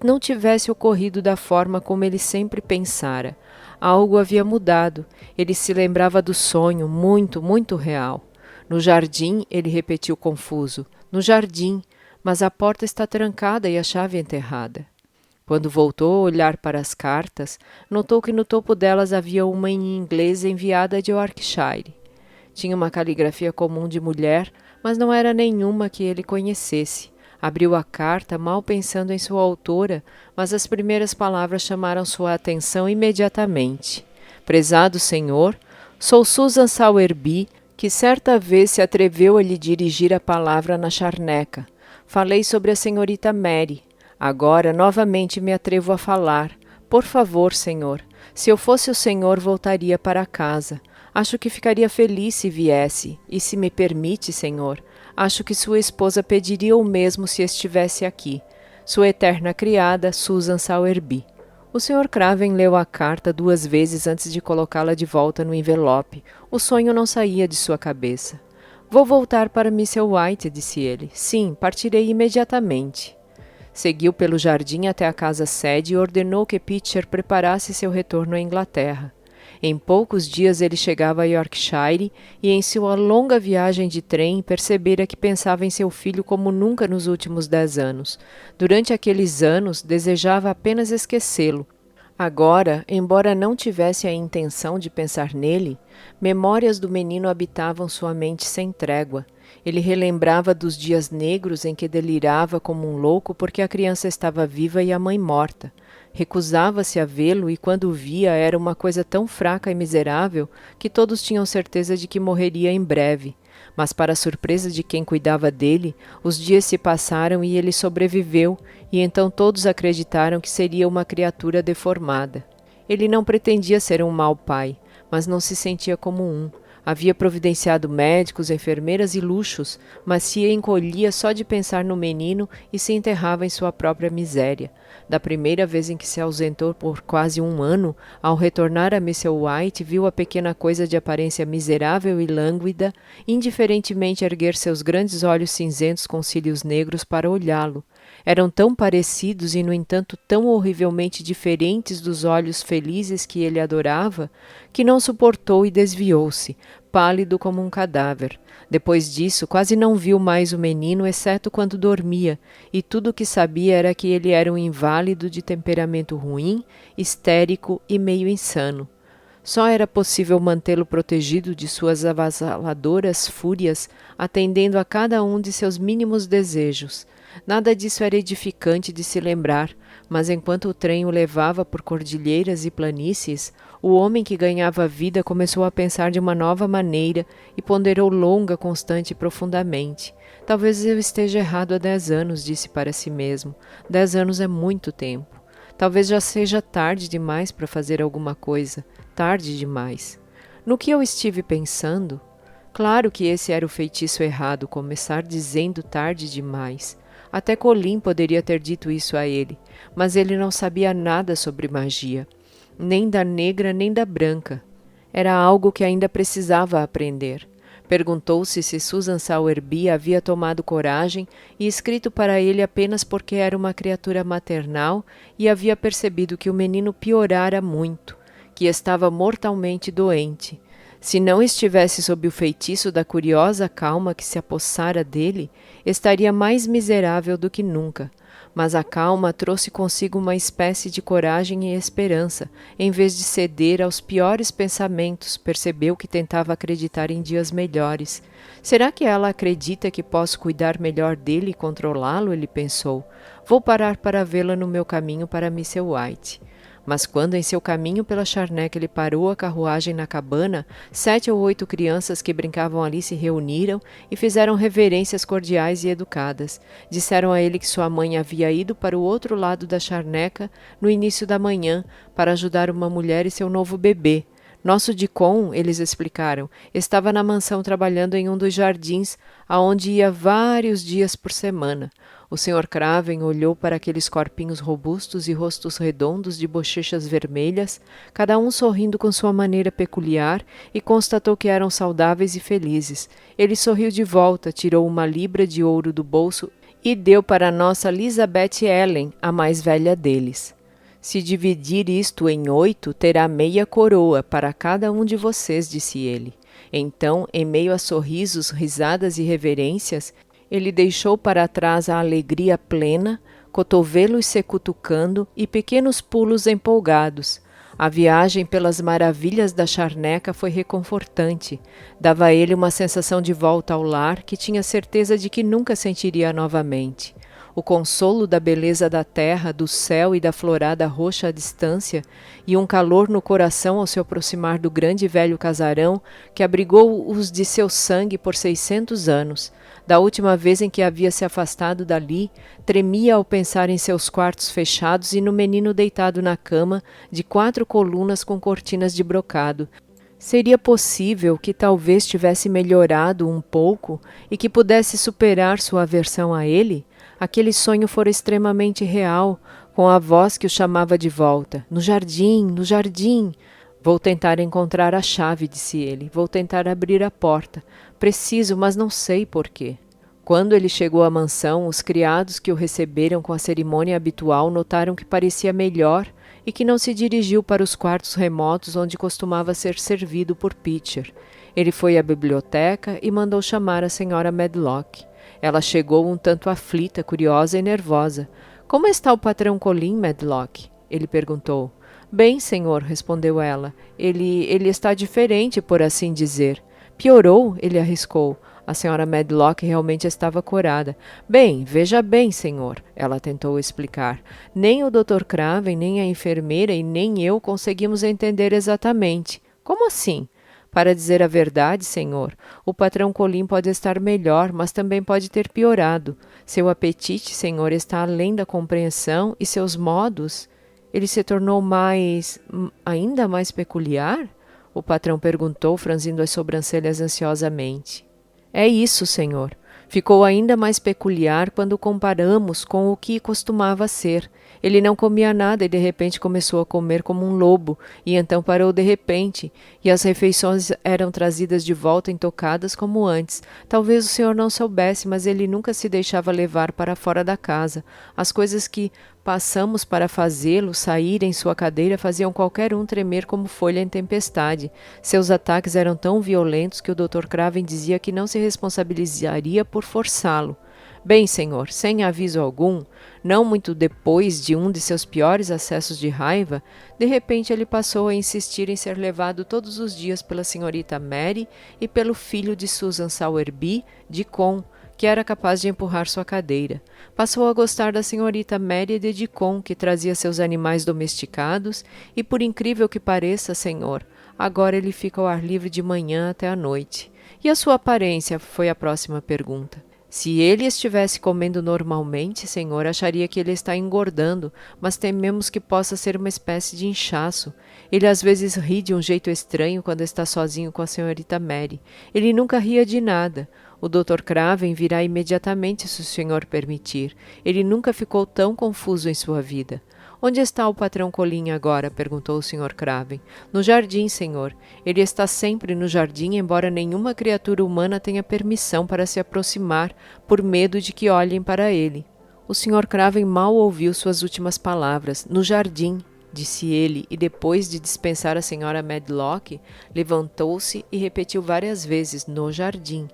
não tivesse ocorrido da forma como ele sempre pensara. Algo havia mudado. Ele se lembrava do sonho, muito, muito real. No jardim, ele repetiu confuso. No jardim, mas a porta está trancada e a chave enterrada. Quando voltou a olhar para as cartas, notou que no topo delas havia uma em inglês enviada de Yorkshire. Tinha uma caligrafia comum de mulher, mas não era nenhuma que ele conhecesse. Abriu a carta, mal pensando em sua autora, mas as primeiras palavras chamaram sua atenção imediatamente. Prezado senhor, sou Susan Sowerby, que certa vez se atreveu a lhe dirigir a palavra na charneca. Falei sobre a senhorita Mary. Agora, novamente me atrevo a falar. Por favor, senhor, se eu fosse o senhor, voltaria para casa. Acho que ficaria feliz se viesse, e se me permite, senhor, acho que sua esposa pediria o mesmo se estivesse aqui. Sua eterna criada, Susan Sowerby. O Sr. Craven leu a carta 2 vezes antes de colocá-la de volta no envelope. O sonho não saía de sua cabeça. Vou voltar para Mr. White, disse ele. Sim, partirei imediatamente. Seguiu pelo jardim até a casa-sede e ordenou que Pitcher preparasse seu retorno à Inglaterra. Em poucos dias ele chegava a Yorkshire e em sua longa viagem de trem percebera que pensava em seu filho como nunca nos últimos 10 anos. Durante aqueles anos desejava apenas esquecê-lo. Agora, embora não tivesse a intenção de pensar nele, memórias do menino habitavam sua mente sem trégua. Ele relembrava dos dias negros em que delirava como um louco porque a criança estava viva e a mãe morta. Recusava-se a vê-lo e quando o via era uma coisa tão fraca e miserável que todos tinham certeza de que morreria em breve. Mas, para a surpresa de quem cuidava dele, os dias se passaram e ele sobreviveu, e então todos acreditaram que seria uma criatura deformada. Ele não pretendia ser um mau pai, mas não se sentia como um. Havia providenciado médicos, enfermeiras e luxos, mas se encolhia só de pensar no menino e se enterrava em sua própria miséria. Da primeira vez em que se ausentou por quase um ano, ao retornar a Mr. White, viu a pequena coisa de aparência miserável e lânguida, indiferentemente erguer seus grandes olhos cinzentos com cílios negros para olhá-lo. Eram tão parecidos e, no entanto, tão horrivelmente diferentes dos olhos felizes que ele adorava, que não suportou e desviou-se, pálido como um cadáver. Depois disso, quase não viu mais o menino, exceto quando dormia, e tudo o que sabia era que ele era um inválido de temperamento ruim, histérico e meio insano. Só era possível mantê-lo protegido de suas avassaladoras fúrias, atendendo a cada um de seus mínimos desejos. Nada disso era edificante de se lembrar, mas enquanto o trem o levava por cordilheiras e planícies, o homem que ganhava vida começou a pensar de uma nova maneira e ponderou longa, constante e profundamente. Talvez eu esteja errado há 10 anos, disse para si mesmo. 10 anos é muito tempo. Talvez já seja tarde demais para fazer alguma coisa. Tarde demais. No que eu estive pensando? Claro que esse era o feitiço errado, começar dizendo tarde demais. Até Colin poderia ter dito isso a ele, mas ele não sabia nada sobre magia, nem da negra nem da branca. Era algo que ainda precisava aprender. Perguntou-se se Susan Sowerby havia tomado coragem e escrito para ele apenas porque era uma criatura maternal e havia percebido que o menino piorara muito, que estava mortalmente doente. Se não estivesse sob o feitiço da curiosa calma que se apossara dele, estaria mais miserável do que nunca. Mas a calma trouxe consigo uma espécie de coragem e esperança. Em vez de ceder aos piores pensamentos, percebeu que tentava acreditar em dias melhores. Será que ela acredita que posso cuidar melhor dele e controlá-lo? Ele pensou. Vou parar para vê-la no meu caminho para Mr. White. Mas quando em seu caminho pela charneca ele parou a carruagem na cabana, 7 ou 8 crianças que brincavam ali se reuniram e fizeram reverências cordiais e educadas. Disseram a ele que sua mãe havia ido para o outro lado da charneca no início da manhã para ajudar uma mulher e seu novo bebê. Nosso Dicon, eles explicaram, estava na mansão trabalhando em um dos jardins, aonde ia vários dias por semana. O Sr. Craven olhou para aqueles corpinhos robustos e rostos redondos de bochechas vermelhas, cada um sorrindo com sua maneira peculiar, e constatou que eram saudáveis e felizes. Ele sorriu de volta, tirou uma libra de ouro do bolso e deu para a nossa Elizabeth Ellen, a mais velha deles. Se dividir isto em 8, terá meia coroa para cada um de vocês, disse ele. Então, em meio a sorrisos, risadas e reverências, ele deixou para trás a alegria plena, cotovelos se cutucando e pequenos pulos empolgados. A viagem pelas maravilhas da charneca foi reconfortante. Dava a ele uma sensação de volta ao lar que tinha certeza de que nunca sentiria novamente. O consolo da beleza da terra, do céu e da florada roxa à distância, e um calor no coração ao se aproximar do grande e velho casarão que abrigou os de seu sangue por 600 anos. Da última vez em que havia se afastado dali, tremia ao pensar em seus quartos fechados e no menino deitado na cama de 4 colunas com cortinas de brocado. Seria possível que talvez tivesse melhorado um pouco e que pudesse superar sua aversão a ele? Aquele sonho fora extremamente real, com a voz que o chamava de volta. No jardim, no jardim. Vou tentar encontrar a chave, disse ele. Vou tentar abrir a porta. Preciso, mas não sei porquê. Quando ele chegou à mansão, os criados que o receberam com a cerimônia habitual notaram que parecia melhor e que não se dirigiu para os quartos remotos onde costumava ser servido por Pitcher. Ele foi à biblioteca e mandou chamar a senhora Medlock. Ela chegou um tanto aflita, curiosa e nervosa. — Como está o patrão Colin, Medlock? Ele perguntou. — Bem, senhor, respondeu ela. Ele está diferente, por assim dizer. — Piorou? Ele arriscou. A senhora Medlock realmente estava corada. — Bem, veja bem, senhor, ela tentou explicar. Nem o Dr. Craven, nem a enfermeira e nem eu conseguimos entender exatamente. — Como assim? — Para dizer a verdade, senhor, o patrão Colin pode estar melhor, mas também pode ter piorado. Seu apetite, senhor, está além da compreensão e seus modos... Ele se tornou ainda mais peculiar? O patrão perguntou, franzindo as sobrancelhas ansiosamente. É isso, senhor. Ficou ainda mais peculiar quando o comparamos com o que costumava ser. Ele não comia nada e de repente começou a comer como um lobo, e então parou de repente, e as refeições eram trazidas de volta intocadas como antes. Talvez o senhor não soubesse, mas ele nunca se deixava levar para fora da casa. As coisas que passamos para fazê-lo sair em sua cadeira faziam qualquer um tremer como folha em tempestade. Seus ataques eram tão violentos que o Dr. Craven dizia que não se responsabilizaria por forçá-lo. Bem, senhor, sem aviso algum, não muito depois de um de seus piores acessos de raiva, de repente ele passou a insistir em ser levado todos os dias pela senhorita Mary e pelo filho de Susan Sowerby, Deacon, que era capaz de empurrar sua cadeira. Passou a gostar da senhorita Mary de Deacon, que trazia seus animais domesticados, e por incrível que pareça, senhor, agora ele fica ao ar livre de manhã até à noite. E a sua aparência? Foi a próxima pergunta. Se ele estivesse comendo normalmente, senhor, acharia que ele está engordando, mas tememos que possa ser uma espécie de inchaço. Ele às vezes ri de um jeito estranho quando está sozinho com a senhorita Mary. Ele nunca ria de nada. O Dr. Craven virá imediatamente se o senhor permitir. Ele nunca ficou tão confuso em sua vida. Onde está o patrão Colin agora? Perguntou o Sr. Craven. No jardim, senhor. Ele está sempre no jardim, embora nenhuma criatura humana tenha permissão para se aproximar, por medo de que olhem para ele. O Sr. Craven mal ouviu suas últimas palavras. No jardim, disse ele, e depois de dispensar a Sra. Medlock, levantou-se e repetiu várias vezes, no jardim.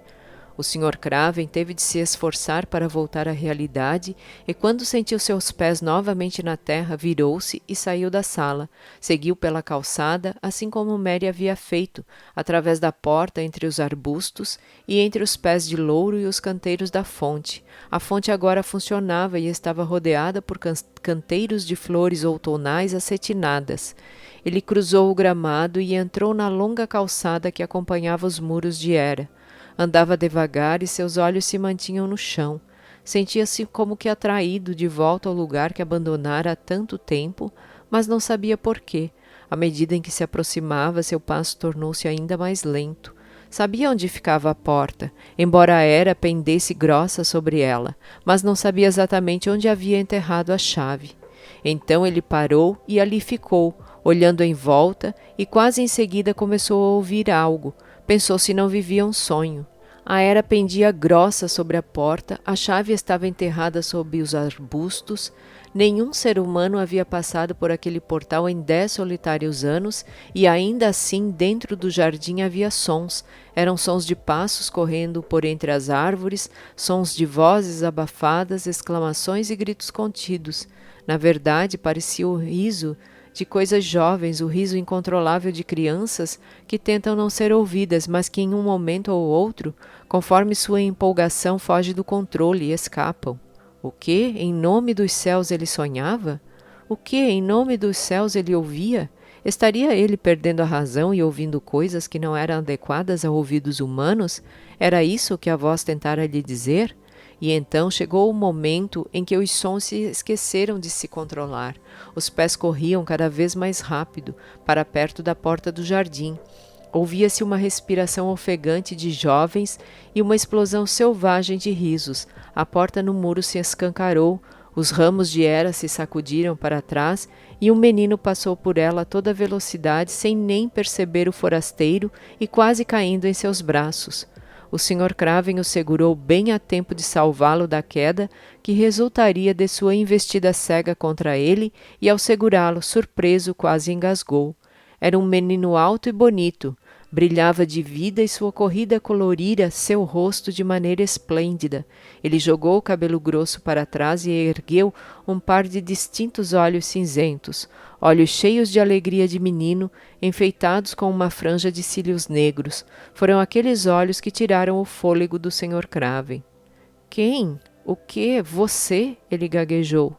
O Sr. Craven teve de se esforçar para voltar à realidade e, quando sentiu seus pés novamente na terra, virou-se e saiu da sala. Seguiu pela calçada, assim como Mary havia feito, através da porta entre os arbustos e entre os pés de louro e os canteiros da fonte. A fonte agora funcionava e estava rodeada por canteiros de flores outonais acetinadas. Ele cruzou o gramado e entrou na longa calçada que acompanhava os muros de Era. Andava devagar e seus olhos se mantinham no chão. Sentia-se como que atraído de volta ao lugar que abandonara há tanto tempo, mas não sabia por quê. À medida em que se aproximava, seu passo tornou-se ainda mais lento. Sabia onde ficava a porta, embora a Era pendesse grossa sobre ela, mas não sabia exatamente onde havia enterrado a chave. Então ele parou e ali ficou, olhando em volta, e quase em seguida começou a ouvir algo. Pensou se não vivia um sonho. A Era pendia grossa sobre a porta, a chave estava enterrada sob os arbustos. Nenhum ser humano havia passado por aquele portal em 10 solitários anos, e ainda assim dentro do jardim havia sons. Eram sons de passos correndo por entre as árvores, sons de vozes abafadas, exclamações e gritos contidos. Na verdade, parecia o riso de coisas jovens, o riso incontrolável de crianças que tentam não ser ouvidas, mas que em um momento ou outro, conforme sua empolgação foge do controle e escapam. O que, em nome dos céus, ele sonhava? O que, em nome dos céus, ele ouvia? Estaria ele perdendo a razão e ouvindo coisas que não eram adequadas a ouvidos humanos? Era isso que a voz tentara lhe dizer? E então chegou o momento em que os sons se esqueceram de se controlar. Os pés corriam cada vez mais rápido, para perto da porta do jardim. Ouvia-se uma respiração ofegante de jovens e uma explosão selvagem de risos. A porta no muro se escancarou, os ramos de Era se sacudiram para trás e um menino passou por ela a toda velocidade sem nem perceber o forasteiro e quase caindo em seus braços. O Sr. Craven o segurou bem a tempo de salvá-lo da queda que resultaria de sua investida cega contra ele, e ao segurá-lo, surpreso, quase engasgou. Era um menino alto e bonito. Brilhava de vida e sua corrida colorira seu rosto de maneira esplêndida. Ele jogou o cabelo grosso para trás e ergueu um par de distintos olhos cinzentos, olhos cheios de alegria de menino, enfeitados com uma franja de cílios negros. Foram aqueles olhos que tiraram o fôlego do Sr. Craven. Quem? O quê? Você? Ele gaguejou.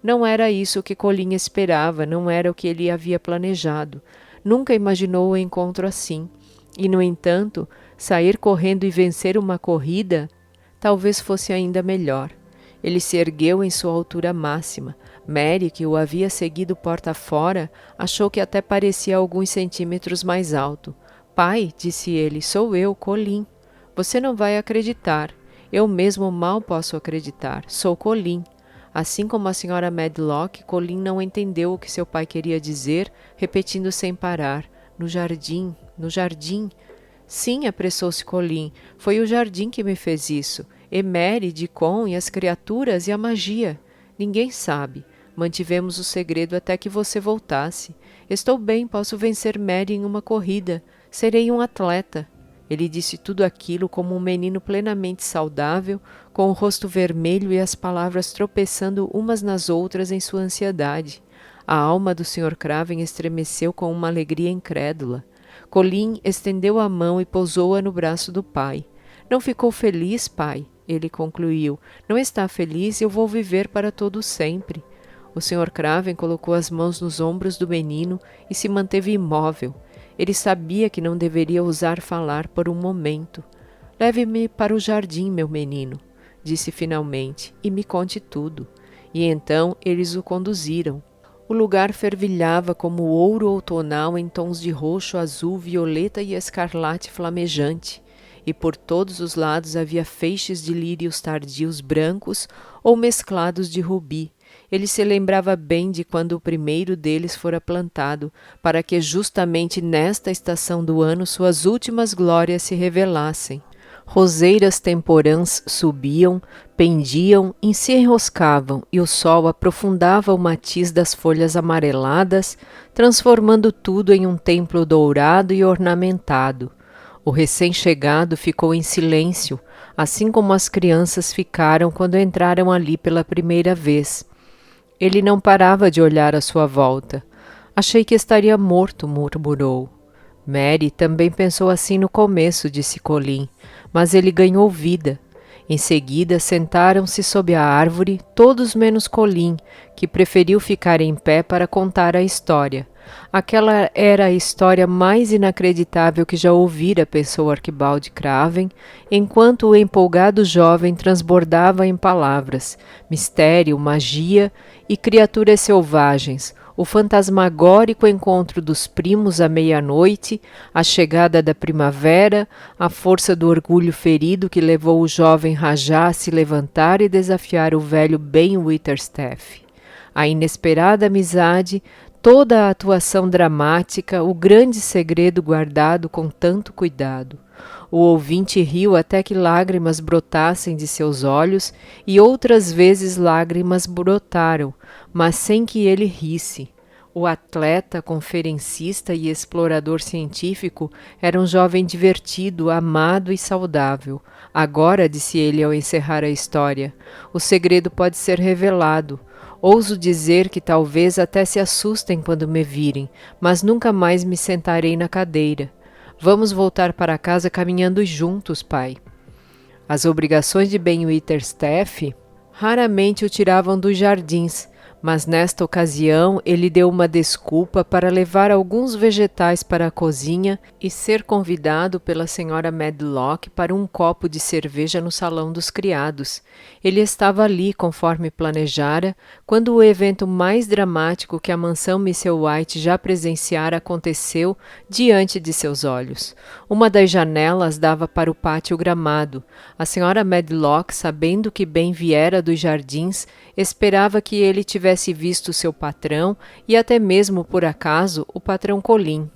Não era isso que Colin esperava, não era o que ele havia planejado. Nunca imaginou o encontro assim. E, no entanto, sair correndo e vencer uma corrida talvez fosse ainda melhor. Ele se ergueu em sua altura máxima. Mary, que o havia seguido porta fora, achou que até parecia alguns centímetros mais alto. Pai, disse ele, sou eu, Colin. Você não vai acreditar. Eu mesmo mal posso acreditar. Sou Colin. Assim como a senhora Medlock, Colin não entendeu o que seu pai queria dizer, repetindo sem parar. No jardim, no jardim. Sim, apressou-se Colin. Foi o jardim que me fez isso. E Mary, Deacon e as criaturas e a magia. Ninguém sabe. Mantivemos o segredo até que você voltasse. Estou bem, posso vencer Mary em uma corrida. Serei um atleta. Ele disse tudo aquilo como um menino plenamente saudável, com o rosto vermelho e as palavras tropeçando umas nas outras em sua ansiedade. A alma do Sr. Craven estremeceu com uma alegria incrédula. Colin estendeu a mão e pousou-a no braço do pai. Não ficou feliz, pai? Ele concluiu. Não está feliz? Eu vou viver para todo sempre. O Sr. Craven colocou as mãos nos ombros do menino e se manteve imóvel. Ele sabia que não deveria ousar falar por um momento. Leve-me para o jardim, meu menino, disse finalmente, e me conte tudo. E então eles o conduziram. O lugar fervilhava como ouro outonal em tons de roxo, azul, violeta e escarlate flamejante, e por todos os lados havia feixes de lírios tardios brancos ou mesclados de rubi. Ele se lembrava bem de quando o primeiro deles fora plantado, para que justamente nesta estação do ano suas últimas glórias se revelassem. Roseiras temporãs subiam, pendiam e se enroscavam, e o sol aprofundava o matiz das folhas amareladas, transformando tudo em um templo dourado e ornamentado. O recém-chegado ficou em silêncio, assim como as crianças ficaram quando entraram ali pela primeira vez. Ele não parava de olhar à sua volta. Achei que estaria morto, murmurou. Mary também pensou assim no começo, disse Colin, mas ele ganhou vida. Em seguida, sentaram-se sob a árvore, todos menos Colin, que preferiu ficar em pé para contar a história. Aquela era a história mais inacreditável que já ouvira, pensou Arquibaldi Craven, enquanto o empolgado jovem transbordava em palavras, mistério, magia e criaturas selvagens, o fantasmagórico encontro dos primos à meia-noite, a chegada da primavera, a força do orgulho ferido que levou o jovem Rajá a se levantar e desafiar o velho Ben Witherstaff. A inesperada amizade, toda a atuação dramática, o grande segredo guardado com tanto cuidado. O ouvinte riu até que lágrimas brotassem de seus olhos, e outras vezes lágrimas brotaram, mas sem que ele risse. O atleta, conferencista e explorador científico era um jovem divertido, amado e saudável. Agora, disse ele ao encerrar a história, o segredo pode ser revelado. Ouso dizer que talvez até se assustem quando me virem, mas nunca mais me sentarei na cadeira. Vamos voltar para casa caminhando juntos, pai. As obrigações de Ben Witherstaff raramente o tiravam dos jardins, mas nesta ocasião ele deu uma desculpa para levar alguns vegetais para a cozinha e ser convidado pela senhora Medlock para um copo de cerveja no salão dos criados. Ele estava ali, conforme planejara, quando o evento mais dramático que a mansão White já presenciara aconteceu diante de seus olhos. Uma das janelas dava para o pátio gramado. A senhora Medlock, sabendo que Ben viera dos jardins, esperava que ele tivesse visto seu patrão e até mesmo, por acaso, o patrão Colin.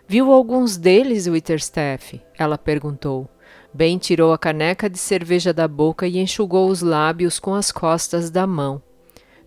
Viu alguns deles, Witherstaff? Ela perguntou. Ben tirou a caneca de cerveja da boca e enxugou os lábios com as costas da mão.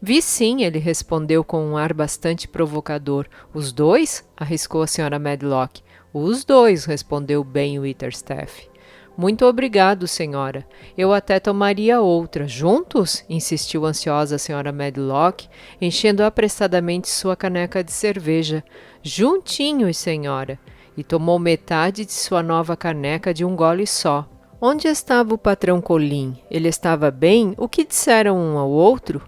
Vi sim, ele respondeu com um ar bastante provocador. Os dois? Arriscou a senhora Medlock. Os dois, respondeu Ben Witherstaff. Muito obrigado, senhora. Eu até tomaria outra. Juntos? Insistiu ansiosa a senhora Medlock, enchendo apressadamente sua caneca de cerveja. Juntinhos, senhora. E tomou metade de sua nova caneca de um gole só. Onde estava o patrão Colin? Ele estava bem? O que disseram um ao outro?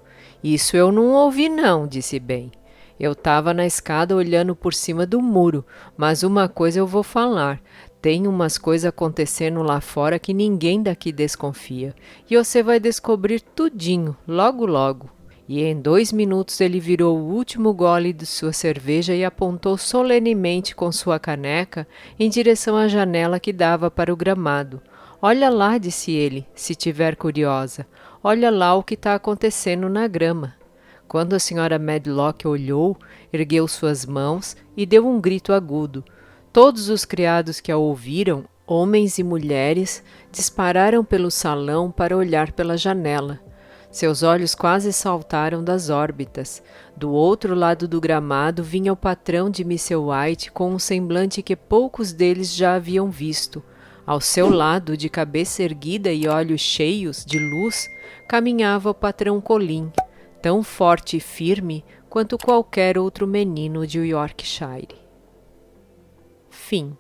Isso eu não ouvi não, disse Ben. Eu estava na escada olhando por cima do muro, mas uma coisa eu vou falar. Tem umas coisas acontecendo lá fora que ninguém daqui desconfia. E você vai descobrir tudinho, logo logo. E em 2 minutos ele virou o último gole de sua cerveja e apontou solenemente com sua caneca em direção à janela que dava para o gramado. Olha lá, disse ele, se tiver curiosa. Olha lá o que está acontecendo na grama. Quando a senhora Medlock olhou, ergueu suas mãos e deu um grito agudo. Todos os criados que a ouviram, homens e mulheres, dispararam pelo salão para olhar pela janela. Seus olhos quase saltaram das órbitas. Do outro lado do gramado vinha o patrão de Mr. White com um semblante que poucos deles já haviam visto. Ao seu lado, de cabeça erguida e olhos cheios de luz, caminhava o patrão Colin, tão forte e firme quanto qualquer outro menino de Yorkshire. Fim.